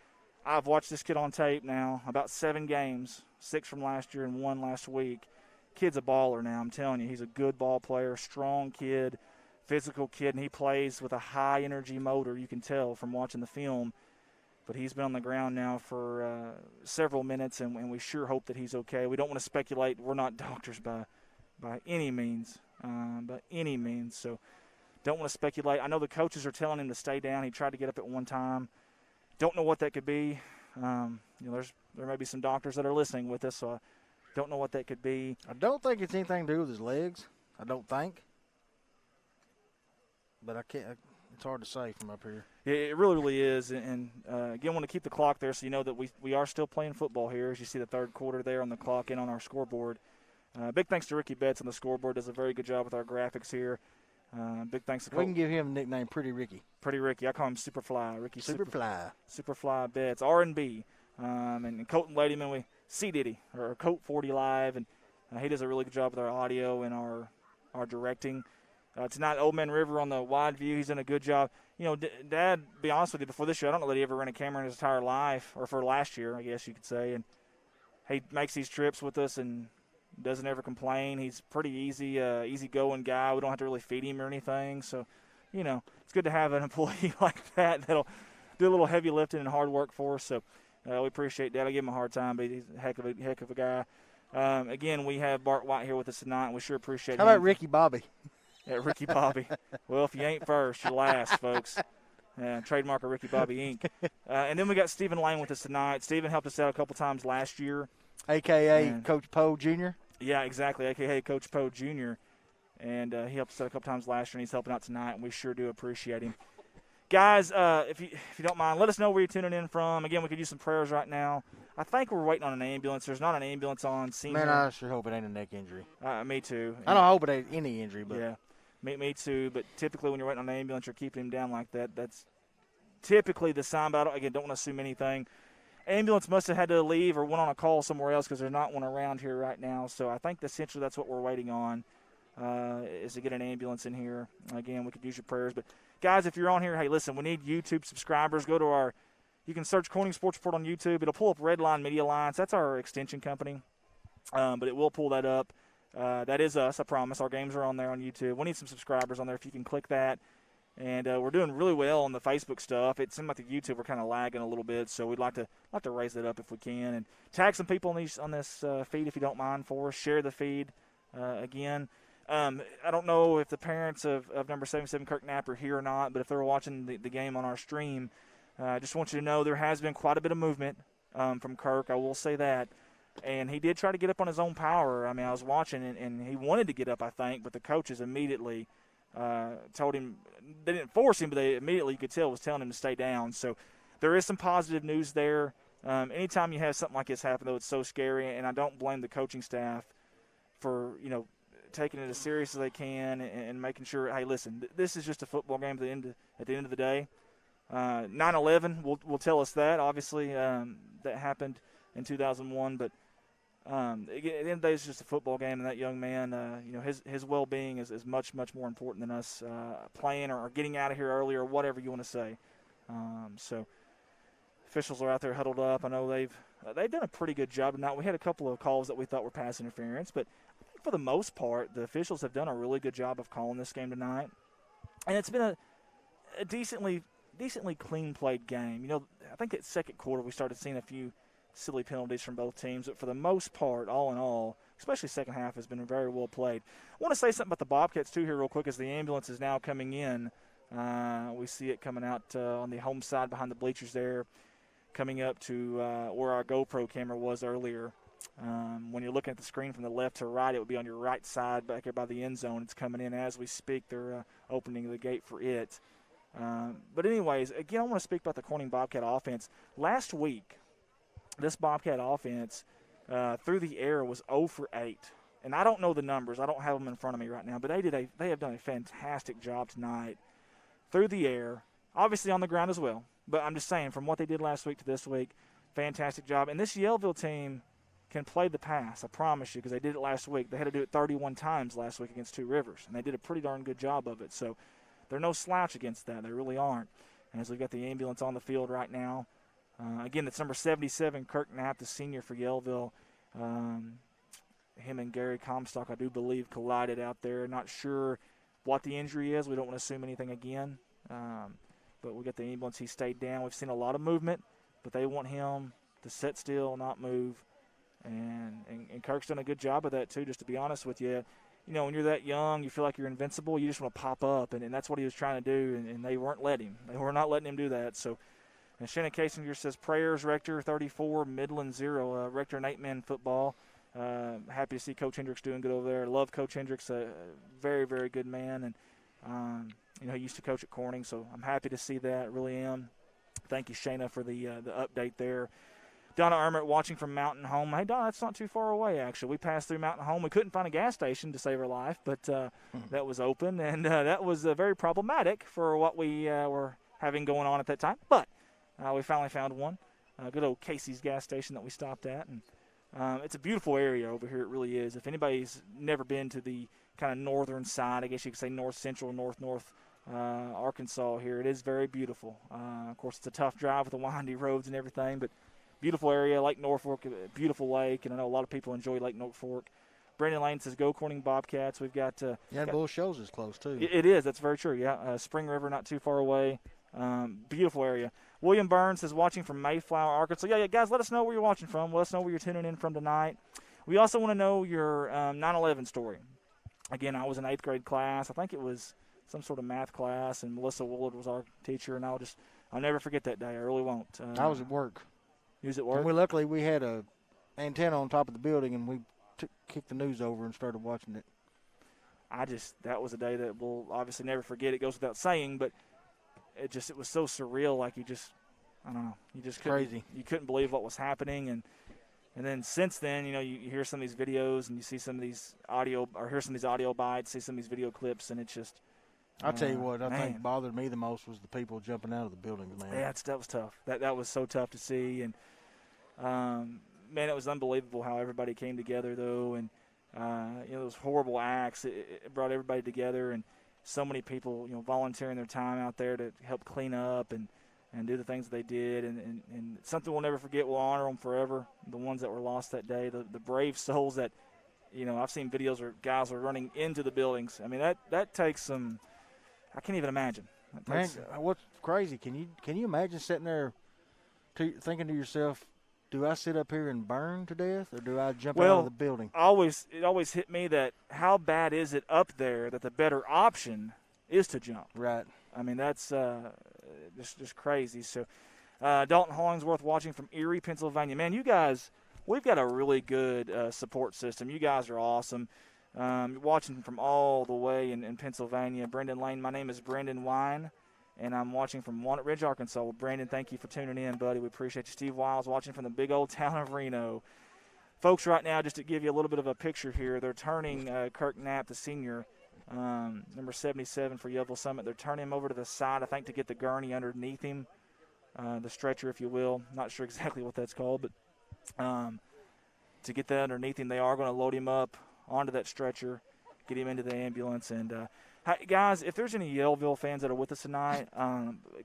I've watched this kid on tape now, about 7 games, 6 from last year and 1 last week. Kid's a baller now, I'm telling you. He's a good ball player, strong kid, physical kid, and he plays with a high-energy motor, you can tell from watching the film. But he's been on the ground now for several minutes, and we sure hope that he's okay. We don't want to speculate. We're not doctors by any means, so don't want to speculate. I know the coaches are telling him to stay down. He tried to get up at one time. Don't know what that could be. There may be some doctors that are listening with us, so I don't know what that could be. I don't think it's anything to do with his legs. I don't think. But I can't. It's hard to say from up here. Yeah, it really, really is. And again, want to keep the clock there so you know that we are still playing football here. As you see the third quarter there on the clock and on our scoreboard. Big thanks to Ricky Betts on the scoreboard. Does a very good job with our graphics here. Big thanks to We can give him a nickname, Pretty Ricky. Pretty Ricky. I call him Superfly. Ricky Superfly. Superfly Betts. R&B. And Colton Ladyman, C. Diddy, or Colt 40 Live. And he does a really good job with our audio and our directing. Tonight, Old Man River on the wide view. He's done a good job. Dad, be honest with you, before this year, I don't know that he ever ran a camera in his entire life, or for last year, I guess you could say. And he makes these trips with us and doesn't ever complain. He's pretty easy-going guy. We don't have to really feed him or anything. So, it's good to have an employee like that that'll do a little heavy lifting and hard work for us. So we appreciate that. I give him a hard time, but he's a heck of a guy. Again, we have Bart White here with us tonight, and we sure appreciate him. How about Ricky Bobby? Yeah, Ricky Bobby. Well, if you ain't first, you're last, folks. Trademark of Ricky Bobby, Inc. And then we got Stephen Lane with us tonight. Stephen helped us out a couple times last year. A.K.A. Coach Poe Jr.? Yeah, exactly, a.k.a. Coach Poe Jr. And he helped us out a couple times last year, and he's helping out tonight, and we sure do appreciate him. Guys, if you don't mind, let us know where you're tuning in from. Again, we could use some prayers right now. I think we're waiting on an ambulance. There's not an ambulance on scene. Man, I sure hope it ain't a neck injury. Me too. I don't hope it ain't any injury, but yeah. Me too, but typically when you're waiting on an ambulance, you're keeping him down like that. That's typically the sign, but don't want to assume anything. Ambulance must have had to leave or went on a call somewhere else because there's not one around here right now. So I think essentially that's what we're waiting on is to get an ambulance in here. Again, we could use your prayers. But, guys, if you're on here, hey, listen, we need YouTube subscribers. Go to you can search Corning Sports Report on YouTube. It'll pull up Redline Media Alliance. That's our extension company, but it will pull that up. That is us, I promise. Our games are on there on YouTube. We need some subscribers on there if you can click that. And we're doing really well on the Facebook stuff. It seemed like the YouTube we're kind of lagging a little bit, so we'd like to raise it up if we can, and tag some people on this feed if you don't mind for us. Share the feed again. I don't know if the parents of number 77 Kirk Knapp are here or not, but if they're watching the game on our stream, I just want you to know there has been quite a bit of movement from Kirk. I will say that. And he did try to get up on his own power. I mean, I was watching, and he wanted to get up, I think, but the coaches immediately told him – they didn't force him, but they immediately, you could tell, was telling him to stay down. So there is some positive news there. Anytime you have something like this happen, though, it's so scary, and I don't blame the coaching staff for, taking it as serious as they can and making sure, hey, listen, this is just a football game at the end of the day. 9/11 will tell us that. Obviously, that happened in 2001, but at the end of the day, it's just a football game, and that young man, his well-being is much, much more important than us playing or getting out of here early or whatever you want to say. So officials are out there huddled up. I know they've done a pretty good job tonight. We had a couple of calls that we thought were pass interference, but I think for the most part, the officials have done a really good job of calling this game tonight. And it's been a decently clean played game. I think that second quarter we started seeing a few silly penalties from both teams, but for the most part, all in all, especially second half, has been very well played. I want to say something about the Bobcats too here real quick as the ambulance is now coming in. We see it coming out on the home side behind the bleachers there, coming up to where our GoPro camera was earlier. When you're looking at the screen from the left to right, it would be on your right side back here by the end zone. It's coming in as we speak. They're opening the gate for it. But anyways, again, I want to speak about the Corning Bobcat offense. Last week, this Bobcat offense through the air was 0 for 8. And I don't know the numbers. I don't have them in front of me right now. But they have done a fantastic job tonight through the air, obviously on the ground as well. But I'm just saying, from what they did last week to this week, fantastic job. And this Yellville team can play the pass, I promise you, because they did it last week. They had to do it 31 times last week against Two Rivers, and they did a pretty darn good job of it. So they're no slouch against that. They really aren't. And as we've got the ambulance on the field right now, again, it's number 77, Kirk Knapp, the senior for Yellville. Him and Gary Comstock, I do believe, collided out there. Not sure what the injury is. We don't want to assume anything again. But we got the ambulance. He stayed down. We've seen a lot of movement, but they want him to sit still, not move. And Kirk's done a good job of that, too, just to be honest with you. When you're that young, you feel like you're invincible. You just want to pop up, and that's what he was trying to do, and they weren't letting him. They were not letting him do that. So, and Shannon Casinger says, prayers, Rector 34, Midland 0. Rector and 8-man football. Happy to see Coach Hendricks doing good over there. Love Coach Hendricks, a very, very good man. And, he used to coach at Corning, so I'm happy to see that. Really am. Thank you, Shayna, for the update there. Donna Ermert watching from Mountain Home. Hey, Donna, that's not too far away, actually. We passed through Mountain Home. We couldn't find a gas station to save our life, but that was open, and that was very problematic for what we were having going on at that time. But we finally found one, good old Casey's gas station that we stopped at. And it's a beautiful area over here. It really is. If anybody's never been to the kind of northern side, I guess you could say north-central, north Arkansas here, it is very beautiful. Of course, it's a tough drive with the windy roads and everything, but beautiful area. Lake Norfolk, a beautiful lake, and I know a lot of people enjoy Lake Norfolk. Brandon Lane says, go Corning Bobcats. We've got Bull Shoals is close, too. It is. That's very true, yeah. Spring River, not too far away. Beautiful area. William Burns is watching from Mayflower, Arkansas. Yeah, guys, let us know where you're watching from. Let us know where you're tuning in from tonight. We also want to know your 9/11 story. Again, I was in 8th grade class. I think it was some sort of math class, and Melissa Woolard was our teacher, and I'll never forget that day. I really won't. I was at work. You was at work? And luckily, we had a antenna on top of the building, and we kicked the news over and started watching it. That was a day that we'll obviously never forget. It goes without saying, but it was so surreal. Like I don't know. You just crazy. You couldn't believe what was happening, and then since then, you hear some of these videos and you see some of these audio or hear some of these audio bites, see some of these video clips, and it's just. I'll tell you what, I think bothered me the most was the people jumping out of the buildings, man. Yeah, that was tough. That was so tough to see, and man, it was unbelievable how everybody came together, though, and those horrible acts. It brought everybody together, and so many people, volunteering their time out there to help clean up and do the things that they did, and something we'll never forget. We'll honor them forever. The ones that were lost that day, the brave souls that, I've seen videos where guys are running into the buildings. I mean, that takes some. I can't even imagine. Man, what's crazy? Can you imagine sitting there thinking to yourself, do I sit up here and burn to death, or do I jump out of the building? It always hit me that how bad is it up there that the better option is to jump. Right. I mean, that's just crazy. So Dalton Hollingsworth watching from Erie, Pennsylvania. Man, you guys, we've got a really good support system. You guys are awesome. Watching from all the way in Pennsylvania. Brendan Lane, my name is Brendan Wine, and I'm watching from Walnut Ridge, Arkansas. Well, Brandon, thank you for tuning in, buddy. We appreciate you. Steve Wiles watching from the big old town of Reno. Folks, right now, just to give you a little bit of a picture here, they're turning Kirk Knapp, the senior, number 77 for Yellville Summit. They're turning him over to the side, I think, to get the gurney underneath him, the stretcher, if you will. Not sure exactly what that's called, but to get that underneath him, they are going to load him up onto that stretcher, get him into the ambulance. And, guys, if there's any Yellville fans that are with us tonight,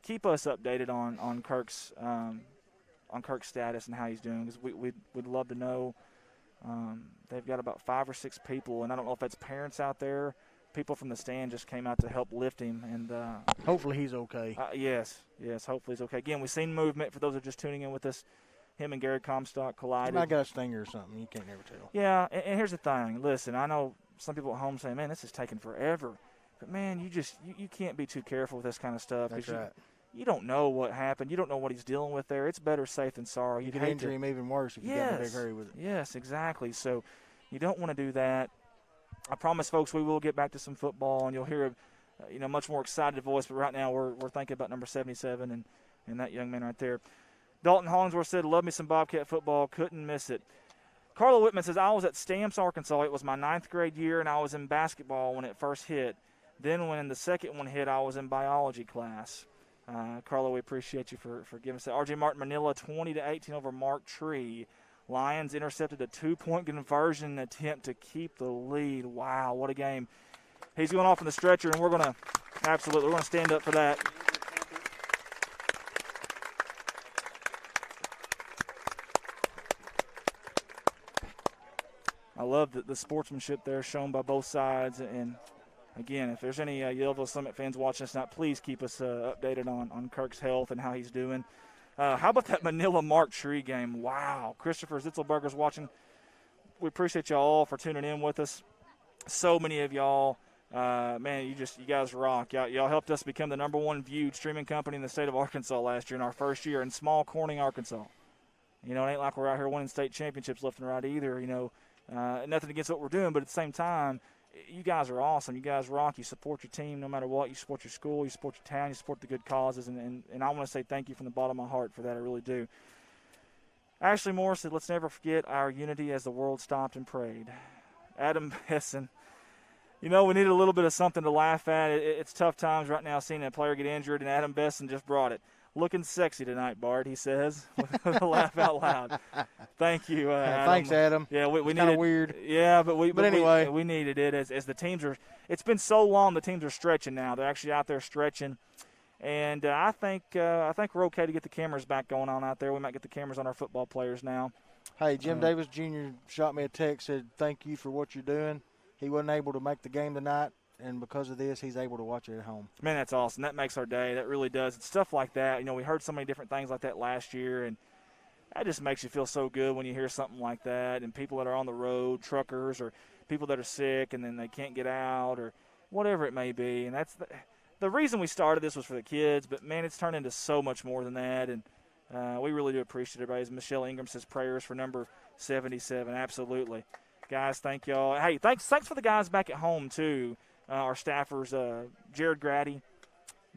keep us updated on Kirk's status and how he's doing, because we'd love to know. They've got about 5 or 6 people, and I don't know if that's parents out there. People from the stand just came out to help lift him. And hopefully he's okay. Yes, hopefully he's okay. Again, we've seen movement. For those who are just tuning in with us, him and Gary Comstock collided. He might got a stinger or something. You can't never tell. Yeah, and here's the thing. Listen, I know some people at home say, man, this is taking forever. But, man, you can't be too careful with this kind of stuff. That's right. You don't know what happened. You don't know what he's dealing with there. It's better safe than sorry. You could injure him even worse if you get in a big hurry with it. Yes, exactly. So you don't want to do that. I promise, folks, we will get back to some football, and you'll hear a much more excited voice. But right now we're thinking about number 77 and that young man right there. Dalton Hollingsworth said, love me some Bobcat football. Couldn't miss it. Carla Whitman says, I was at Stamps, Arkansas. It was my 9th grade year, and I was in basketball when it first hit. Then when the second one hit, I was in biology class. Carla, we appreciate you for giving us that. R.J. Martin, Manila, 20-18 over Mark Tree. Lions intercepted a 2-point conversion attempt to keep the lead. Wow, what a game. He's going off on the stretcher, and we're going to stand up for that. I love the sportsmanship there shown by both sides. And, again, if there's any Yellville Summit fans watching us tonight, please keep us updated on Kirk's health and how he's doing. How about that Manila Mark Tree game? Wow. Christopher Zitzelberger's watching. We appreciate y'all all for tuning in with us. So many of y'all. Man, you guys rock. Y'all helped us become the #1 viewed streaming company in the state of Arkansas last year in our first year in small Corning, Arkansas. It ain't like we're out here winning state championships left and right either, Nothing against what we're doing, but at the same time, you guys are awesome. You guys rock. You support your team no matter what. You support your school. You support your town. You support the good causes. And I want to say thank you from the bottom of my heart for that. I really do. Ashley Moore said, let's never forget our unity as the world stopped and prayed. Adam Besson, we need a little bit of something to laugh at. It's tough times right now seeing a player get injured, and Adam Besson just brought it. Looking sexy tonight, Bart, he says, with a laugh out loud. Thank you, Adam. Thanks, Adam. Yeah, we it's kind of weird. Yeah, but anyway, we needed it as the teams are. It's been so long. The teams are stretching now. They're actually out there stretching, and I think we're okay to get the cameras back going on out there. We might get the cameras on our football players now. Hey, Jim Davis Jr. shot me a text, said thank you for what you're doing. He wasn't able to make the game tonight, and because of this, he's able to watch it at home. Man, that's awesome. That makes our day. That really does. It's stuff like that. We heard so many different things like that last year, and that just makes you feel so good when you hear something like that. And people that are on the road, truckers, or people that are sick and then they can't get out, or whatever it may be. And that's the reason we started this was for the kids, but, man, it's turned into so much more than that. And we really do appreciate everybody. As Michelle Ingram says, prayers for number 77. Absolutely. Guys, thank y'all. Hey, thanks for the guys back at home, too. Our staffers, Jared Grady,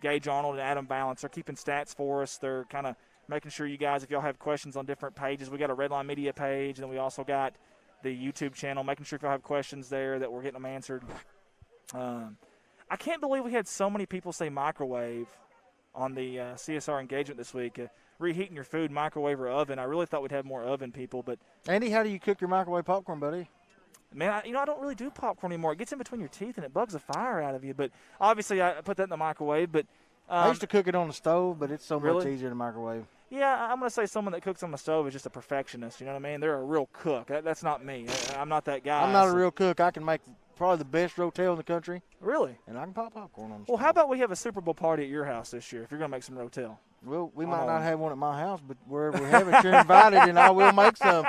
Gage Arnold, and Adam Balance, are keeping stats for us. They're kind of making sure you guys, if y'all have questions on different pages, we got a Redline Media page, and then we also got the YouTube channel, making sure if y'all have questions there that we're getting them answered. I can't believe we had so many people say microwave on the CSR engagement this week. Reheating your food, microwave or oven. I really thought we'd have more oven people, but Andy, how do you cook your microwave popcorn, buddy? Man, I don't really do popcorn anymore. It gets in between your teeth and it bugs the fire out of you. But obviously, I put that in the microwave. But I used to cook it on the stove, but it's so really? much easier to microwave. Yeah, I'm going to say someone that cooks on the stove is just a perfectionist. You know what I mean? They're a real cook. That's not me. I'm not that guy. I'm not a real cook. I can make probably the best rotel in the country. Really? And I can pop popcorn on the Well, stove. how about we have a Super Bowl party at your house this year if you're going to make some rotel? Well, we might not have one at my house, but wherever we have it, you're invited, and I will make some.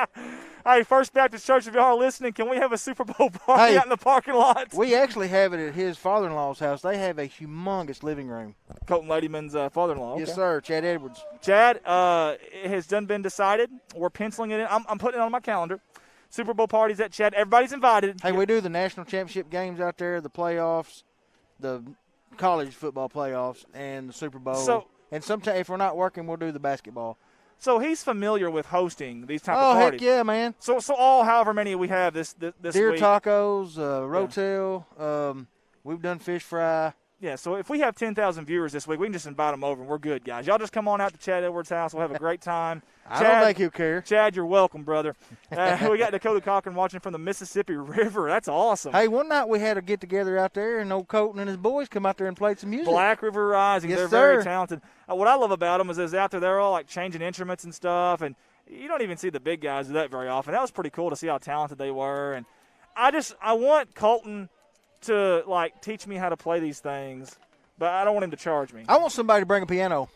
Hey, First Baptist Church, if y'all are listening, can we have a Super Bowl party out in the parking lot? We actually have it at his father-in-law's house. They have a humongous living room. Colton Ladyman's father-in-law. Okay. Yes, sir, Chad Edwards. Chad, it has done been decided. We're penciling it in. I'm putting it on my calendar. Super Bowl parties at Chad. Everybody's invited. Hey, we do the national championship games out there, the playoffs, the college football playoffs, and the Super Bowl. And sometimes, if we're not working, we'll do the basketball. So he's familiar with hosting these type of Oh, parties. heck yeah, man. So however many we have this Deer week. tacos, rotel, we've done fish fry. Yeah, so if we have 10,000 viewers this week, we can just invite them over, and we're good, guys. Y'all just come on out to Chad Edwards' house. We'll have a great time. I don't think he'll care. Chad, you're welcome, brother. We got Dakota Cochran watching from the Mississippi River. That's awesome. Hey, one night we had a get-together out there, and old Colton and his boys come out there and played some music. Black River Rising. Yes, They're sir. very talented. What I love about them is out there, they're all, like, changing instruments and stuff, and you don't even see the big guys do that very often. That was pretty cool to see how talented they were. And I want Colton to, like, teach me how to play these things, but I don't want him to charge me. I want somebody to bring a piano.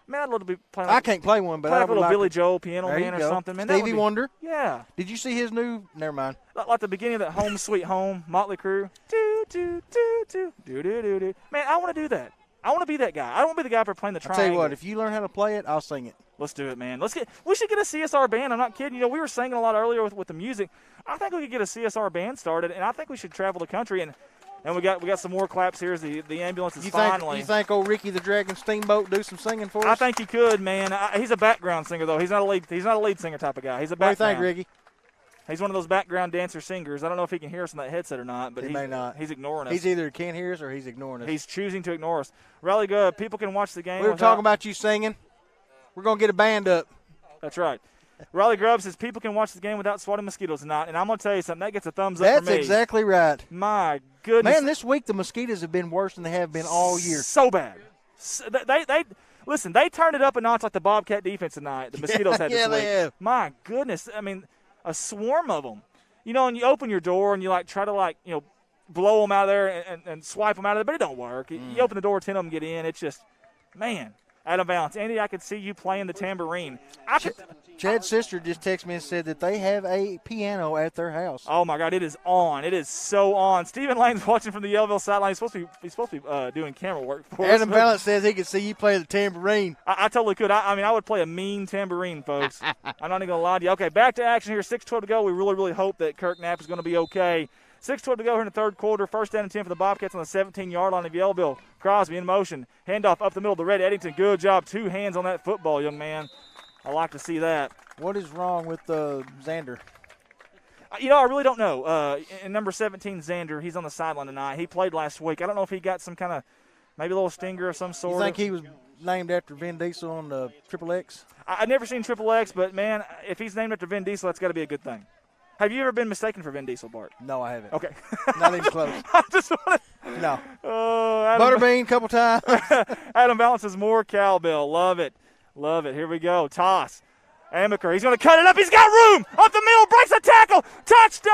Man, I'd love to be playing. I can't play one, but play I like a would little like Billy Joel piano There man you or go. something. Man, that Stevie would be, Wonder. Yeah. Did you see his new? Never mind. Like the beginning of that Home Sweet Home, Motley Crue. Do, do, do, do, do, do, do, do. Man, I want to do that. I want to be that guy. I don't want to be the guy for playing the I'll triangle. tell you what, if you learn how to play it, I'll sing it. Let's do it, man. We should get a CSR band. I'm not kidding. You know, we were singing a lot earlier with the music. I think we could get a CSR band started, and I think we should travel the country. And we got some more claps here as the ambulance is finally. You think old Ricky the Dragon Steamboat do some singing for us? I think he could, man. He's a background singer though. He's not a lead singer type of guy. He's a background. What do you think, Ricky? He's one of those background dancer singers. I don't know if he can hear us on that headset or not, but he may not. He's ignoring us. He's either can't hear us or he's ignoring us. He's choosing to ignore us. Rally good. People can watch the game. We were talking about you singing. We're going to get a band up. That's right. Riley Grubb says people can watch the game without swatting mosquitoes tonight, and I'm going to tell you something. That gets a thumbs up That's for me. exactly right. My goodness. Man, this week the mosquitoes have been worse than they have been all year. So bad. Listen, they turned it up a notch like the Bobcat defense tonight. The mosquitoes had this yeah, week. they have. My goodness. I mean, a swarm of them. You know, and you open your door and you, like, try to, like, you know, blow them out of there and swipe them out of there, but it don't work. You open the door, 10 of them get in. It's just, man. Adam Valance. Andy, I could see you playing the tambourine. Chad's sister just texted me and said that they have a piano at their house. Oh, my God. It is on. It is so on. Stephen Lane's watching from the Yellville sideline. He's supposed to be doing camera work for us. Adam Valance says he could see you play the tambourine. I totally could. I mean, I would play a mean tambourine, folks. I'm not even going to lie to you. Okay, back to action here. 6:12 to go. We really, really hope that Kirk Knapp is going to be okay. 6:12 to go here in the third quarter. First down and 10 for the Bobcats on the 17-yard line of Yellville. Crosby in motion. Handoff up the middle to Red Eddington. Good job. 2 hands on that football, young man. I like to see that. What is wrong with Xander? You know, I really don't know. In number 17, Xander, he's on the sideline tonight. He played last week. I don't know if he got some kind of maybe a little stinger of some sort. You think he was named after Vin Diesel on the Triple X? I've never seen Triple X, but, man, if he's named after Vin Diesel, that's got to be a good thing. Have you ever been mistaken for Vin Diesel, Bart? No, I haven't. Okay. Not even close. I just want to. No. Butterbean, couple times. Adam Valance says more cowbell. Love it. Love it. Here we go. Toss. Amaker. He's going to cut it up. He's got room. Up the middle. Breaks the tackle. Touchdown.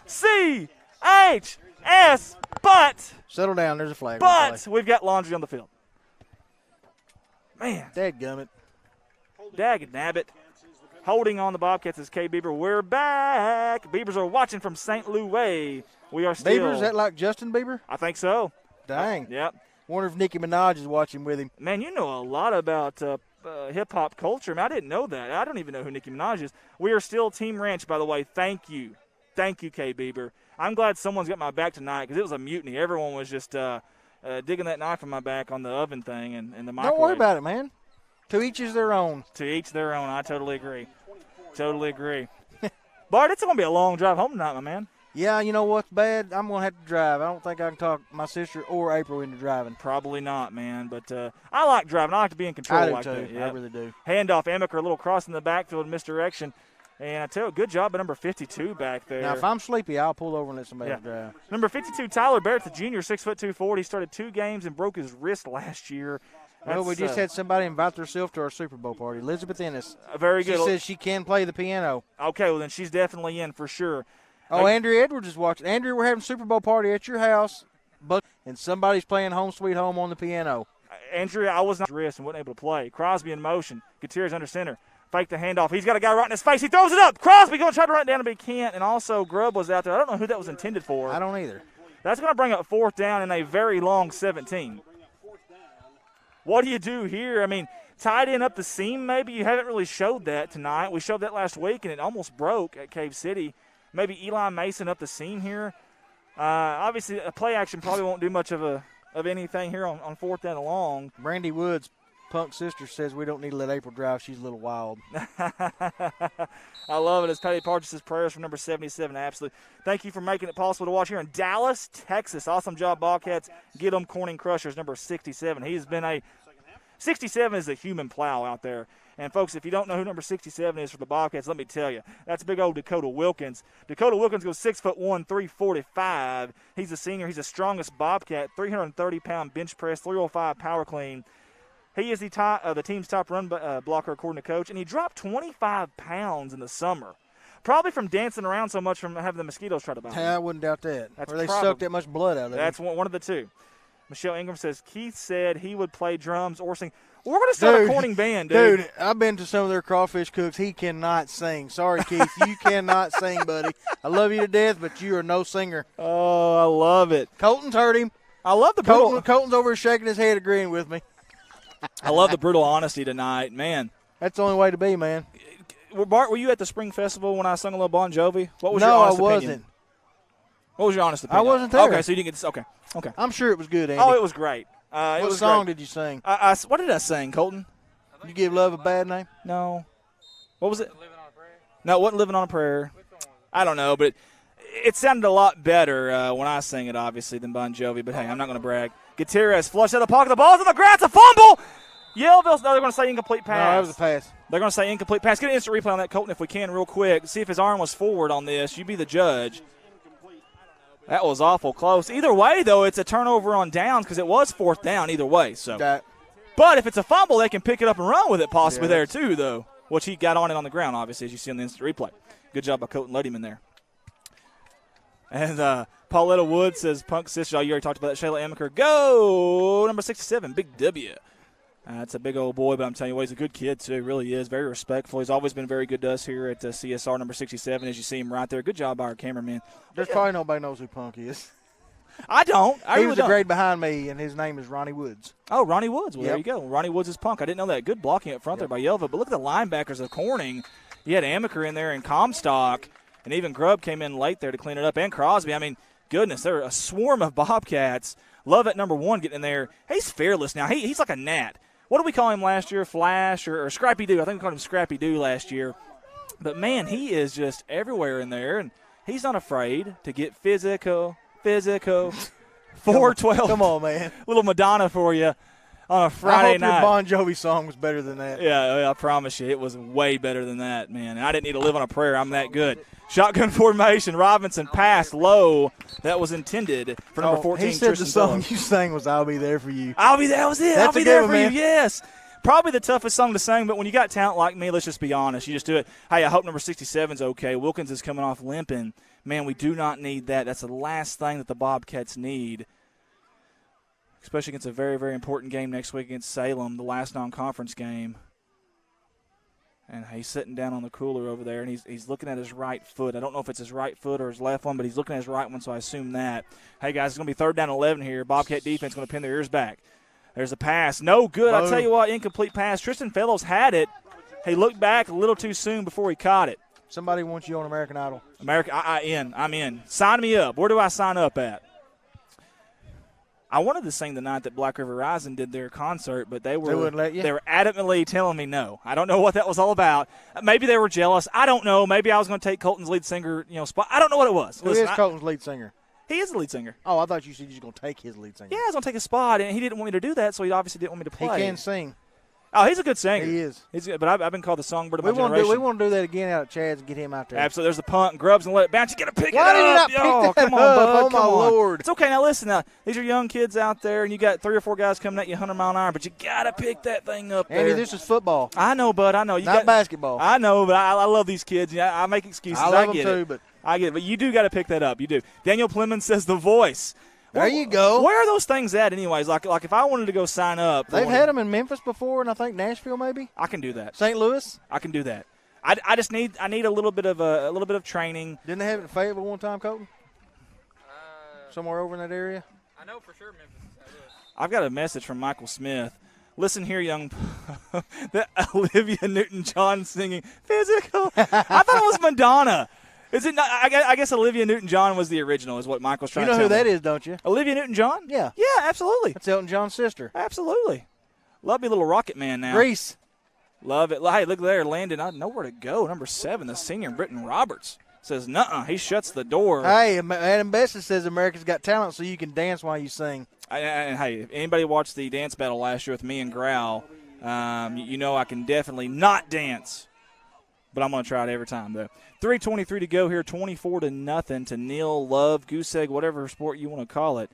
C-H-S. But. Settle down. There's a flag. But we've got laundry on the field. Man. Dadgummit. Dag-nabbit. Holding on the Bobcats is K. Bieber. We're back. Beavers are watching from St. Louis. We are still. Bieber, is that like Justin Bieber? I think so. Dang. Yep. Wonder if Nicki Minaj is watching with him. Man, you know a lot about hip-hop culture. Man, I didn't know that. I don't even know who Nicki Minaj is. We are still Team Ranch, by the way. Thank you. Thank you, K. Bieber. I'm glad someone's got my back tonight because it was a mutiny. Everyone was just digging that knife in my back on the oven thing and the microwave. Don't worry about it, man. To each is their own. To each their own. I totally agree. Totally agree. Bart, it's going to be a long drive home tonight, my man. Yeah, you know what's bad? I'm going to have to drive. I don't think I can talk my sister or April into driving. Probably not, man. But I like driving. I like to be in control I do like too. that. Yep. I really do. Handoff, Amaker, a little cross in the backfield, misdirection. And I tell you, good job by number 52 back there. Now, if I'm sleepy, I'll pull over and let somebody else drive. Number 52, Tyler Barrett, the junior, 6'2", 40. Started 2 games and broke his wrist last year. Well, we just had somebody invite herself to our Super Bowl party. Elizabeth Ennis. Very good. She says she can play the piano. Okay, well, then she's definitely in for sure. Oh, Andrea Edwards is watching. Andrea, we're having a Super Bowl party at your house, and somebody's playing Home Sweet Home on the piano. Andrea, I was not wrist and wasn't able to play. Crosby in motion. Gutierrez under center. Fake the handoff. He's got a guy right in his face. He throws it up. Crosby going to try to run it down, but he can't. And also Grubb was out there. I don't know who that was intended for. I don't either. That's going to bring up 4th down in a very long 17. What do you do here? I mean, tied in up the seam maybe. You haven't really showed that tonight. We showed that last week, and it almost broke at Cave City. Maybe Eli Mason up the seam here. Obviously, a play action probably won't do much of anything here on 4th down and long. Brandy Woods, Punk's sister, says we don't need to let April drive. She's a little wild. I love it. It's Patty Parch's prayers from number 77. Absolutely. Thank you for making it possible to watch here in Dallas, Texas. Awesome job, Bobcats. Get them Corning Crushers, number 67. He's been 67 is a human plow out there. And, folks, if you don't know who number 67 is for the Bobcats, let me tell you, that's big old Dakota Wilkins. Dakota Wilkins goes 6'1", 345. He's a senior. He's the strongest Bobcat, 330-pound bench press, 305 power clean. He is the team's top run blocker, according to Coach, and he dropped 25 pounds in the summer. Probably from dancing around so much from having the mosquitoes try to bite him. I wouldn't doubt that. Or they sucked that much blood out of him. That's one of the two. Michelle Ingram says, Keith said he would play drums or sing. We're going to start a Corning band, dude. Dude, I've been to some of their crawfish cooks. He cannot sing. Sorry, Keith. You cannot sing, buddy. I love you to death, but you are no singer. Oh, I love it. Colton's heard him. I love the brutal. Colton's over shaking his head agreeing with me. I love the brutal honesty tonight, man. That's the only way to be, man. Bart, were you at the Spring Festival when I sung a little Bon Jovi? What was your honest opinion? No, I wasn't. What was your honest opinion? I wasn't there. Okay, so you didn't get this. Okay. I'm sure it was good, Andy. Oh, it was great. What song did you sing? What did I sing, Colton? Did you give Love a Bad Name? No. What was it? Living on a Prayer? No, it wasn't Living on a Prayer. I don't know, but it sounded a lot better when I sang it, obviously, than Bon Jovi. But, hey, I'm not going to brag. Gutierrez flushed out of the pocket. The ball's on the ground. It's a fumble. Yellville, they're going to say incomplete pass. No, that was a pass. They're going to say incomplete pass. Get an instant replay on that, Colton, if we can, real quick. See if his arm was forward on this. You be the judge. That was awful close. Either way, though, it's a turnover on downs because it was 4th down either way. So, but if it's a fumble, they can pick it up and run with it possibly there too, though, which he got on it on the ground, obviously, as you see on the instant replay. Good job by Colton Luddyman there. And Pauletta Wood says, Punk sister, you already talked about that. Shayla Amaker, go! Number 67, Big W. That's a big old boy, but I'm telling you what, he's a good kid, too. He really is. Very respectful. He's always been very good to us here at CSR number 67, as you see him right there. Good job by our cameraman. There's probably nobody knows who Punk is. I don't. He was a grade behind me, and his name is Ronnie Woods. Oh, Ronnie Woods. Well, there you go. Ronnie Woods is Punk. I didn't know that. Good blocking up front there by Yellville. But look at the linebackers of Corning. You had Amaker in there and Comstock, and even Grubb came in late there to clean it up, and Crosby. I mean, goodness, they're a swarm of Bobcats. Love at number 1 getting in there. He's fearless now. He's like a gnat. What did we call him last year? Flash or Scrappy Doo? I think we called him Scrappy Doo last year. But, man, he is just everywhere in there, and he's not afraid to get physical. 412. Come on, man. Little Madonna for you on a Friday night. I hope your Bon Jovi song was better than that. Yeah, I promise you. It was way better than that, man. And I didn't need to live on a prayer. I'm that good. Shotgun formation. Robinson passed low. That was intended for number 14. He said Tristan the song Phillips. you sang was "I'll Be There for You." I'll be there. That was it. That's I'll be a good there one, for man. you. Yes. Probably the toughest song to sing, but when you got talent like me, let's just be honest. You just do it. Hey, I hope number 67's okay. Wilkins is coming off limping. Man, we do not need that. That's the last thing that the Bobcats need, especially against a very, very important game next week against Salem, the last non-conference game. And he's sitting down on the cooler over there, and he's looking at his right foot. I don't know if it's his right foot or his left one, but he's looking at his right one, so I assume that. Hey, guys, it's going to be 3rd down and 11 here. Bobcat defense going to pin their ears back. There's a pass. No good. I'll tell you what, incomplete pass. Tristan Fellows had it. He looked back a little too soon before he caught it. Somebody wants you on American Idol. I'm in. Sign me up. Where do I sign up at? I wanted to sing the night that Black River Rising did their concert, but they wouldn't let you? They were adamantly telling me no. I don't know what that was all about. Maybe they were jealous. I don't know. Maybe I was going to take Colton's lead singer, spot. I don't know what it was. Who is Colton's lead singer? He is the lead singer. Oh, I thought you said you were going to take his lead singer. Yeah, I was going to take a spot, and he didn't want me to do that, so he obviously didn't want me to play. He can sing. Oh, he's a good singer. He is. He's good, but I've been called the songbird of my We generation. want to do that again out at Chad's and get him out there. Absolutely. There's the punt. Grubbs and let it bounce. You got to pick Why it did you up. not pick that Come on, up? bud. Oh, my Come on. Lord. It's okay. Now, listen. Now, these are young kids out there, and you got 3 or 4 guys coming at you 100 mile an hour, but you got to pick that thing up there. Andy, this is football. I know, bud. I know. Not basketball. I know, but I love these kids. Yeah, I make excuses. I love them get too, it. but I get it. But you do got to pick that up. You do. Daniel Plemons says The Voice. there you go. Where are those things at, anyways? Like if I wanted to go sign up, They've had them in Memphis before, and I think Nashville maybe. I can do that. St. Louis. I can do that. I just need a little bit of training. Didn't they have it in Fayetteville one time, Colton? Somewhere over in that area. I know for sure Memphis. I've got a message from Michael Smith. Listen here, young. That Olivia Newton-John singing "Physical." I thought it was Madonna. Is it not? I guess Olivia Newton-John was the original, is what Michael's trying You know to who tell that me. is, don't you? Olivia Newton-John? Yeah. Yeah, absolutely. That's Elton John's sister. Absolutely. Love me a little Rocket Man now. Grease. Love it. Hey, look there, Landon. I know where to go. Number 7, the senior, Britton Roberts, says, nuh-uh. He shuts the door. Hey, Adam Besson says America's Got Talent, so you can dance while you sing. And hey, if anybody watched the dance battle last year with me and Growl, you know I can definitely not dance. But I'm going to try it every time, though. 3:23 to go here, 24-0 to Neil, Love, Goose Egg, whatever sport you want to call it.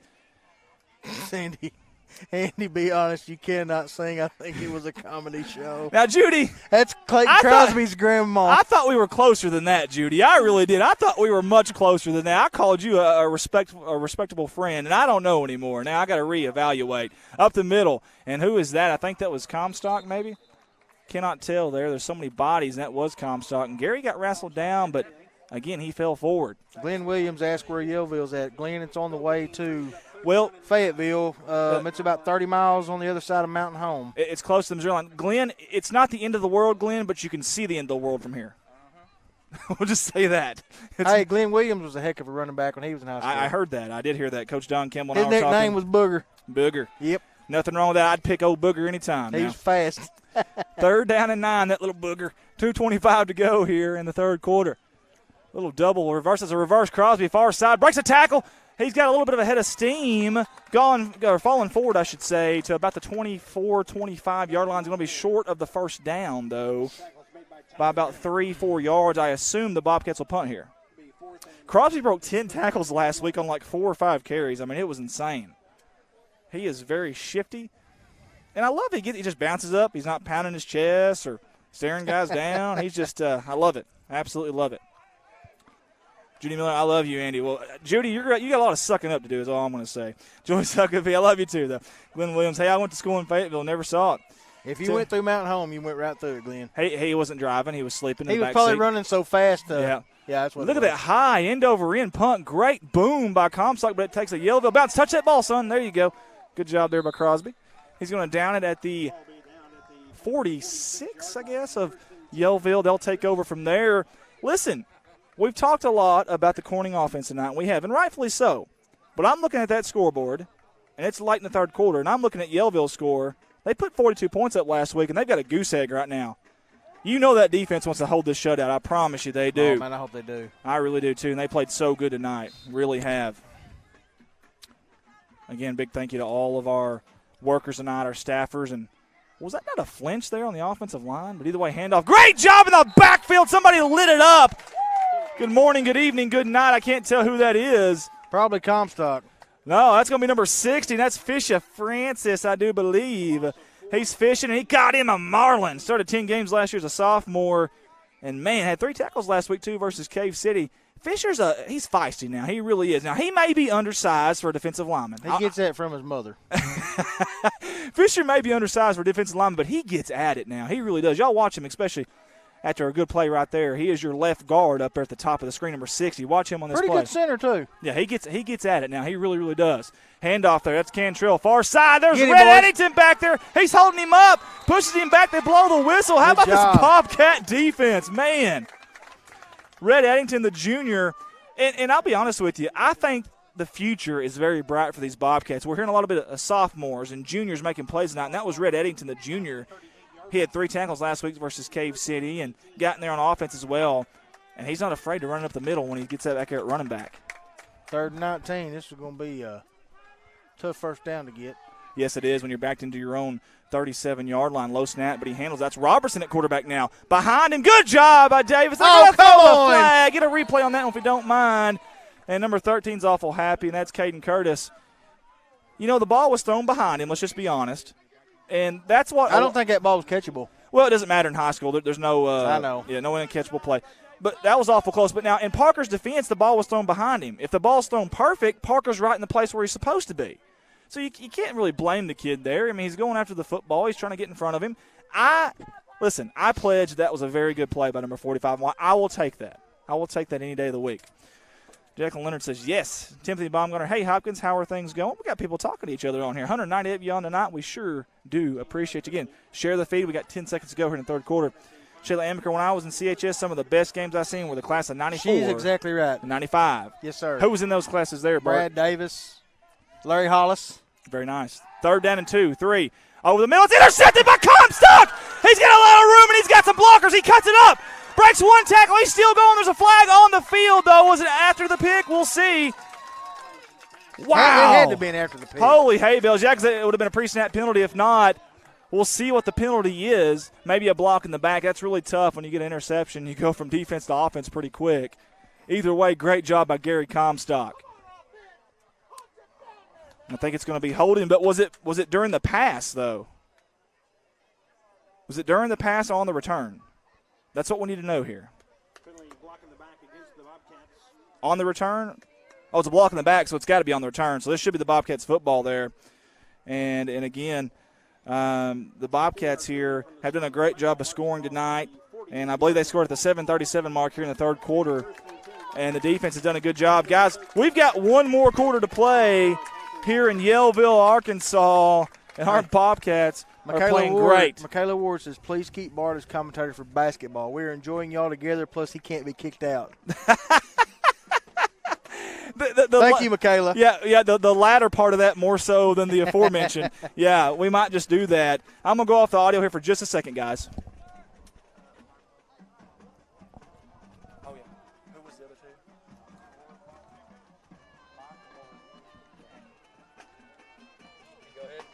Andy, be honest, you cannot sing. I think it was a comedy show. Now, Judy. That's Clayton Crosby's grandma. I thought we were closer than that, Judy. I really did. I thought we were much closer than that. I called you a respectable friend, and I don't know anymore. Now I got to reevaluate. Up the middle. And who is that? I think that was Comstock, maybe? Cannot tell there. There's so many bodies, and that was Comstock. And Gary got wrestled down, but, again, he fell forward. Glenn Williams asked where Yellville's at. Glenn, it's on the way to Fayetteville. It's about 30 miles on the other side of Mountain Home. It's close to the Missouri line. Glenn, it's not the end of the world, Glenn, but you can see the end of the world from here. We'll just say that. Hey, Glenn Williams was a heck of a running back when he was in high school. I heard that. I did hear that. Coach Don Kimball His and I were talking. nickname was Booger. Booger. Yep. Nothing wrong with that. I'd pick old Booger anytime. He's fast. 3rd down and 9, that little Booger. 2:25 to go here in the third quarter. Little double reverse. As a reverse Crosby, far side. Breaks a tackle. He's got a little bit of a head of steam. Falling forward, I should say, to about the 24, 25-yard line. He's going to be short of the first down, though, by about 3-4 yards. I assume the Bobcats will punt here. Crosby broke 10 tackles last week on like 4 or 5 carries. I mean, it was insane. He is very shifty. And I love it. He just bounces up. He's not pounding his chest or staring guys down. He's just I love it. Absolutely love it. Judy Miller, I love you, Andy. Well, Judy, you got a lot of sucking up to do is all I'm going to say. Joey Suckerby, I love you too, though. Glenn Williams, hey, I went to school in Fayetteville, never saw it. If you went through Mountain Home, you went right through it, Glenn. He wasn't driving. He was sleeping in He the was back probably seat. running so fast. Yeah, that's what Look at that high end-over-end punt. Great boom by Comstock, but it takes a Yellville bounce. Touch that ball, son. There you go. Good job there by Crosby. He's going to down it at the 46, I guess, of Yellville. They'll take over from there. Listen, we've talked a lot about the Corning offense tonight, and we have, and rightfully so. But I'm looking at that scoreboard, and it's late in the third quarter, and I'm looking at Yellville's score. They put 42 points up last week, and they've got a goose egg right now. You know that defense wants to hold this shutout. I promise you they do. Oh, man, I hope they do. I really do, too, and they played so good tonight. Really have. Again, big thank you to all of our workers tonight, our staffers. And was that not a flinch there on the offensive line? But either way, handoff. Great job in the backfield. Somebody lit it up. Good morning, good evening, good night. I can't tell who that is. Probably Comstock. No, that's going to be number 60. That's Fisher Francis, I do believe. He's fishing, and he got him a Marlin. Started 10 games last year as a sophomore. And, man, had 3 tackles last week, too, versus Cave City. Fisher's he's feisty now. He really is. Now, he may be undersized for a defensive lineman. He gets that from his mother. Fisher may be undersized for a defensive lineman, but he gets at it now. He really does. Y'all watch him, especially after a good play right there. He is your left guard up there at the top of the screen, number 60. Watch him on this Pretty play. good center, too. Yeah, he gets at it now. He really, really does. Handoff there. That's Cantrell. Far side. There's Get him, Red boys. Eddington back there. He's holding him up. Pushes him back. They blow the whistle. How Good about job. this Bobcat defense? Man. Red Eddington, the junior. And I'll be honest with you. I think the future is very bright for these Bobcats. We're hearing a lot of bit of sophomores and juniors making plays tonight, and that was Red Eddington, the junior. He had 3 tackles last week versus Cave City and got in there on offense as well. And he's not afraid to run it up the middle when he gets that back there at running back. 3rd and 19. This is going to be a tough first down to get. Yes, it is when you're backed into your own 37-yard line. Low snap, but he handles. That's Robertson at quarterback now. Behind him. Good job by Davis. They're gonna throw the flag. Get a replay on that one if you don't mind. And number 13's awful happy, and that's Caden Curtis. You know, the ball was thrown behind him, let's just be honest. And that's what – I don't think that ball was catchable. Well, it doesn't matter in high school. There's no I know. Yeah, no uncatchable play. But that was awful close. But now, in Parker's defense, the ball was thrown behind him. If the ball's thrown perfect, Parker's right in the place where he's supposed to be. So you can't really blame the kid there. I mean, he's going after the football. He's trying to get in front of him. I pledge that was a very good play by number 45. I will take that. I will take that any day of the week. Jacqueline Leonard says, yes. Timothy Baumgartner, hey, Hopkins, how are things going? We got people talking to each other on here. 198 beyond tonight. We sure do appreciate you. Again, share the feed. We got 10 seconds to go here in the third quarter. Shayla Amaker, when I was in CHS, some of the best games I've seen were the class of 94. She's exactly right. And 95. Yes, sir. Who was in those classes there, Bart? Brad Davis, Larry Hollis. Very nice. Third down and 2, 3. Over the middle. It's intercepted by Comstock. He's got a lot of room, and he's got some blockers. He cuts it up. Breaks one tackle. He's still going. There's a flag on the field, though. Was it after the pick? We'll see. Wow. It had to have been after the pick. Holy hay bells. Yeah, because it would have been a pre-snap penalty. If not, we'll see what the penalty is. Maybe a block in the back. That's really tough when you get an interception. You go from defense to offense pretty quick. Either way, great job by Gary Comstock. I think it's going to be holding, but was it during the pass, though? Was it during the pass or on the return? That's what we need to know here. On the return? Oh, it's a block in the back, so it's got to be on the return. So this should be the Bobcats football there. And again, the Bobcats here have done a great job of scoring tonight. And I believe they scored at the 7:37 mark here in the third quarter. And the defense has done a good job. Guys, we've got one more quarter to play here in Yellville, Arkansas. And our Bobcats are playing great. Michaela Ward says, please keep Bart as commentator for basketball. We're enjoying y'all together, plus he can't be kicked out. Thank you, Michaela. Yeah, the latter part of that more so than the aforementioned. Yeah, we might just do that. I'm going to go off the audio here for just a second, guys. Oh, yeah. Who was the other two? Go ahead.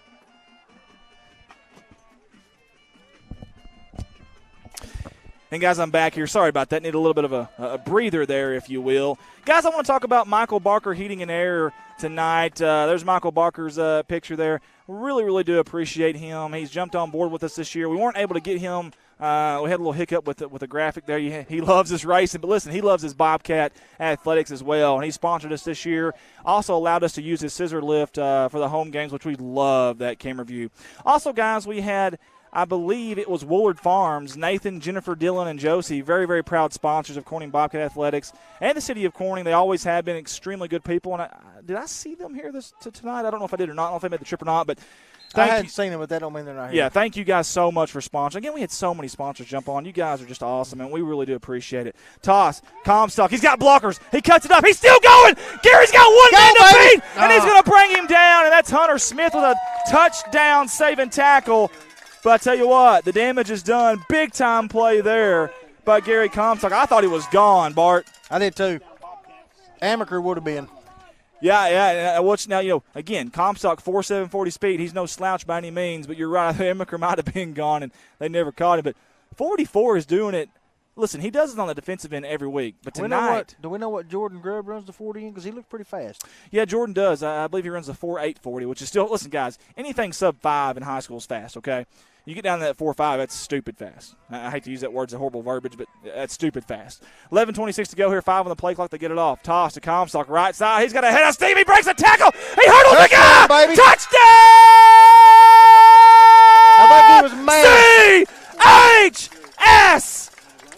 And, guys, I'm back here. Sorry about that. Need a little bit of a breather there, if you will. Guys, I want to talk about Michael Barker Heating and Air tonight. There's Michael Barker's picture there. Really, really do appreciate him. He's jumped on board with us this year. We weren't able to get him. We had a little hiccup with the graphic there. He loves his racing, but listen, he loves his Bobcat athletics as well, and he sponsored us this year. Also allowed us to use his scissor lift for the home games, which we love that camera view. Also, guys, we had – I believe it was Woolard Farms, Nathan, Jennifer, Dylan, and Josie, very, very proud sponsors of Corning Bobcat Athletics and the city of Corning. They always have been extremely good people. And did I see them here tonight? I don't know if I did or not. I don't know if they made the trip or not. But I hadn't seen them, but that don't mean they're not here. Yeah, thank you guys so much for sponsoring. Again, we had so many sponsors jump on. You guys are just awesome, and we really do appreciate it. Toss, Comstock. He's got blockers. He cuts it up. He's still going. Gary's got one man to beat, and he's going to bring him down. And that's Hunter Smith with a touchdown saving tackle. But I tell you what, the damage is done. Big-time play there by Gary Comstock. I thought he was gone, Bart. I did too. Amaker would have been. Yeah. Now, again, Comstock 4.7 40 speed. He's no slouch by any means, but you're right. Amaker might have been gone, and they never caught him. But 44 is doing it. Listen, he does it on the defensive end every week. But tonight – do we know what Jordan Grubb runs the 40 in? Because he looked pretty fast. Yeah, Jordan does. I believe he runs the 4.8 40, which is still – listen, guys, anything sub-5 in high school is fast, okay? You get down to that 4.5, that's stupid fast. I hate to use that word. It's a horrible verbiage, but that's stupid fast. 11:26 to go here. 5 on the play clock. They get it off. Toss to Comstock, right side. He's got a head on Steve. He breaks a tackle. He hurdles the guy. Baby. Touchdown! I think he was mad. C-H-S!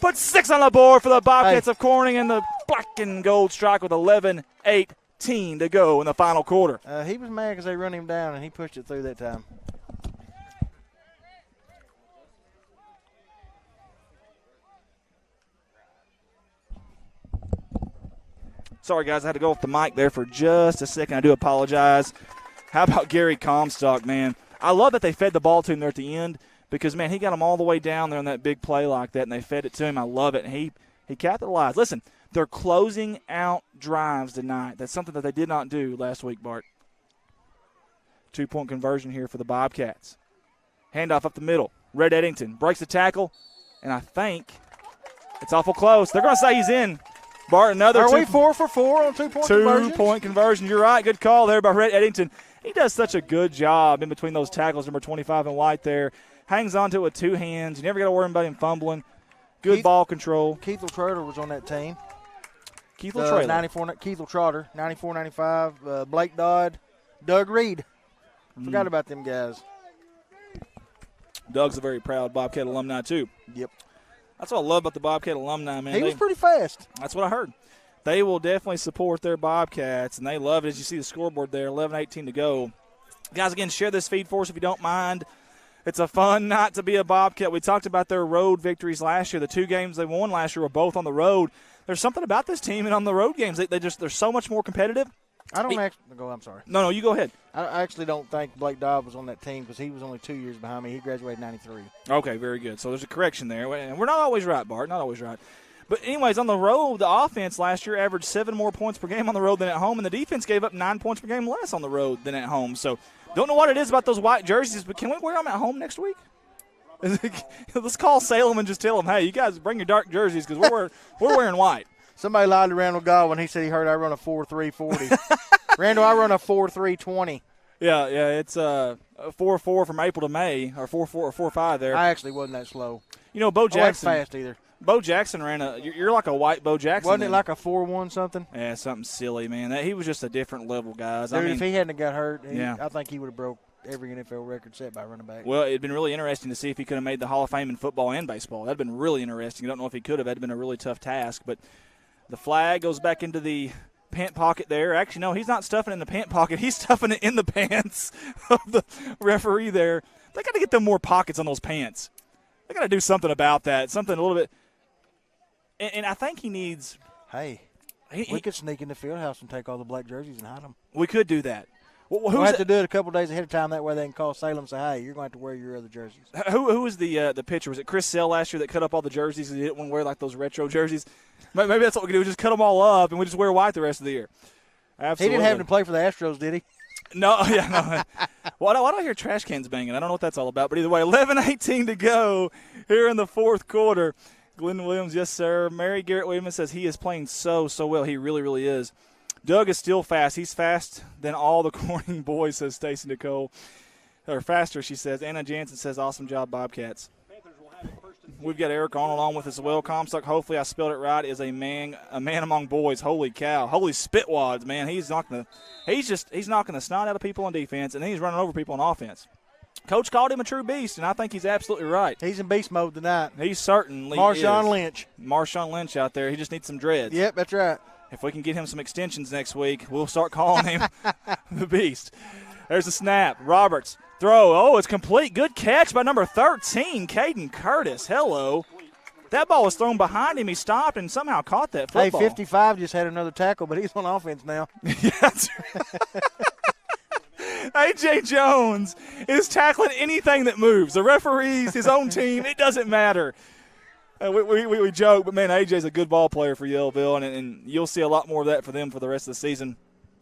Put 6 on the board for the Bobcats of Corning and the black and gold strike with 11:18 to go in the final quarter. He was mad because they run him down, and he pushed it through that time. Sorry, guys, I had to go off the mic there for just a second. I do apologize. How about Gary Comstock, man? I love that they fed the ball to him there at the end because, man, he got them all the way down there on that big play like that, and they fed it to him. I love it, and he capitalized. Listen, they're closing out drives tonight. That's something that they did not do last week, Bart. 2-point conversion here for the Bobcats. Handoff up the middle. Red Eddington breaks the tackle, and I think it's awful close. They're going to say he's in. Bart, another Are we 4 for 4 on 2-point conversions? 2-point conversion. You're right. Good call there by Red Eddington. He does such a good job in between those tackles, number 25 in white there. Hangs on to it with 2 hands. You never got to worry about him fumbling. Good ball control. Keith Trotter was on that team. Keith Trotter. Keith Trotter, 94-95. Blake Dodd, Doug Reed. Forgot about them guys. Doug's a very proud Bobcat alumni, too. Yep. That's what I love about the Bobcat alumni, man. He was pretty fast. That's what I heard. They will definitely support their Bobcats, and they love it. As you see the scoreboard there, 11:18 to go. Guys, again, share this feed for us if you don't mind. It's a fun night to be a Bobcat. We talked about their road victories last year. The 2 games they won last year were both on the road. There's something about this team and on the road games. They're so much more competitive. I'm sorry. No, you go ahead. I actually don't think Blake Dodd was on that team because he was only 2 years behind me. He graduated in 93. Okay, very good. So there's a correction there. And we're not always right, Bart, not always right. But anyways, on the road, the offense last year averaged 7 more points per game on the road than at home, and the defense gave up 9 points per game less on the road than at home. So don't know what it is about those white jerseys, but can we wear them at home next week? Let's call Salem and just tell them, hey, you guys bring your dark jerseys because we're wearing white. Somebody lied to Randall Godwin. He said he heard I run a 4.340. Randall, I run a 4.320. Yeah, it's 4.4 from April to May, or 4.4 or 4.5 there. I actually wasn't that slow. You know, Bo Jackson. I wasn't fast either. Bo Jackson ran you're like a white Bo Jackson. Wasn't it like a 4.1 something? Yeah, something silly, man. He was just a different level, guys. Dude, if he hadn't got hurt, yeah. I think he would have broke every NFL record set by running back. Well, it'd been really interesting to see if he could have made the Hall of Fame in football and baseball. That'd been really interesting. I don't know if he could have. That'd been a really tough task. But the flag goes back into the pant pocket there. Actually, no, he's not stuffing it in the pant pocket. He's stuffing it in the pants of the referee there. They got to get them more pockets on those pants. They got to do something about that, something a little bit. And I think he needs – Hey, we could sneak in the field house and take all the black jerseys and hide them. We could do that. We'll have to do it a couple days ahead of time. That way they can call Salem and say, hey, you're going to have to wear your other jerseys. Who was the pitcher? Was it Chris Sell last year that cut up all the jerseys and he didn't want to wear like those retro jerseys? Maybe that's what we could do. Just cut them all up and we just wear white the rest of the year. Absolutely. He didn't have to play for the Astros, did he? No. Why do I hear trash cans banging? I don't know what that's all about. But either way, 11:18 to go here in the fourth quarter. Glenn Williams, yes, sir. Mary Garrett Williams says he is playing so well. He really, really is. Doug is still fast. He's fast than all the Corning boys, says Stacey Nicole. Or faster, she says. Anna Jansen says, awesome job, Bobcats. We've got Eric on along with us as well. Comstock, hopefully I spelled it right, is a man among boys. Holy cow. Holy spitwads, man. He's knocking the snot out of people on defense, and then he's running over people on offense. Coach called him a true beast, and I think he's absolutely right. He's in beast mode tonight. He certainly Marshawn is. Lynch. Marshawn Lynch out there. He just needs some dreads. Yep, that's right. If we can get him some extensions next week, we'll start calling him the beast. There's a snap. Roberts. Throw. Oh, it's complete. Good catch by number 13, Caden Curtis. Hello. That ball was thrown behind him. He stopped and somehow caught that football. Hey, 55 just had another tackle, but he's on offense now. Yeah, that's right. A.J. Jones is tackling anything that moves. The referees, his own team, it doesn't matter. We joke, but, man, A.J.'s a good ball player for Yellville, and you'll see a lot more of that for them for the rest of the season.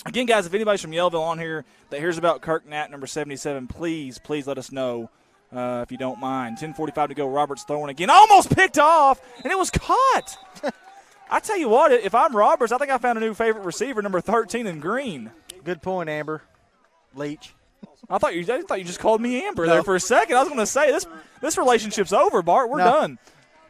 Again, guys, if anybody's from Yellville on here that hears about Kirk Nat, number 77, please let us know if you don't mind. 10:45 to go. Roberts throwing again. Almost picked off, and it was caught. I tell you what, if I'm Roberts, I think I found a new favorite receiver, number 13 in green. Good point, Amber Leach. I thought you just called me Amber there for a second. I was going to say, this relationship's over, Bart. We're done.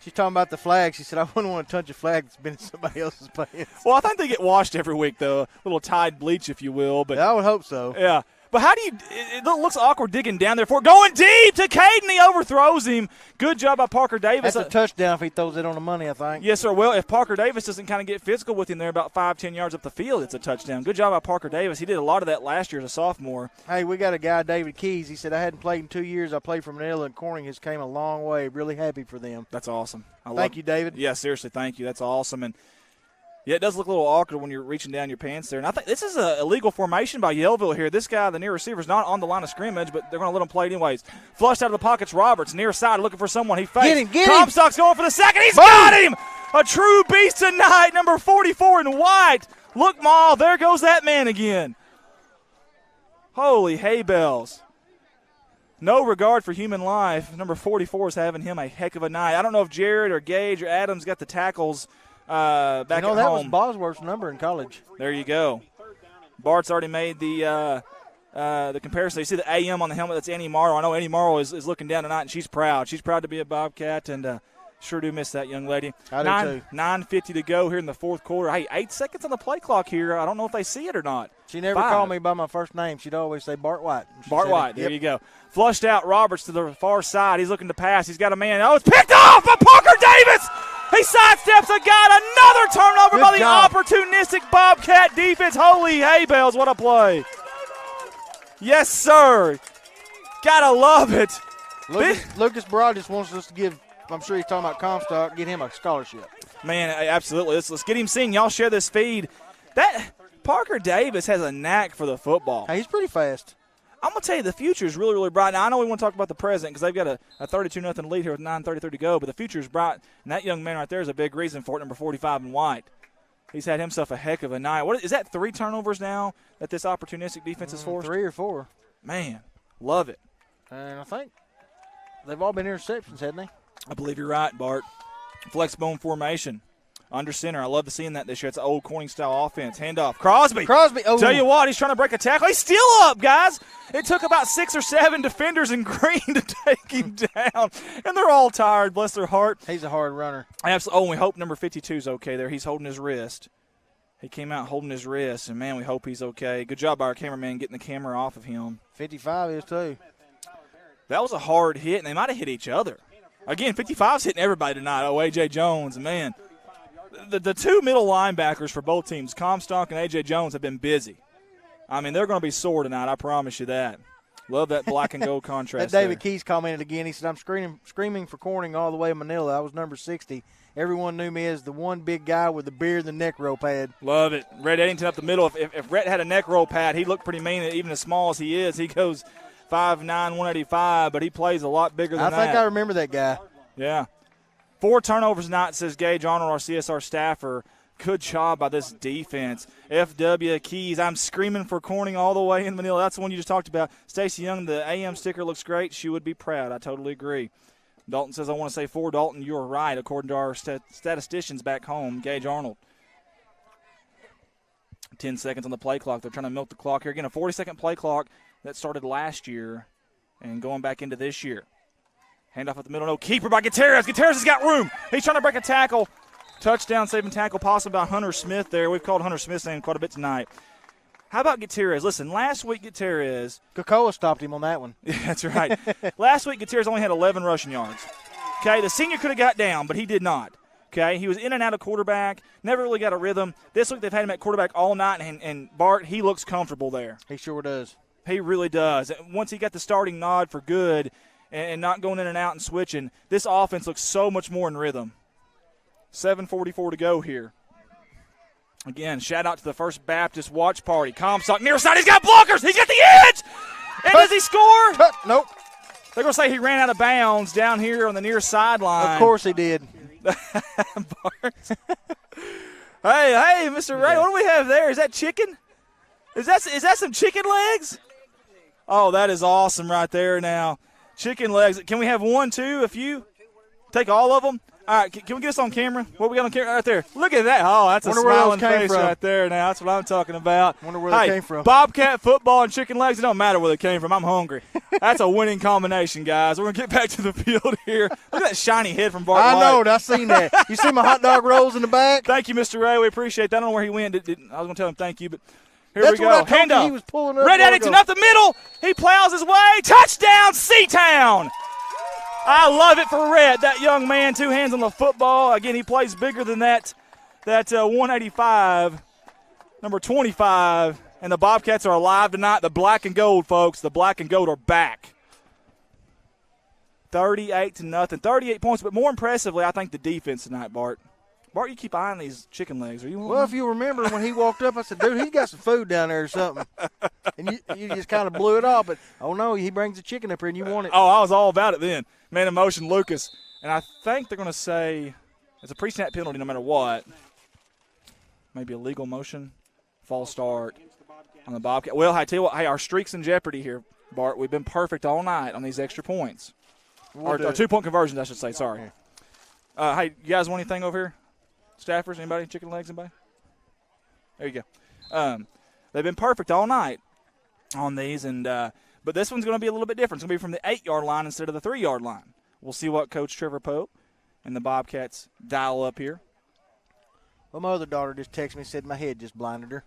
She's talking about the flag. She said, I wouldn't want to touch a flag that's been in somebody else's pants. Well, I think they get washed every week, though. A little Tide bleach, if you will. But yeah, I would hope so. Yeah. But how do you – it looks awkward digging down there for it. Going deep to Caden. He overthrows him. Good job by Parker Davis. That's a touchdown if he throws it on the money, I think. Yes, sir. Well, if Parker Davis doesn't kind of get physical with him there about 5-10 yards up the field, it's a touchdown. Good job by Parker Davis. He did a lot of that last year as a sophomore. Hey, we got a guy, David Keys. He said, I hadn't played in 2 years. I played for Manila, and Corning has came a long way. Really happy for them. That's awesome. Thank you, David. Yeah, seriously, thank you. That's awesome. And yeah, it does look a little awkward when you're reaching down your pants there. And I think this is a illegal formation by Yellville here. This guy, the near receiver, is not on the line of scrimmage, but they're going to let him play it anyways. Flushed out of the pockets, Roberts, near side, looking for someone. He fakes. Get him. Comstock's going for the second. He's got him! A true beast tonight, number 44 in white. Look, Maul, there goes that man again. Holy hay bells. No regard for human life. Number 44 is having him a heck of a night. I don't know if Jared or Gage or Adams got the tackles back at home. That was Bosworth's number in college. There you go. Bart's already made the comparison. You see the AM on the helmet. That's Annie Morrow. I know Annie Morrow is looking down tonight, and she's proud. She's proud to be a Bobcat, and sure do miss that young lady. I do, too. 9:50 to go here in the fourth quarter. Hey, 8 seconds on the play clock here. I don't know if they see it or not. She never 5. called me by my first name. She'd always say Bart White. Bart White, there you go. Flushed out Roberts to the far side. He's looking to pass. He's got a man. Oh, it's picked off by Parker Davis. He sidesteps a guy. Another turnover by the opportunistic Bobcat defense. Holy hay bells, what a play. Yes, sir. Gotta love it. Lucas Broadus wants us to give, I'm sure he's talking about Comstock, get him a scholarship. Man, absolutely. Let's get him seen. Y'all share this feed. That Parker Davis has a knack for the football. Hey, he's pretty fast. I'm going to tell you, the future is really, really bright. Now, I know we want to talk about the present because they've got a 32-0 lead here with 9:33 to go, but the future is bright, and that young man right there is a big reason for it, number 45 in white. He's had himself a heck of a night. What is that, 3 turnovers now that this opportunistic defense has forced? 3 or 4. Man, love it. And I think they've all been interceptions, haven't they? I believe you're right, Bart. Flex bone formation. Under center. I love seeing that this year. It's an old Corning-style offense. Handoff. Crosby. Oh. Tell you what, he's trying to break a tackle. He's still up, guys. It took about 6 or 7 defenders in green to take him down. And they're all tired, bless their heart. He's a hard runner. Absolutely. Oh, and we hope number 52 is okay there. He's holding his wrist. He came out holding his wrist, and, man, we hope he's okay. Good job by our cameraman getting the camera off of him. 55 is, too. That was a hard hit, and they might have hit each other. Again, 55's hitting everybody tonight. Oh, A.J. Jones, man. The 2 middle linebackers for both teams, Comstock and A.J. Jones, have been busy. I mean, they're going to be sore tonight, I promise you that. Love that black and gold contrast. That David Keys commented again. He said, I'm screaming for Corning all the way in Manila. I was number 60. Everyone knew me as the one big guy with the beard and the neck roll pad. Love it. Rhett Eddington up the middle. If Rhett had a neck roll pad, he'd look pretty mean, even as small as he is. He goes 5'9", 185, but he plays a lot bigger than that. I think I remember that guy. Yeah. 4 turnovers tonight, says Gage Arnold, our CSR staffer. Good job by this defense. F.W. Keys, I'm screaming for Corning all the way in Manila. That's the one you just talked about. Stacey Young, the AM sticker looks great. She would be proud. I totally agree. Dalton says, I want to say 4. Dalton, you're right, according to our statisticians back home, Gage Arnold. 10 seconds on the play clock. They're trying to milk the clock here. Again, a 40-second play clock that started last year and going back into this year. Handoff at the middle. No keeper by Gutierrez. Gutierrez has got room. He's trying to break a tackle. Touchdown, saving tackle, possibly by Hunter Smith there. We've called Hunter Smith's name quite a bit tonight. How about Gutierrez? Listen, last week Gutierrez. Kakoa stopped him on that one. Yeah, that's right. Last week Gutierrez only had 11 rushing yards. Okay, the senior could have got down, but he did not. Okay, he was in and out of quarterback, never really got a rhythm. This week they've had him at quarterback all night, and Bart, he looks comfortable there. He sure does. He really does. Once he got the starting nod for good and not going in and out and switching, this offense looks so much more in rhythm. 7:44 to go here. Again, shout out to the First Baptist watch party. Comstock near side. He's got blockers. He's got the edge. And does he score? Nope. They're going to say he ran out of bounds down here on the near sideline. Of course he did. Hey, Mr. Ray, what do we have there? Is that chicken? Is that some chicken legs? Oh, that is awesome right there now. Chicken legs. Can we have 1, 2, a few? Take all of them? All right, can we get us on camera? What we got on camera right there? Look at that. Oh, that's a smiling face right there now. That's what I'm talking about. Wonder where they came from. Bobcat football and chicken legs, it don't matter where they came from. I'm hungry. That's a winning combination, guys. We're going to get back to the field here. Look at that shiny head from Bart White. I know. I seen that. You see my hot dog rolls in the back? Thank you, Mr. Ray. We appreciate that. I don't know where he went. I was going to tell him thank you, but here That's we go. What I Hand up. He was pulling up. Red Eddington up the middle. He plows his way. Touchdown, C-Town. I love it for Red, that young man, 2 hands on the football. Again, he plays bigger than that 185, number 25. And the Bobcats are alive tonight. The black and gold, folks. The black and gold are back. 38-0, 38 points. But more impressively, I think the defense tonight, Bart. Bart, you keep eyeing these chicken legs. Are you? Well, if you remember when he walked up, I said, dude, he's got some food down there or something. And you just kind of blew it off. But, oh, no, he brings the chicken up here and you want it. Oh, I was all about it then. Man in motion, Lucas. And I think they're going to say it's a pre-snap penalty no matter what. Maybe a legal motion. False start. on the Bobcat. Well, I tell you what, hey, our streak's in jeopardy here, Bart. We've been perfect all night on these extra points. Or 2-point conversions, I should say. Sorry. Hey, you guys want anything over here? Staffers, anybody? Chicken legs, anybody? There you go. They've been perfect all night on these, and but this one's going to be a little bit different. It's going to be from the 8-yard line instead of the 3-yard line. We'll see what Coach Trevor Pope and the Bobcats dial up here. Well, my other daughter just texted me and said my head just blinded her.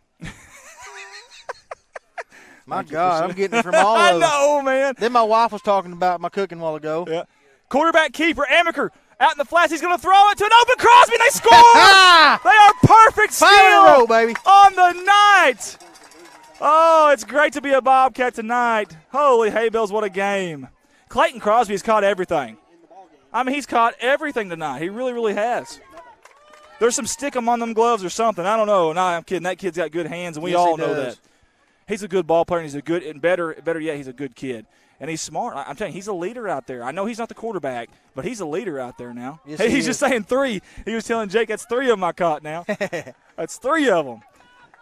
My God, I'm getting it from all of them. I know, man. Then my wife was talking about my cooking a while ago. Yeah. Quarterback keeper, Amaker, out in the flats. He's going to throw it to an open Crosby. They score! They are perfect skill 5 in a row, baby. on the night. Oh, it's great to be a Bobcat tonight. Holy hay bells, what a game. Clayton Crosby has caught everything. I mean, he's caught everything tonight. He really, really has. There's some stick 'em on them gloves or something. I don't know. No, I'm kidding. That kid's got good hands, and we all know that. He's a good ball player, and he's a good, and better yet, he's a good kid. And he's smart. I'm telling you, he's a leader out there. I know he's not the quarterback, but he's a leader out there now. Yes, he's just saying 3. He was telling Jake, that's 3 of them I caught now. That's 3 of them.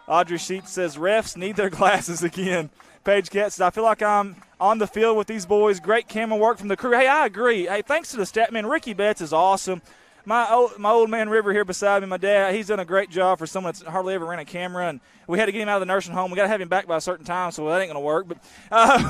Audrey Sheets says, refs need their glasses again. Paige Cat says, I feel like I'm on the field with these boys. Great camera work from the crew. Hey, I agree. Hey, thanks to the stat man. Ricky Betts is awesome. My old man River here beside me, my dad, he's done a great job for someone that's hardly ever ran a camera, and we had to get him out of the nursing home. We got to have him back by a certain time, so that ain't going to work. But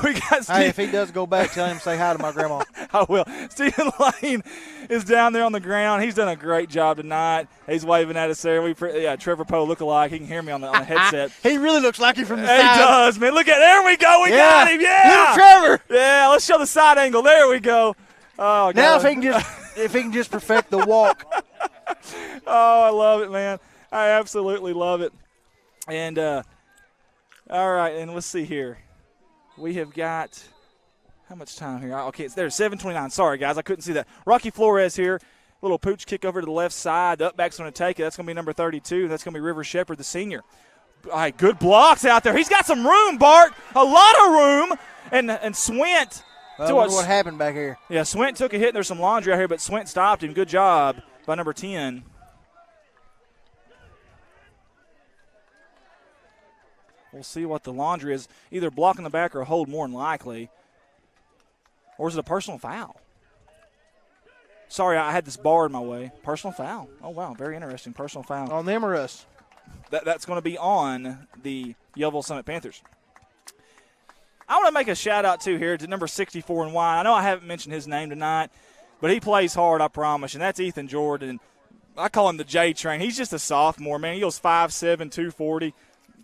we got Steve. Hey, if he does go back, tell him to say hi to my grandma. I will. Stephen Lane is down there on the ground. He's done a great job tonight. He's waving at us there. Trevor Poe look-alike. He can hear me on the headset. He really looks like him from the He side. does, man. Look at there we go. We got him. Yeah. Little Trevor. Yeah, let's show the side angle. There we go. Oh, now God. if he can just perfect the walk. Oh, I love it, man. I absolutely love it. And, all right, and let's see here. We have got how much time here? Okay, it's there, 7:29. Sorry, guys, I couldn't see that. Rocky Flores here. Little pooch kick over to the left side. The upback's going to take it. That's going to be number 32. That's going to be River Shepherd, the senior. All right, good blocks out there. He's got some room, Bart. A lot of room. And Swint. I wonder what happened back here. Yeah, Swint took a hit. There's some laundry out here, but Swint stopped him. Good job by number 10. We'll see what the laundry is. Either blocking the back or a hold more than likely. Or is it a personal foul? Sorry, I had this bar in my way. Personal foul. Oh, wow, very interesting. Personal foul. On them or us? That's going to be on the Yellville Summit Panthers. I want to make a shout-out, too, here to number 64 in wine. I know I haven't mentioned his name tonight, but he plays hard, I promise, and that's Ethan Jordan. I call him the J-Train. He's just a sophomore, man. He goes 5'7", 240.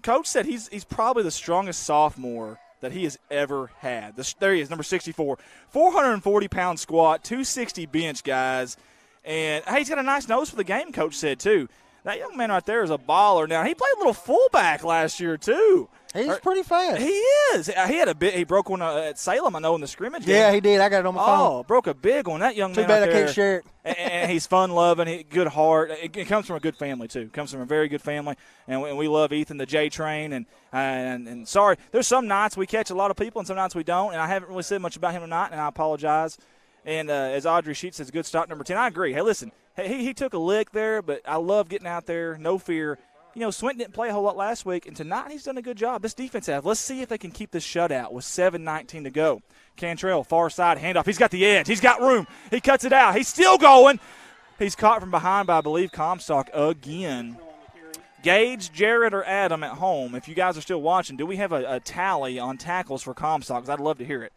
Coach said he's probably the strongest sophomore that he has ever had. There he is, number 64. 440-pound squat, 260 bench, guys. And, hey, he's got a nice nose for the game, Coach said, too. That young man right there is a baller. Now, he played a little fullback last year, too. He's pretty fast. He is. He had a bit. He broke one at Salem, I know, in the scrimmage game. Yeah, he did. I got it on my phone. Oh, broke a big one. That young man Too bad right I there. can't share it. And he's fun-loving, good heart. It comes from a good family, too. Comes from a very good family. And we love Ethan, the J-Train. And sorry, there's some nights we catch a lot of people and some nights we don't. And I haven't really said much about him tonight, and I apologize. And as Audrey Sheets says, good stop, number 10. I agree. Hey, listen, he took a lick there, but I love getting out there, no fear. You know, Swinton didn't play a whole lot last week, and tonight he's done a good job. This defense has. Let's see if they can keep this shutout with 7:19 to go. Cantrell, far side handoff. He's got the edge. He's got room. He cuts it out. He's still going. He's caught from behind by, I believe, Comstock again. Gage, Jared, or Adam at home, if you guys are still watching, do we have a tally on tackles for Comstock? Because I'd love to hear it.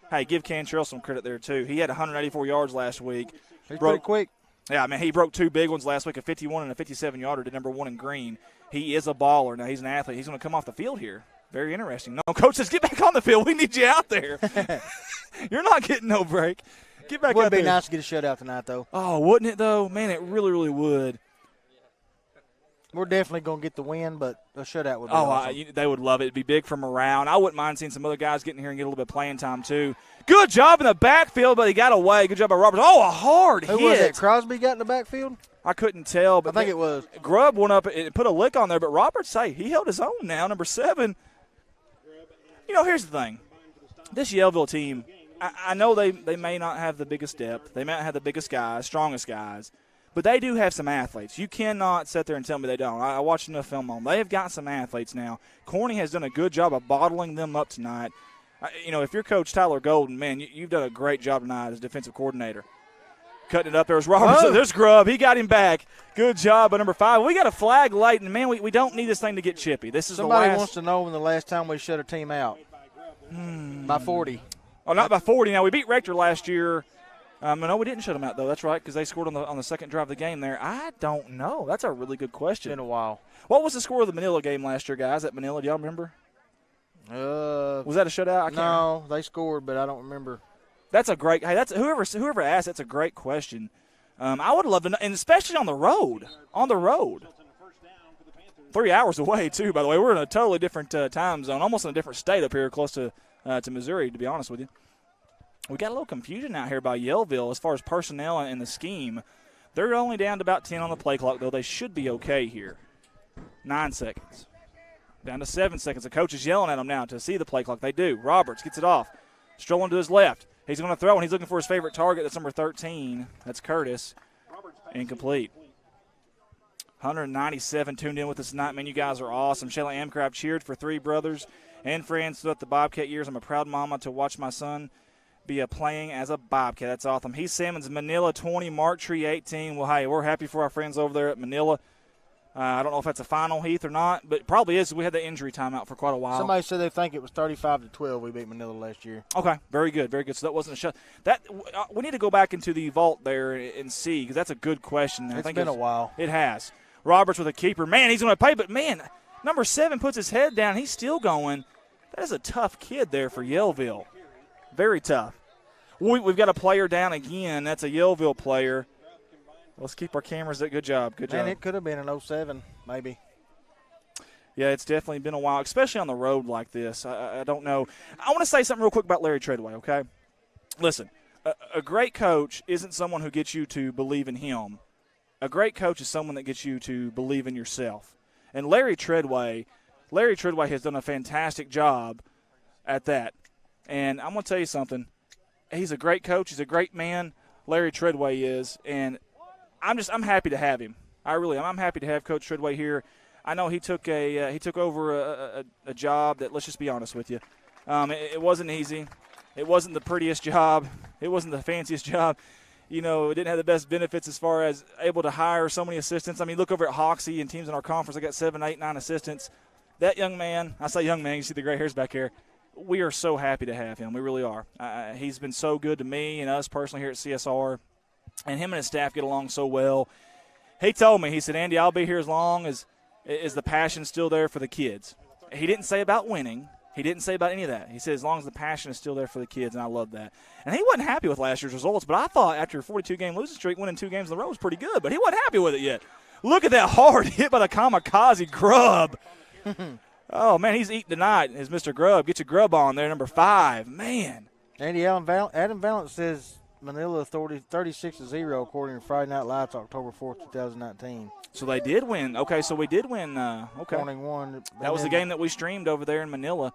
Hey, give Cantrell some credit there, too. He had 184 yards last week. He's pretty quick. Yeah, I mean, he broke 2 big ones last week, a 51 and a 57-yarder to number 1 in green. He is a baller. Now, he's an athlete. He's going to come off the field here. Very interesting. No, Coach says, get back on the field. We need you out there. You're not getting no break. Get back out there. Would be nice to get a shutout tonight, though. Oh, wouldn't it, though? Man, it really, really would. We're definitely going to get the win, but a shutout would be awesome. They would love it. It'd be big from around. I wouldn't mind seeing some other guys getting here and get a little bit of playing time, too. Good job in the backfield, but he got away. Good job by Roberts. Oh, a hard hit. Who was that? Crosby got in the backfield? I couldn't tell. But I think it was. Grubb went up and put a lick on there, but Roberts, he held his own now, number 7. You know, here's the thing. This Yellville team, I know they may not have the biggest depth. They may not have the biggest guys, strongest guys, But they do have some athletes. You cannot sit there and tell me they don't. I watched enough film on them. They have got some athletes now. Corning has done a good job of bottling them up tonight. If you're Coach Tyler Golden, man, you've done a great job tonight as defensive coordinator. Cutting it up. There was Robertson. There's Grubb. He got him back. Good job by number 5. We got a flag late, and, man, we don't need this thing to get chippy. This is Somebody the last. wants to know when the last time we shut a team out. By 40. Oh, not by 40. Now, we beat Rector last year. No, we didn't shut them out, though. That's right, because they scored on the second drive of the game there. I don't know. That's a really good question. It's been a while. What was the score of the Manila game last year, guys, at Manila? Do y'all remember? Was that a shutout? I can't remember. They scored, but I don't remember. That's a great – hey, that's whoever asked, that's a great question. I would love to know, and especially on the road. On the road. 3 hours away, too, by the way. We're in a totally different time zone, almost in a different state up here close to Missouri, to be honest with you. We got a little confusion out here by Yellville as far as personnel and the scheme. They're only down to about 10 on the play clock, though. They should be okay here. 9 seconds. Down to 7 seconds. The coach is yelling at them now to see the play clock. They do. Roberts gets it off. Strolling to his left. He's going to throw, and he's looking for his favorite target. That's number 13. That's Curtis. Incomplete. 197 tuned in with us tonight. Man, you guys are awesome. Shayla Amcraft cheered for 3 brothers and friends throughout the Bobcat years. I'm a proud mama to watch my son be playing as a Bobcat. That's awesome. Heath Salmon's Manila 20, Mark Tree 18. Well, hey, we're happy for our friends over there at Manila. I don't know if that's a final, Heath, or not, but it probably is. We had the injury timeout for quite a while. Somebody said they think it was 35-12 we beat Manila last year. Okay, very good, very good. So that wasn't a shut. We need to go back into the vault there and see, because that's a good question. It's been a while. It has. Roberts with a keeper. Man, he's going to pay, but, man, number 7 puts his head down. He's still going. That is a tough kid there for Yellville. Very tough. We've got a player down again. That's a Yellville player. Let's keep our cameras up. Good job. Good job. Man, it could have been an 07, maybe. Yeah, it's definitely been a while, especially on the road like this. I don't know. I want to say something real quick about Larry Treadway, okay? Listen, a great coach isn't someone who gets you to believe in him. A great coach is someone that gets you to believe in yourself. And Larry Treadway has done a fantastic job at that. And I'm going to tell you something. He's a great coach. He's a great man. Larry Treadway is. And I'm happy to have him. I really am. I'm happy to have Coach Treadway here. I know he took over a job that, let's just be honest with you, it wasn't easy. It wasn't the prettiest job. It wasn't the fanciest job. It didn't have the best benefits as far as able to hire so many assistants. I mean, look over at Hoxie and teams in our conference. I got 7, 8, 9 assistants. That young man, I say young man, you see the gray hairs back here. We are so happy to have him. We really are. He's been so good to me and us personally here at CSR, and him and his staff get along so well. He told me, he said, Andy, I'll be here as long as the passion's still there for the kids. He didn't say about winning. He didn't say about any of that. He said as long as the passion is still there for the kids, and I love that. And he wasn't happy with last year's results, but I thought after a 42-game losing streak, winning 2 games in a row was pretty good, but he wasn't happy with it yet. Look at that hard hit by the kamikaze Grubb. Oh, man, he's eating tonight, is Mr. Grubb. Get your grub on there, number 5. Man. Andy Adam Valance says Manila 36-0 according to Friday Night Lights, October 4th, 2019. So they did win. Okay, so we did win. Okay. Corning won. That was the game that we streamed over there in Manila.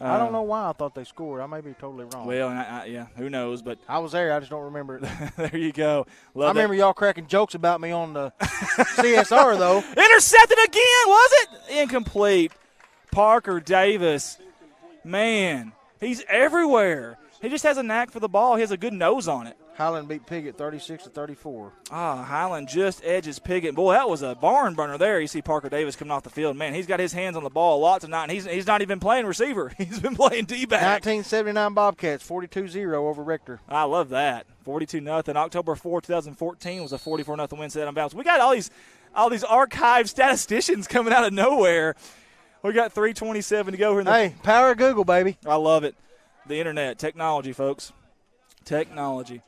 I don't know why I thought they scored. I may be totally wrong. Well, yeah, who knows? But I was there. I just don't remember it. There you go. I remember y'all cracking jokes about me on the CSR, though. Intercepted again, was it? Incomplete. Parker Davis. Man, he's everywhere. He just has a knack for the ball. He has a good nose on it. Highland beat Piggott 36-34. Highland just edges Piggott. Boy, that was a barn burner there. You see Parker Davis coming off the field. Man, he's got his hands on the ball a lot tonight, and he's not even playing receiver. He's been playing D-back. 1979 Bobcats, 42-0 over Rector. I love that. 42-0. October 4, 2014 was a 44-0 win set on bounce. We got all these archived statisticians coming out of nowhere. We got 3:27 to go here. Hey, power of Google, baby. I love it. The internet, technology, folks. Technology.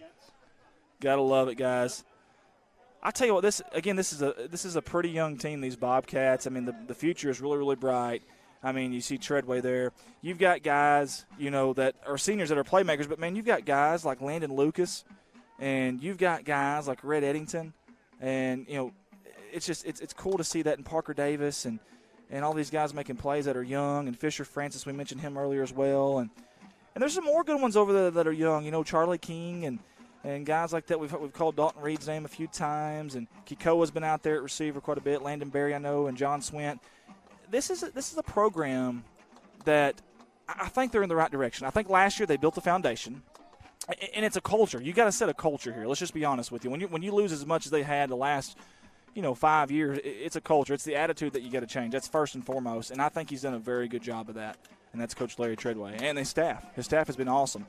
Gotta love it, guys. I tell you what, this is a pretty young team, these Bobcats. I mean, the future is really, really bright. I mean, you see Treadway there. You've got guys, that are seniors that are playmakers, but, man, you've got guys like Landon Lucas, and you've got guys like Red Eddington, and, it's cool to see that in Parker Davis and all these guys making plays that are young, and Fisher Francis, we mentioned him earlier as well, and there's some more good ones over there that are young, Charlie King, and and guys like that. We've called Dalton Reed's name a few times, and Kikoa's been out there at receiver quite a bit. Landon Berry, I know, and John Swint. This is a program that I think they're in the right direction. I think last year they built the foundation, and it's a culture. You got to set a culture here. Let's just be honest with you. When you lose as much as they had the last 5 years, it's a culture. It's the attitude that you got to change. That's first and foremost, and I think he's done a very good job of that. And that's Coach Larry Treadway and his staff. His staff has been awesome.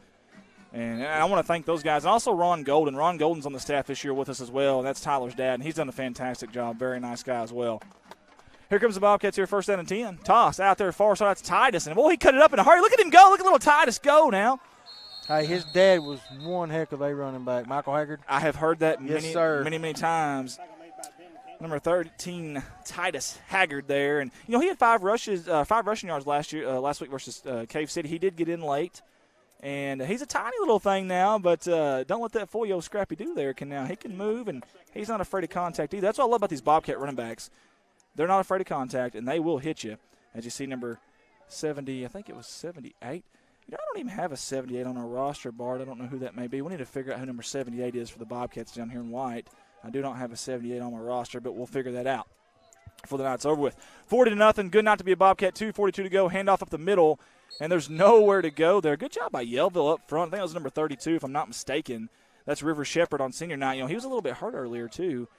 And I want to thank those guys. And also Ron Golden. Ron Golden's on the staff this year with us as well. That's Tyler's dad, and he's done a fantastic job. Very nice guy as well. Here comes the Bobcats here, first down and 10. Toss out there far side. That's Titus. And, boy, he cut it up in a hurry. Look at him go. Look at little Titus go now. Hey, his dad was one heck of a running back. Michael Haggard. I have heard that Yes, many times. Number 13, Titus Haggard there. And, he had 5 rushing yards last week versus Cave City. He did get in late. And he's a tiny little thing now, but don't let that fool you, Scrappy Doo there. He can move, and he's not afraid of contact either. That's what I love about these Bobcat running backs. They're not afraid of contact, and they will hit you. As you see, number 70, I think it was 78. I don't even have a 78 on our roster, Bart. I don't know who that may be. We need to figure out who number 78 is for the Bobcats down here in white. I do not have a 78 on my roster, but we'll figure that out before the night's over with. 40-0, good not to be a Bobcat. 2:42 to go. Handoff up the middle, and there's nowhere to go there. Good job by Yellville up front. I think it was number 32, if I'm not mistaken. That's River Shepherd on senior night. He was a little bit hurt earlier too.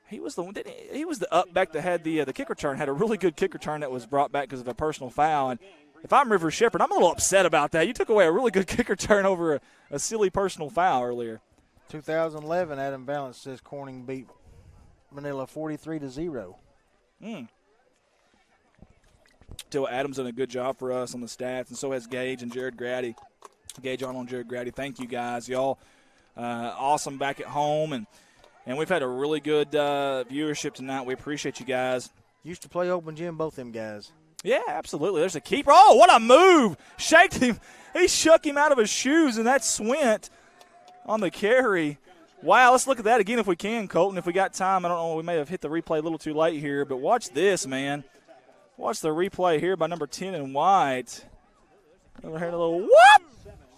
He was the up back that had the kick return. Had a really good kick return that was brought back because of a personal foul. And if I'm River Shepherd, I'm a little upset about that. You took away a really good kick return over a silly personal foul earlier. 2011, Adam Valance says Corning beat Manila 43-0. Still, Adam's done a good job for us on the staff, and so has Gage and Jared Grady. Gage Arnold and Jared Grady, thank you guys. Y'all awesome back at home, and we've had a really good viewership tonight. We appreciate you guys. Used to play open gym, both them guys. Yeah, absolutely. There's a keeper. Oh, what a move. Shaked him. He shook him out of his shoes, and that's Swint on the carry. Wow, let's look at that again if we can, Colton. If we got time, I don't know. We may have hit the replay a little too late here, but watch this, man. Watch the replay here by number 10 in white. Over here, a little whoop.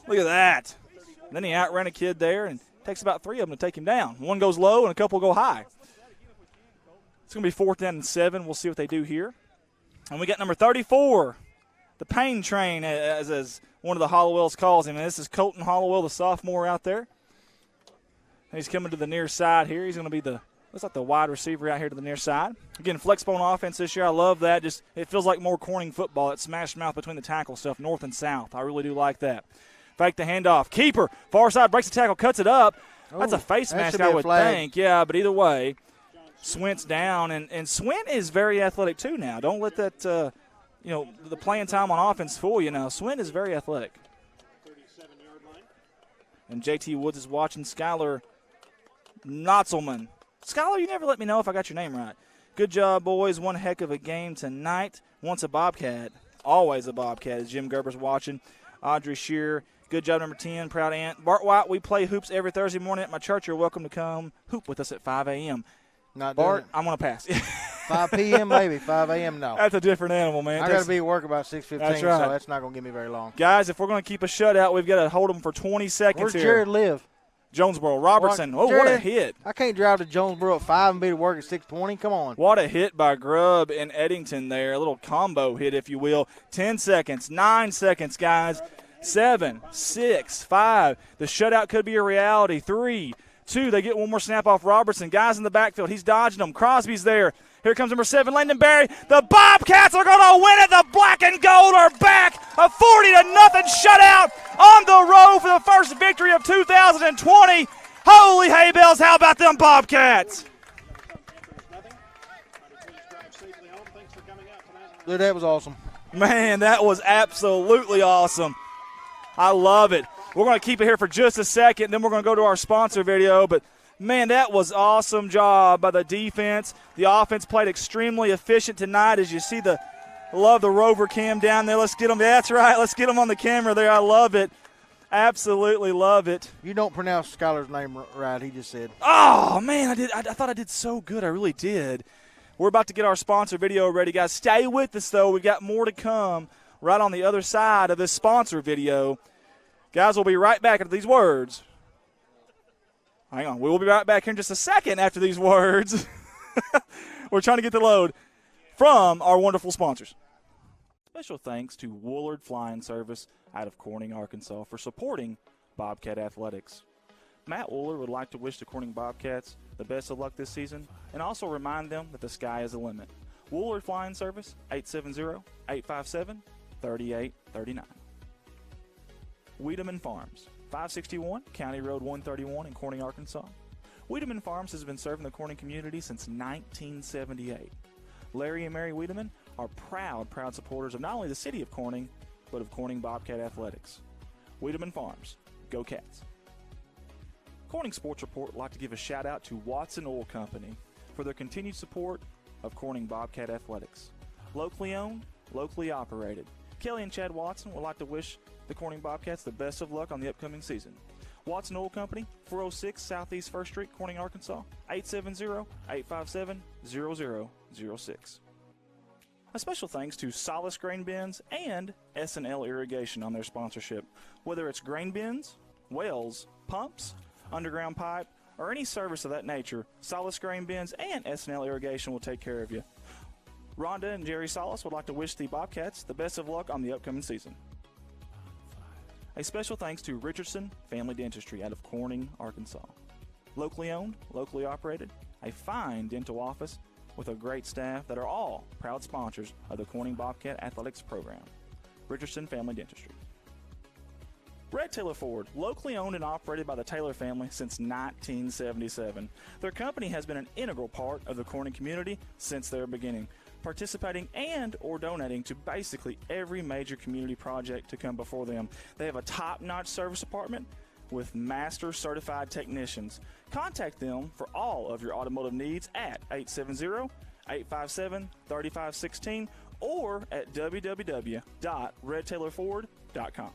Look at that. And then he outran a kid there and takes about 3 of them to take him down. One goes low and a couple go high. It's going to be 4th down and 7. We'll see what they do here. And we got number 34, the pain train, as one of the Hollowells calls him. And this is Colton Hollowell, the sophomore out there. And he's coming to the near side here. He's going to be looks like the wide receiver out here to the near side. Again, flexible on offense this year. I love that. Just it feels like more Corning football. It's smash mouth between the tackle stuff, north and south. I really do like that. Fake the handoff. Keeper, far side, breaks the tackle, cuts it up. That's a face mask, I would think. Yeah, but either way, Swint's down. And Swint is very athletic too now. Don't let that, the playing time on offense fool you now. Swint is very athletic. And JT Woods is watching. Skylar Notzelman. Skylar, you never let me know if I got your name right. Good job, boys. One heck of a game tonight. Once a Bobcat, always a Bobcat, as Jim Gerber's watching. Audrey Shear, good job, number 10, proud aunt. Bart White, we play hoops every Thursday morning at my church. You're welcome to come hoop with us at 5 a.m. Not Bart, I'm going to pass. 5 p.m. maybe, 5 a.m. no. That's a different animal, man. I got to be at work about 6:15, that's right. So that's not going to give me very long. Guys, if we're going to keep a shutout, we've got to hold them for 20 seconds. Where's here. Jared live? Jonesboro. Robertson. Jared, what a hit. I can't drive to Jonesboro at 5 and be to work at 6:20. Come on. What a hit by Grubb and Eddington there. A little combo hit, if you will. 10 seconds, 9 seconds, guys. 7, 6, 5. The shutout could be a reality. 3, 2. They get one more snap off Robertson. Guys in the backfield. He's dodging them. Crosby's there. Here comes number 7, Landon Berry. The Bobcats are going to win it. The black and gold are back. A 40-0 shutout on the road for the first victory of 2020. Holy hay bells, how about them Bobcats? Dude, that was awesome. Man, that was absolutely awesome. I love it. We're going to keep it here for just a second, then we're going to go to our sponsor video, but man, that was awesome job by the defense. The offense played extremely efficient tonight. As you see, love the Rover cam down there. Let's get them. That's right. Let's get them on the camera there. I love it. Absolutely love it. You don't pronounce Skylar's name right, he just said. Oh, man, I did. I thought I did so good. I really did. We're about to get our sponsor video ready, guys. Stay with us, though. We've got more to come right on the other side of this sponsor video. Guys, we'll be right back after these words Hang on. We will be right back here in just a second after these words. We're trying to get the load from our wonderful sponsors. Special thanks to Woolard Flying Service out of Corning, Arkansas for supporting Bobcat Athletics. Matt Woolard would like to wish the Corning Bobcats the best of luck this season and also remind them that the sky is the limit. Woolard Flying Service, 870-857-3839. Wiedemann Farms, 561 County Road 131 in Corning, Arkansas. Wiedemann Farms has been serving the Corning community since 1978. Larry and Mary Wiedemann are proud supporters of not only the city of Corning, but of Corning Bobcat Athletics. Wiedemann Farms, go Cats. Corning Sports Report would like to give a shout out to Watson Oil Company for their continued support of Corning Bobcat Athletics. Locally owned, locally operated. Kelly and Chad Watson would like to wish the Corning Bobcats the best of luck on the upcoming season. Watson Oil Company, 406 Southeast 1st Street, Corning, Arkansas, 870-857-0006. A special thanks to Solace Grain Bins and S&L Irrigation on their sponsorship. Whether it's grain bins, wells, pumps, underground pipe, or any service of that nature, Solace Grain Bins and S&L Irrigation will take care of you. Rhonda and Jerry Solace would like to wish the Bobcats the best of luck on the upcoming season. A special thanks to Richardson Family Dentistry out of Corning, Arkansas. Locally owned, locally operated, a fine dental office with a great staff that are all proud sponsors of the Corning Bobcat Athletics program. Richardson Family Dentistry. Red Taylor Ford, locally owned and operated by the Taylor family since 1977. Their company has been an integral part of the Corning community since their beginning, participating and or donating to basically every major community project to come before them. They have a top-notch service department with master certified technicians. Contact them for all of your automotive needs at 870-857-3516 or at www.redtaylorford.com.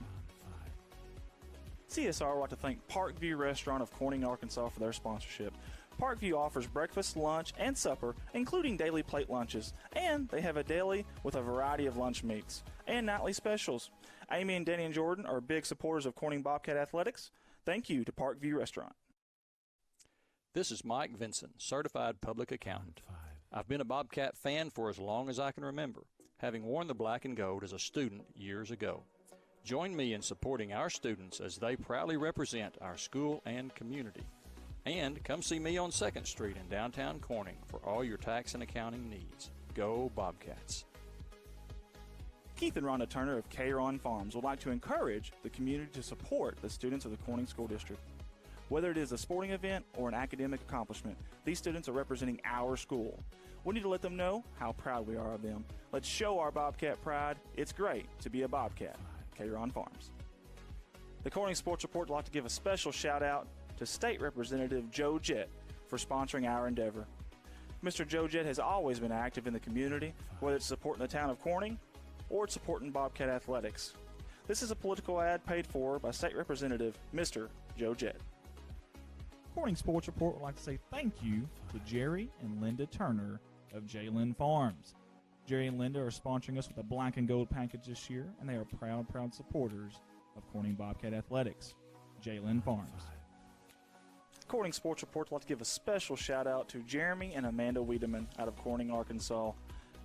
CSR would like to thank Parkview Restaurant of Corning, Arkansas for their sponsorship. Parkview offers breakfast, lunch, and supper, including daily plate lunches, and they have a deli with a variety of lunch meats and nightly specials. Amy and Danny and Jordan are big supporters of Corning Bobcat Athletics. Thank you to Parkview Restaurant. This is Mike Vinson, Certified Public Accountant. I've been a Bobcat fan for as long as I can remember, having worn the black and gold as a student years ago. Join me in supporting our students as they proudly represent our school and community. And come see me on 2nd Street in downtown Corning for all your tax and accounting needs. Go Bobcats. Keith and Rhonda Turner of K-Ron Farms would like to encourage the community to support the students of the Corning School District. Whether it is a sporting event or an academic accomplishment, these students are representing our school. We need to let them know how proud we are of them. Let's show our Bobcat pride. It's great to be a Bobcat. K-Ron Farms. The Corning Sports Report would like to give a special shout out to State Representative Joe Jett for sponsoring our endeavor. Mr. Joe Jett has always been active in the community, whether it's supporting the town of Corning or it's supporting Bobcat Athletics. This is a political ad paid for by State Representative Mr. Joe Jett. Corning Sports Report would like to say thank you to Jerry and Linda Turner of J-Lynn Farms. Jerry and Linda are sponsoring us with a black and gold package this year, and they are proud supporters of Corning Bobcat Athletics. J-Lynn Farms. Corning Sports Report would like to give a special shout out to Jeremy and Amanda Wiedemann out of Corning, Arkansas.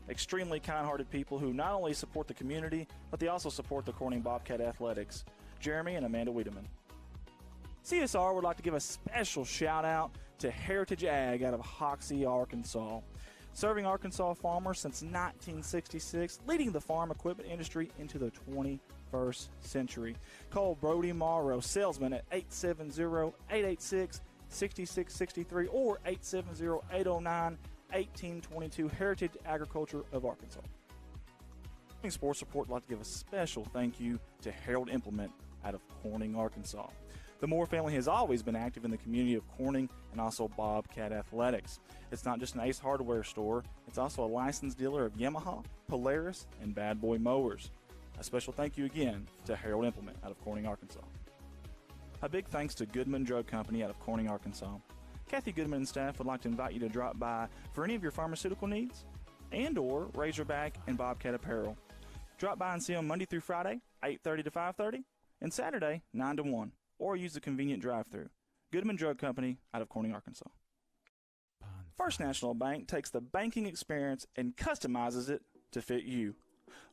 Extremely kind-hearted people who not only support the community, but they also support the Corning Bobcat Athletics. Jeremy and Amanda Wiedemann. CSR would like to give a special shout out to Heritage Ag out of Hoxie, Arkansas. Serving Arkansas farmers since 1966, leading the farm equipment industry into the 21st century. Call Brody Morrow, salesman, at 870-886-6663 or 870-809-1822, Heritage Agriculture of Arkansas. Sports Report would like to give a special thank you to Harold Implement out of Corning, Arkansas. The Moore family has always been active in the community of Corning and also Bobcat Athletics. It's not just an Ace Hardware store, it's also a licensed dealer of Yamaha, Polaris, and Bad Boy mowers. A special thank you again to Harold Implement out of Corning, Arkansas. A big thanks to Goodman Drug Company out of Corning, Arkansas. Kathy Goodman and staff would like to invite you to drop by for any of your pharmaceutical needs and or Razorback and Bobcat apparel. Drop by and see them Monday through Friday, 8:30 to 5:30, and Saturday, 9 to 1. Or use the convenient drive-thru. Goodman Drug Company out of Corning, Arkansas. First National Bank takes the banking experience and customizes it to fit you.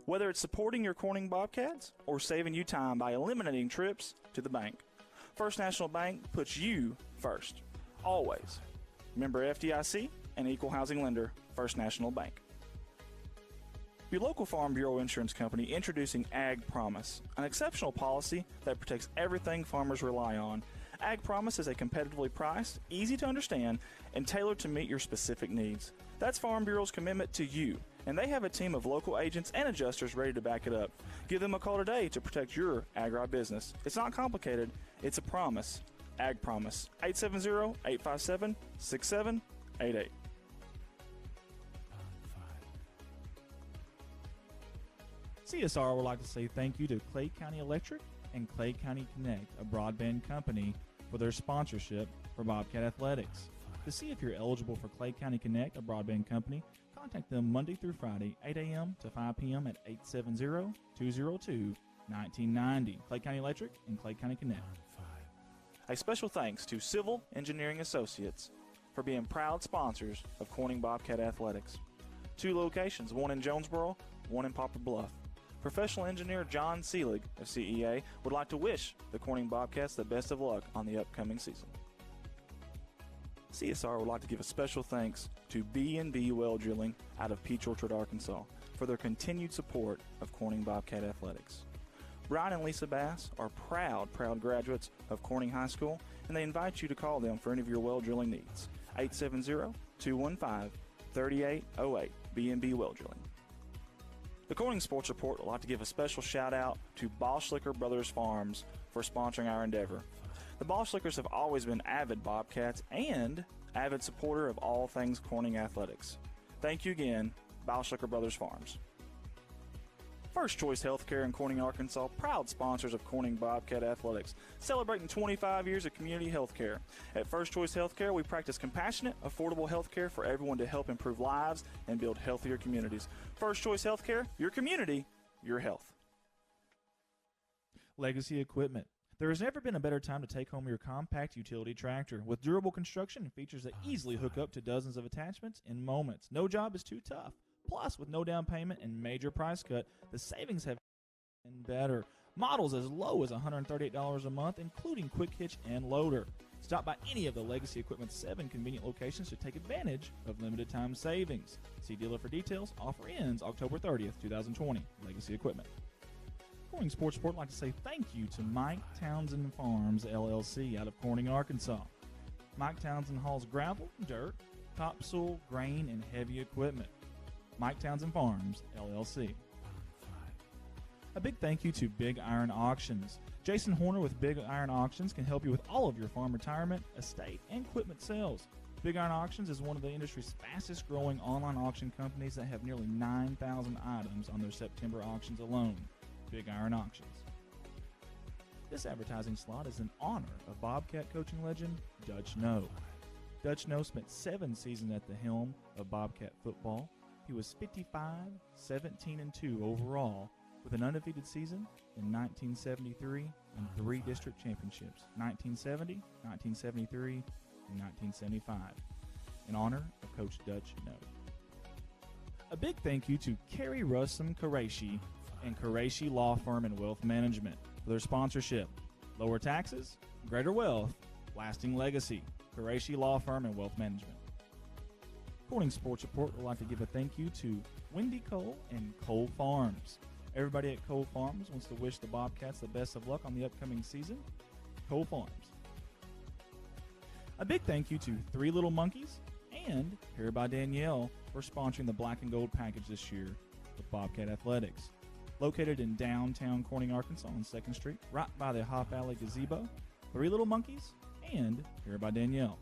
Whether it's supporting your Corning Bobcats or saving you time by eliminating trips to the bank, First National Bank puts you first, always. Member FDIC and equal housing lender, First National Bank. Your local Farm Bureau insurance company introducing Ag Promise, an exceptional policy that protects everything farmers rely on. Ag Promise is a competitively priced, easy to understand, and tailored to meet your specific needs. That's Farm Bureau's commitment to you, and they have a team of local agents and adjusters ready to back it up. Give them a call today to protect your agribusiness. It's not complicated, it's a promise. Ag Promise, 870-857-6788. CSR would like to say thank you to Clay County Electric and Clay County Connect, a broadband company, for their sponsorship for Bobcat Athletics. To see if you're eligible for Clay County Connect, a broadband company, contact them Monday through Friday, 8 a.m. to 5 p.m. at 870-202-1990. Clay County Electric and Clay County Connect. A special thanks to Civil Engineering Associates for being proud sponsors of Corning Bobcat Athletics. 2 locations, one in Jonesboro, one in Poplar Bluff. Professional engineer John Seelig of CEA would like to wish the Corning Bobcats the best of luck on the upcoming season. CSR would like to give a special thanks to B&B Well Drilling out of Peach Orchard, Arkansas, for their continued support of Corning Bobcat Athletics. Brian and Lisa Bass are proud graduates of Corning High School, and they invite you to call them for any of your well drilling needs. 870-215-3808, B&B Well Drilling. The Corning Sports Report would like to give a special shout out to Boschlicker Brothers Farms for sponsoring our endeavor. The Boschlickers have always been avid Bobcats and avid supporter of all things Corning athletics. Thank you again, Boschlicker Brothers Farms. First Choice Healthcare in Corning, Arkansas, proud sponsors of Corning Bobcat Athletics, celebrating 25 years of community health care. At First Choice Healthcare, we practice compassionate, affordable health care for everyone to help improve lives and build healthier communities. First Choice Healthcare, your community, your health. Legacy Equipment. There has never been a better time to take home your compact utility tractor. With durable construction and features that easily hook up to dozens of attachments in moments. No job is too tough. Plus, with no down payment and major price cut, the savings have been better. Models as low as $138 a month, including quick hitch and loader. Stop by any of the Legacy Equipment's 7 convenient locations to take advantage of limited time savings. See dealer for details. Offer ends October 30th, 2020. Legacy Equipment. Corning Sports Report would like to say thank you to Mike Townsend Farms, LLC, out of Corning, Arkansas. Mike Townsend hauls gravel, dirt, topsoil, grain, and heavy equipment. Mike Townsend Farms, LLC. A big thank you to Big Iron Auctions. Jason Horner with Big Iron Auctions can help you with all of your farm retirement, estate, and equipment sales. Big Iron Auctions is one of the industry's fastest growing online auction companies that have nearly 9,000 items on their September auctions alone. Big Iron Auctions. This advertising slot is in honor of Bobcat coaching legend Dutch Noe. Dutch Noe spent 7 seasons at the helm of Bobcat football. He was 55-17-2 overall, with an undefeated season in 1973 and 3 district championships, 1970, 1973, and 1975, in honor of Coach Dutch Noe. A big thank you to Kerry Russum Qureshi and Qureshi Law Firm and Wealth Management for their sponsorship. Lower taxes, greater wealth, lasting legacy. Qureshi Law Firm and Wealth Management. Corning Sports Report would like to give a thank you to Wendy Cole and Cole Farms. Everybody at Cole Farms wants to wish the Bobcats the best of luck on the upcoming season. Cole Farms. A big thank you to Three Little Monkeys and Hair by Danielle for sponsoring the Black and Gold package this year with Bobcat Athletics. Located in downtown Corning, Arkansas on 2nd Street, right by the Hop Alley Gazebo, Three Little Monkeys and Hair by Danielle.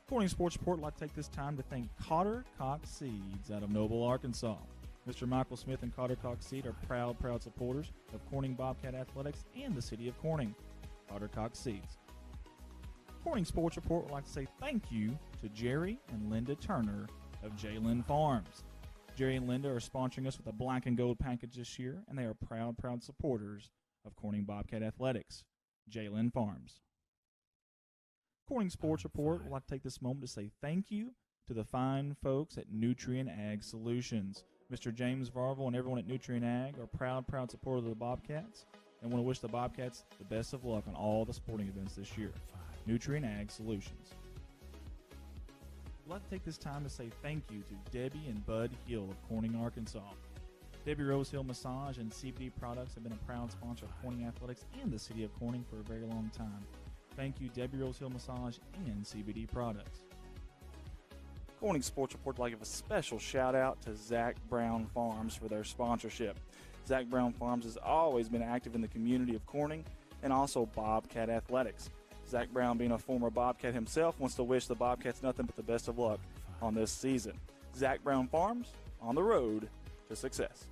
Corning Sports Report would like to take this time to thank Cotter Cox Seeds out of Noble, Arkansas. Mr. Michael Smith and Cotter Cox Seed are proud supporters of Corning Bobcat Athletics and the city of Corning. Cotter Cox Seeds. Corning Sports Report would like to say thank you to Jerry and Linda Turner of J-Lynn Farms. Jerry and Linda are sponsoring us with a Black and Gold package this year, and they are proud supporters of Corning Bobcat Athletics. J-Lynn Farms. Corning Sports Report would like to take this moment to say thank you to the fine folks at Nutrient Ag Solutions. Mr. James Varvel and everyone at Nutrient Ag are proud supporters of the Bobcats and want to wish the Bobcats the best of luck on all the sporting events this year. Nutrient Ag Solutions. I'd like to take this time to say thank you to Debbie and Bud Hill of Corning, Arkansas. Debbie Rose Hill Massage and CBD Products have been a proud sponsor of Corning Athletics and the city of Corning for a very long time. Thank you, Debbie Rose Hill Massage and CBD Products. Corning Sports Report would like to give a special shout out to Zach Brown Farms for their sponsorship. Zach Brown Farms has always been active in the community of Corning and also Bobcat Athletics. Zach Brown, being a former Bobcat himself, wants to wish the Bobcats nothing but the best of luck on this season. Zach Brown Farms, on the road to success.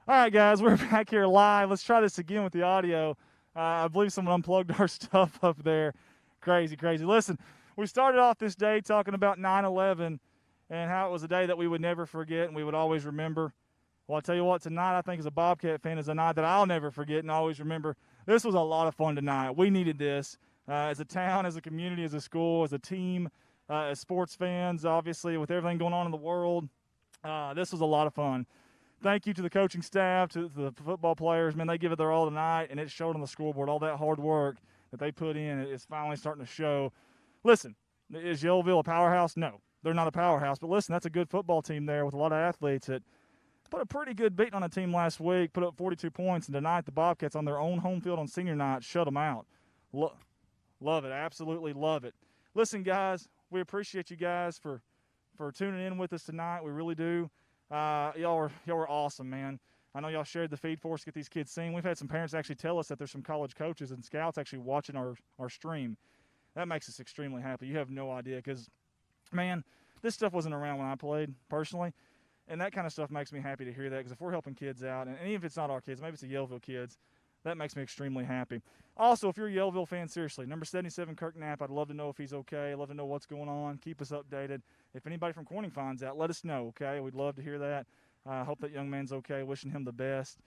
All right, guys, we're back here live. Let's try this again with the audio. I believe someone unplugged our stuff up there. Crazy. Listen, we started off this day talking about 9/11 and how it was a day that we would never forget and we would always remember. Well, I'll tell you what, tonight I think as a Bobcat fan is a night that I'll never forget and always remember. This was a lot of fun tonight. We needed this as a town, as a community, as a school, as a team, as sports fans, obviously, with everything going on in the world. This was a lot of fun. Thank you to the coaching staff, to the football players. Man, they give it their all tonight, and it showed on the scoreboard. All that hard work that they put in is finally starting to show. Listen, is Yellville a powerhouse? No, they're not a powerhouse. But listen, that's a good football team there with a lot of athletes that put a pretty good beating on a team last week, put up 42 points, and tonight the Bobcats on their own home field on senior night shut them out. Love it, absolutely love it. Listen, guys, we appreciate you guys for tuning in with us tonight. We really do. Y'all were awesome, man. I know y'all shared the feed for us to get these kids seen. We've had some parents actually tell us that there's some college coaches and scouts actually watching our stream. That makes us extremely happy. You have no idea because, man, this stuff wasn't around when I played personally, and that kind of stuff makes me happy to hear that because if we're helping kids out, and even if it's not our kids, maybe it's the Yellville kids, that makes me extremely happy. Also, if you're a Yellville fan, seriously, number 77, Kirk Knapp, I'd love to know if he's okay. I'd love to know what's going on. Keep us updated. If anybody from Corning finds out, let us know, okay? We'd love to hear that. I hope that young man's okay. Wishing him the best.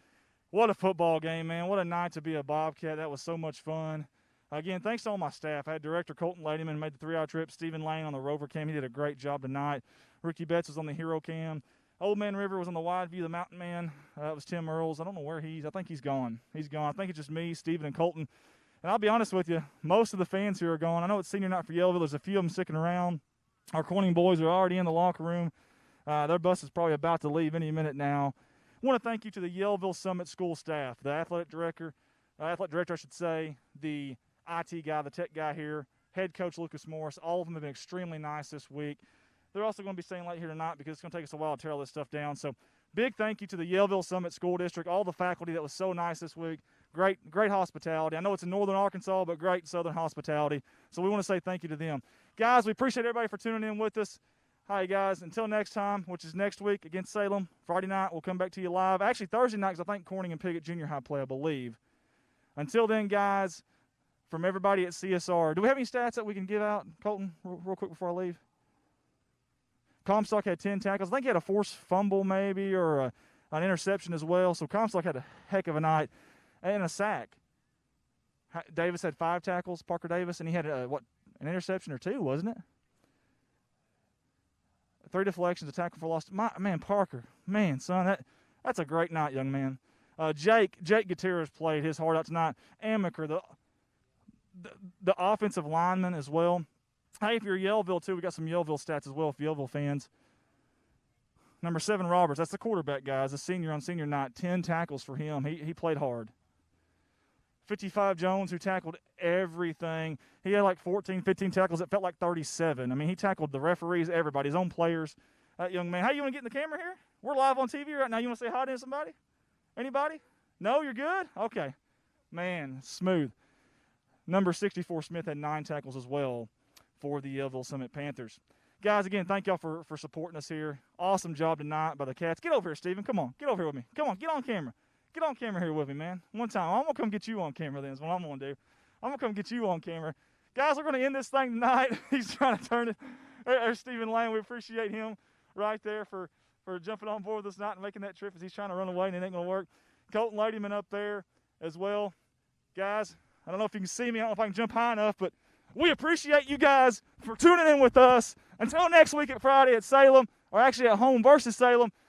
What a football game, man. What a night to be a Bobcat. That was so much fun. Again, thanks to all my staff. I had Director Colton Ladyman made the 3-hour trip. Stephen Lane on the Rover cam. He did a great job tonight. Ricky Betts was on the Hero cam. Old Man River was on the Wide View, the Mountain Man. It was Tim Earls. I don't know where I think he's gone. He's gone. I think it's just me, Stephen, and Colton. And I'll be honest with you, most of the fans here are gone. I know it's senior night for Yellville. There's a few of them sticking around. Our Corning boys are already in the locker room. Their bus is probably about to leave any minute now. I want to thank you to the Yellville Summit School staff, the athletic director, I should say, the IT guy, the tech guy here, head coach Lucas Morris. All of them have been extremely nice this week. They're also going to be staying late here tonight because it's going to take us a while to tear all this stuff down. So big thank you to the Yellville Summit School District, all the faculty that was so nice this week. Great hospitality. I know it's in northern Arkansas, but great southern hospitality. So we want to say thank you to them. Guys, we appreciate everybody for tuning in with us. Hi, guys. Until next time, which is next week against Salem. Friday night, we'll come back to you live. Actually, Thursday night, because I think Corning and Piggott Junior High play, I believe. Until then, guys, from everybody at CSR, do we have any stats that we can give out, Colton, real quick before I leave? Comstock had 10 tackles. I think he had a forced fumble maybe or an interception as well. So Comstock had a heck of a night and a sack. Davis had 5 tackles, Parker Davis, and he had, an interception or 2, wasn't it? 3 deflections, a tackle for loss. Parker, son, that's a great night, young man. Jake Gutierrez played his heart out tonight. Amaker, the offensive lineman as well. Hey, if you're Yellville, too, we got some Yellville stats as well, if Yellville fans. Number 7, Roberts. That's the quarterback, guys. The senior on senior night. 10 tackles for him. He played hard. 55 Jones, who tackled everything. He had like 14, 15 tackles. It felt like 37. I mean, he tackled the referees, everybody, his own players. That young man. Hey, you want to get in the camera here? We're live on TV right now. You want to say hi to somebody? Anybody? No, you're good? Okay. Man, smooth. Number 64, Smith, had 9 tackles as well for the Yellville Summit Panthers. Guys, again, thank y'all for supporting us here. Awesome job tonight by the Cats. Get over here, Steven. Come on. Get over here with me. Come on. Get on camera. Get on camera here with me, man. One time. I'm going to come get you on camera then is what I'm going to do. I'm going to come get you on camera. Guys, we're going to end this thing tonight. He's trying to turn it. There's Stephen Lane. We appreciate him right there for jumping on board this night and making that trip as he's trying to run away and it ain't going to work. Colton Ladyman up there as well. Guys, I don't know if you can see me. I don't know if I can jump high enough, but we appreciate you guys for tuning in with us. Until next week at Friday at Salem, or actually at home versus Salem,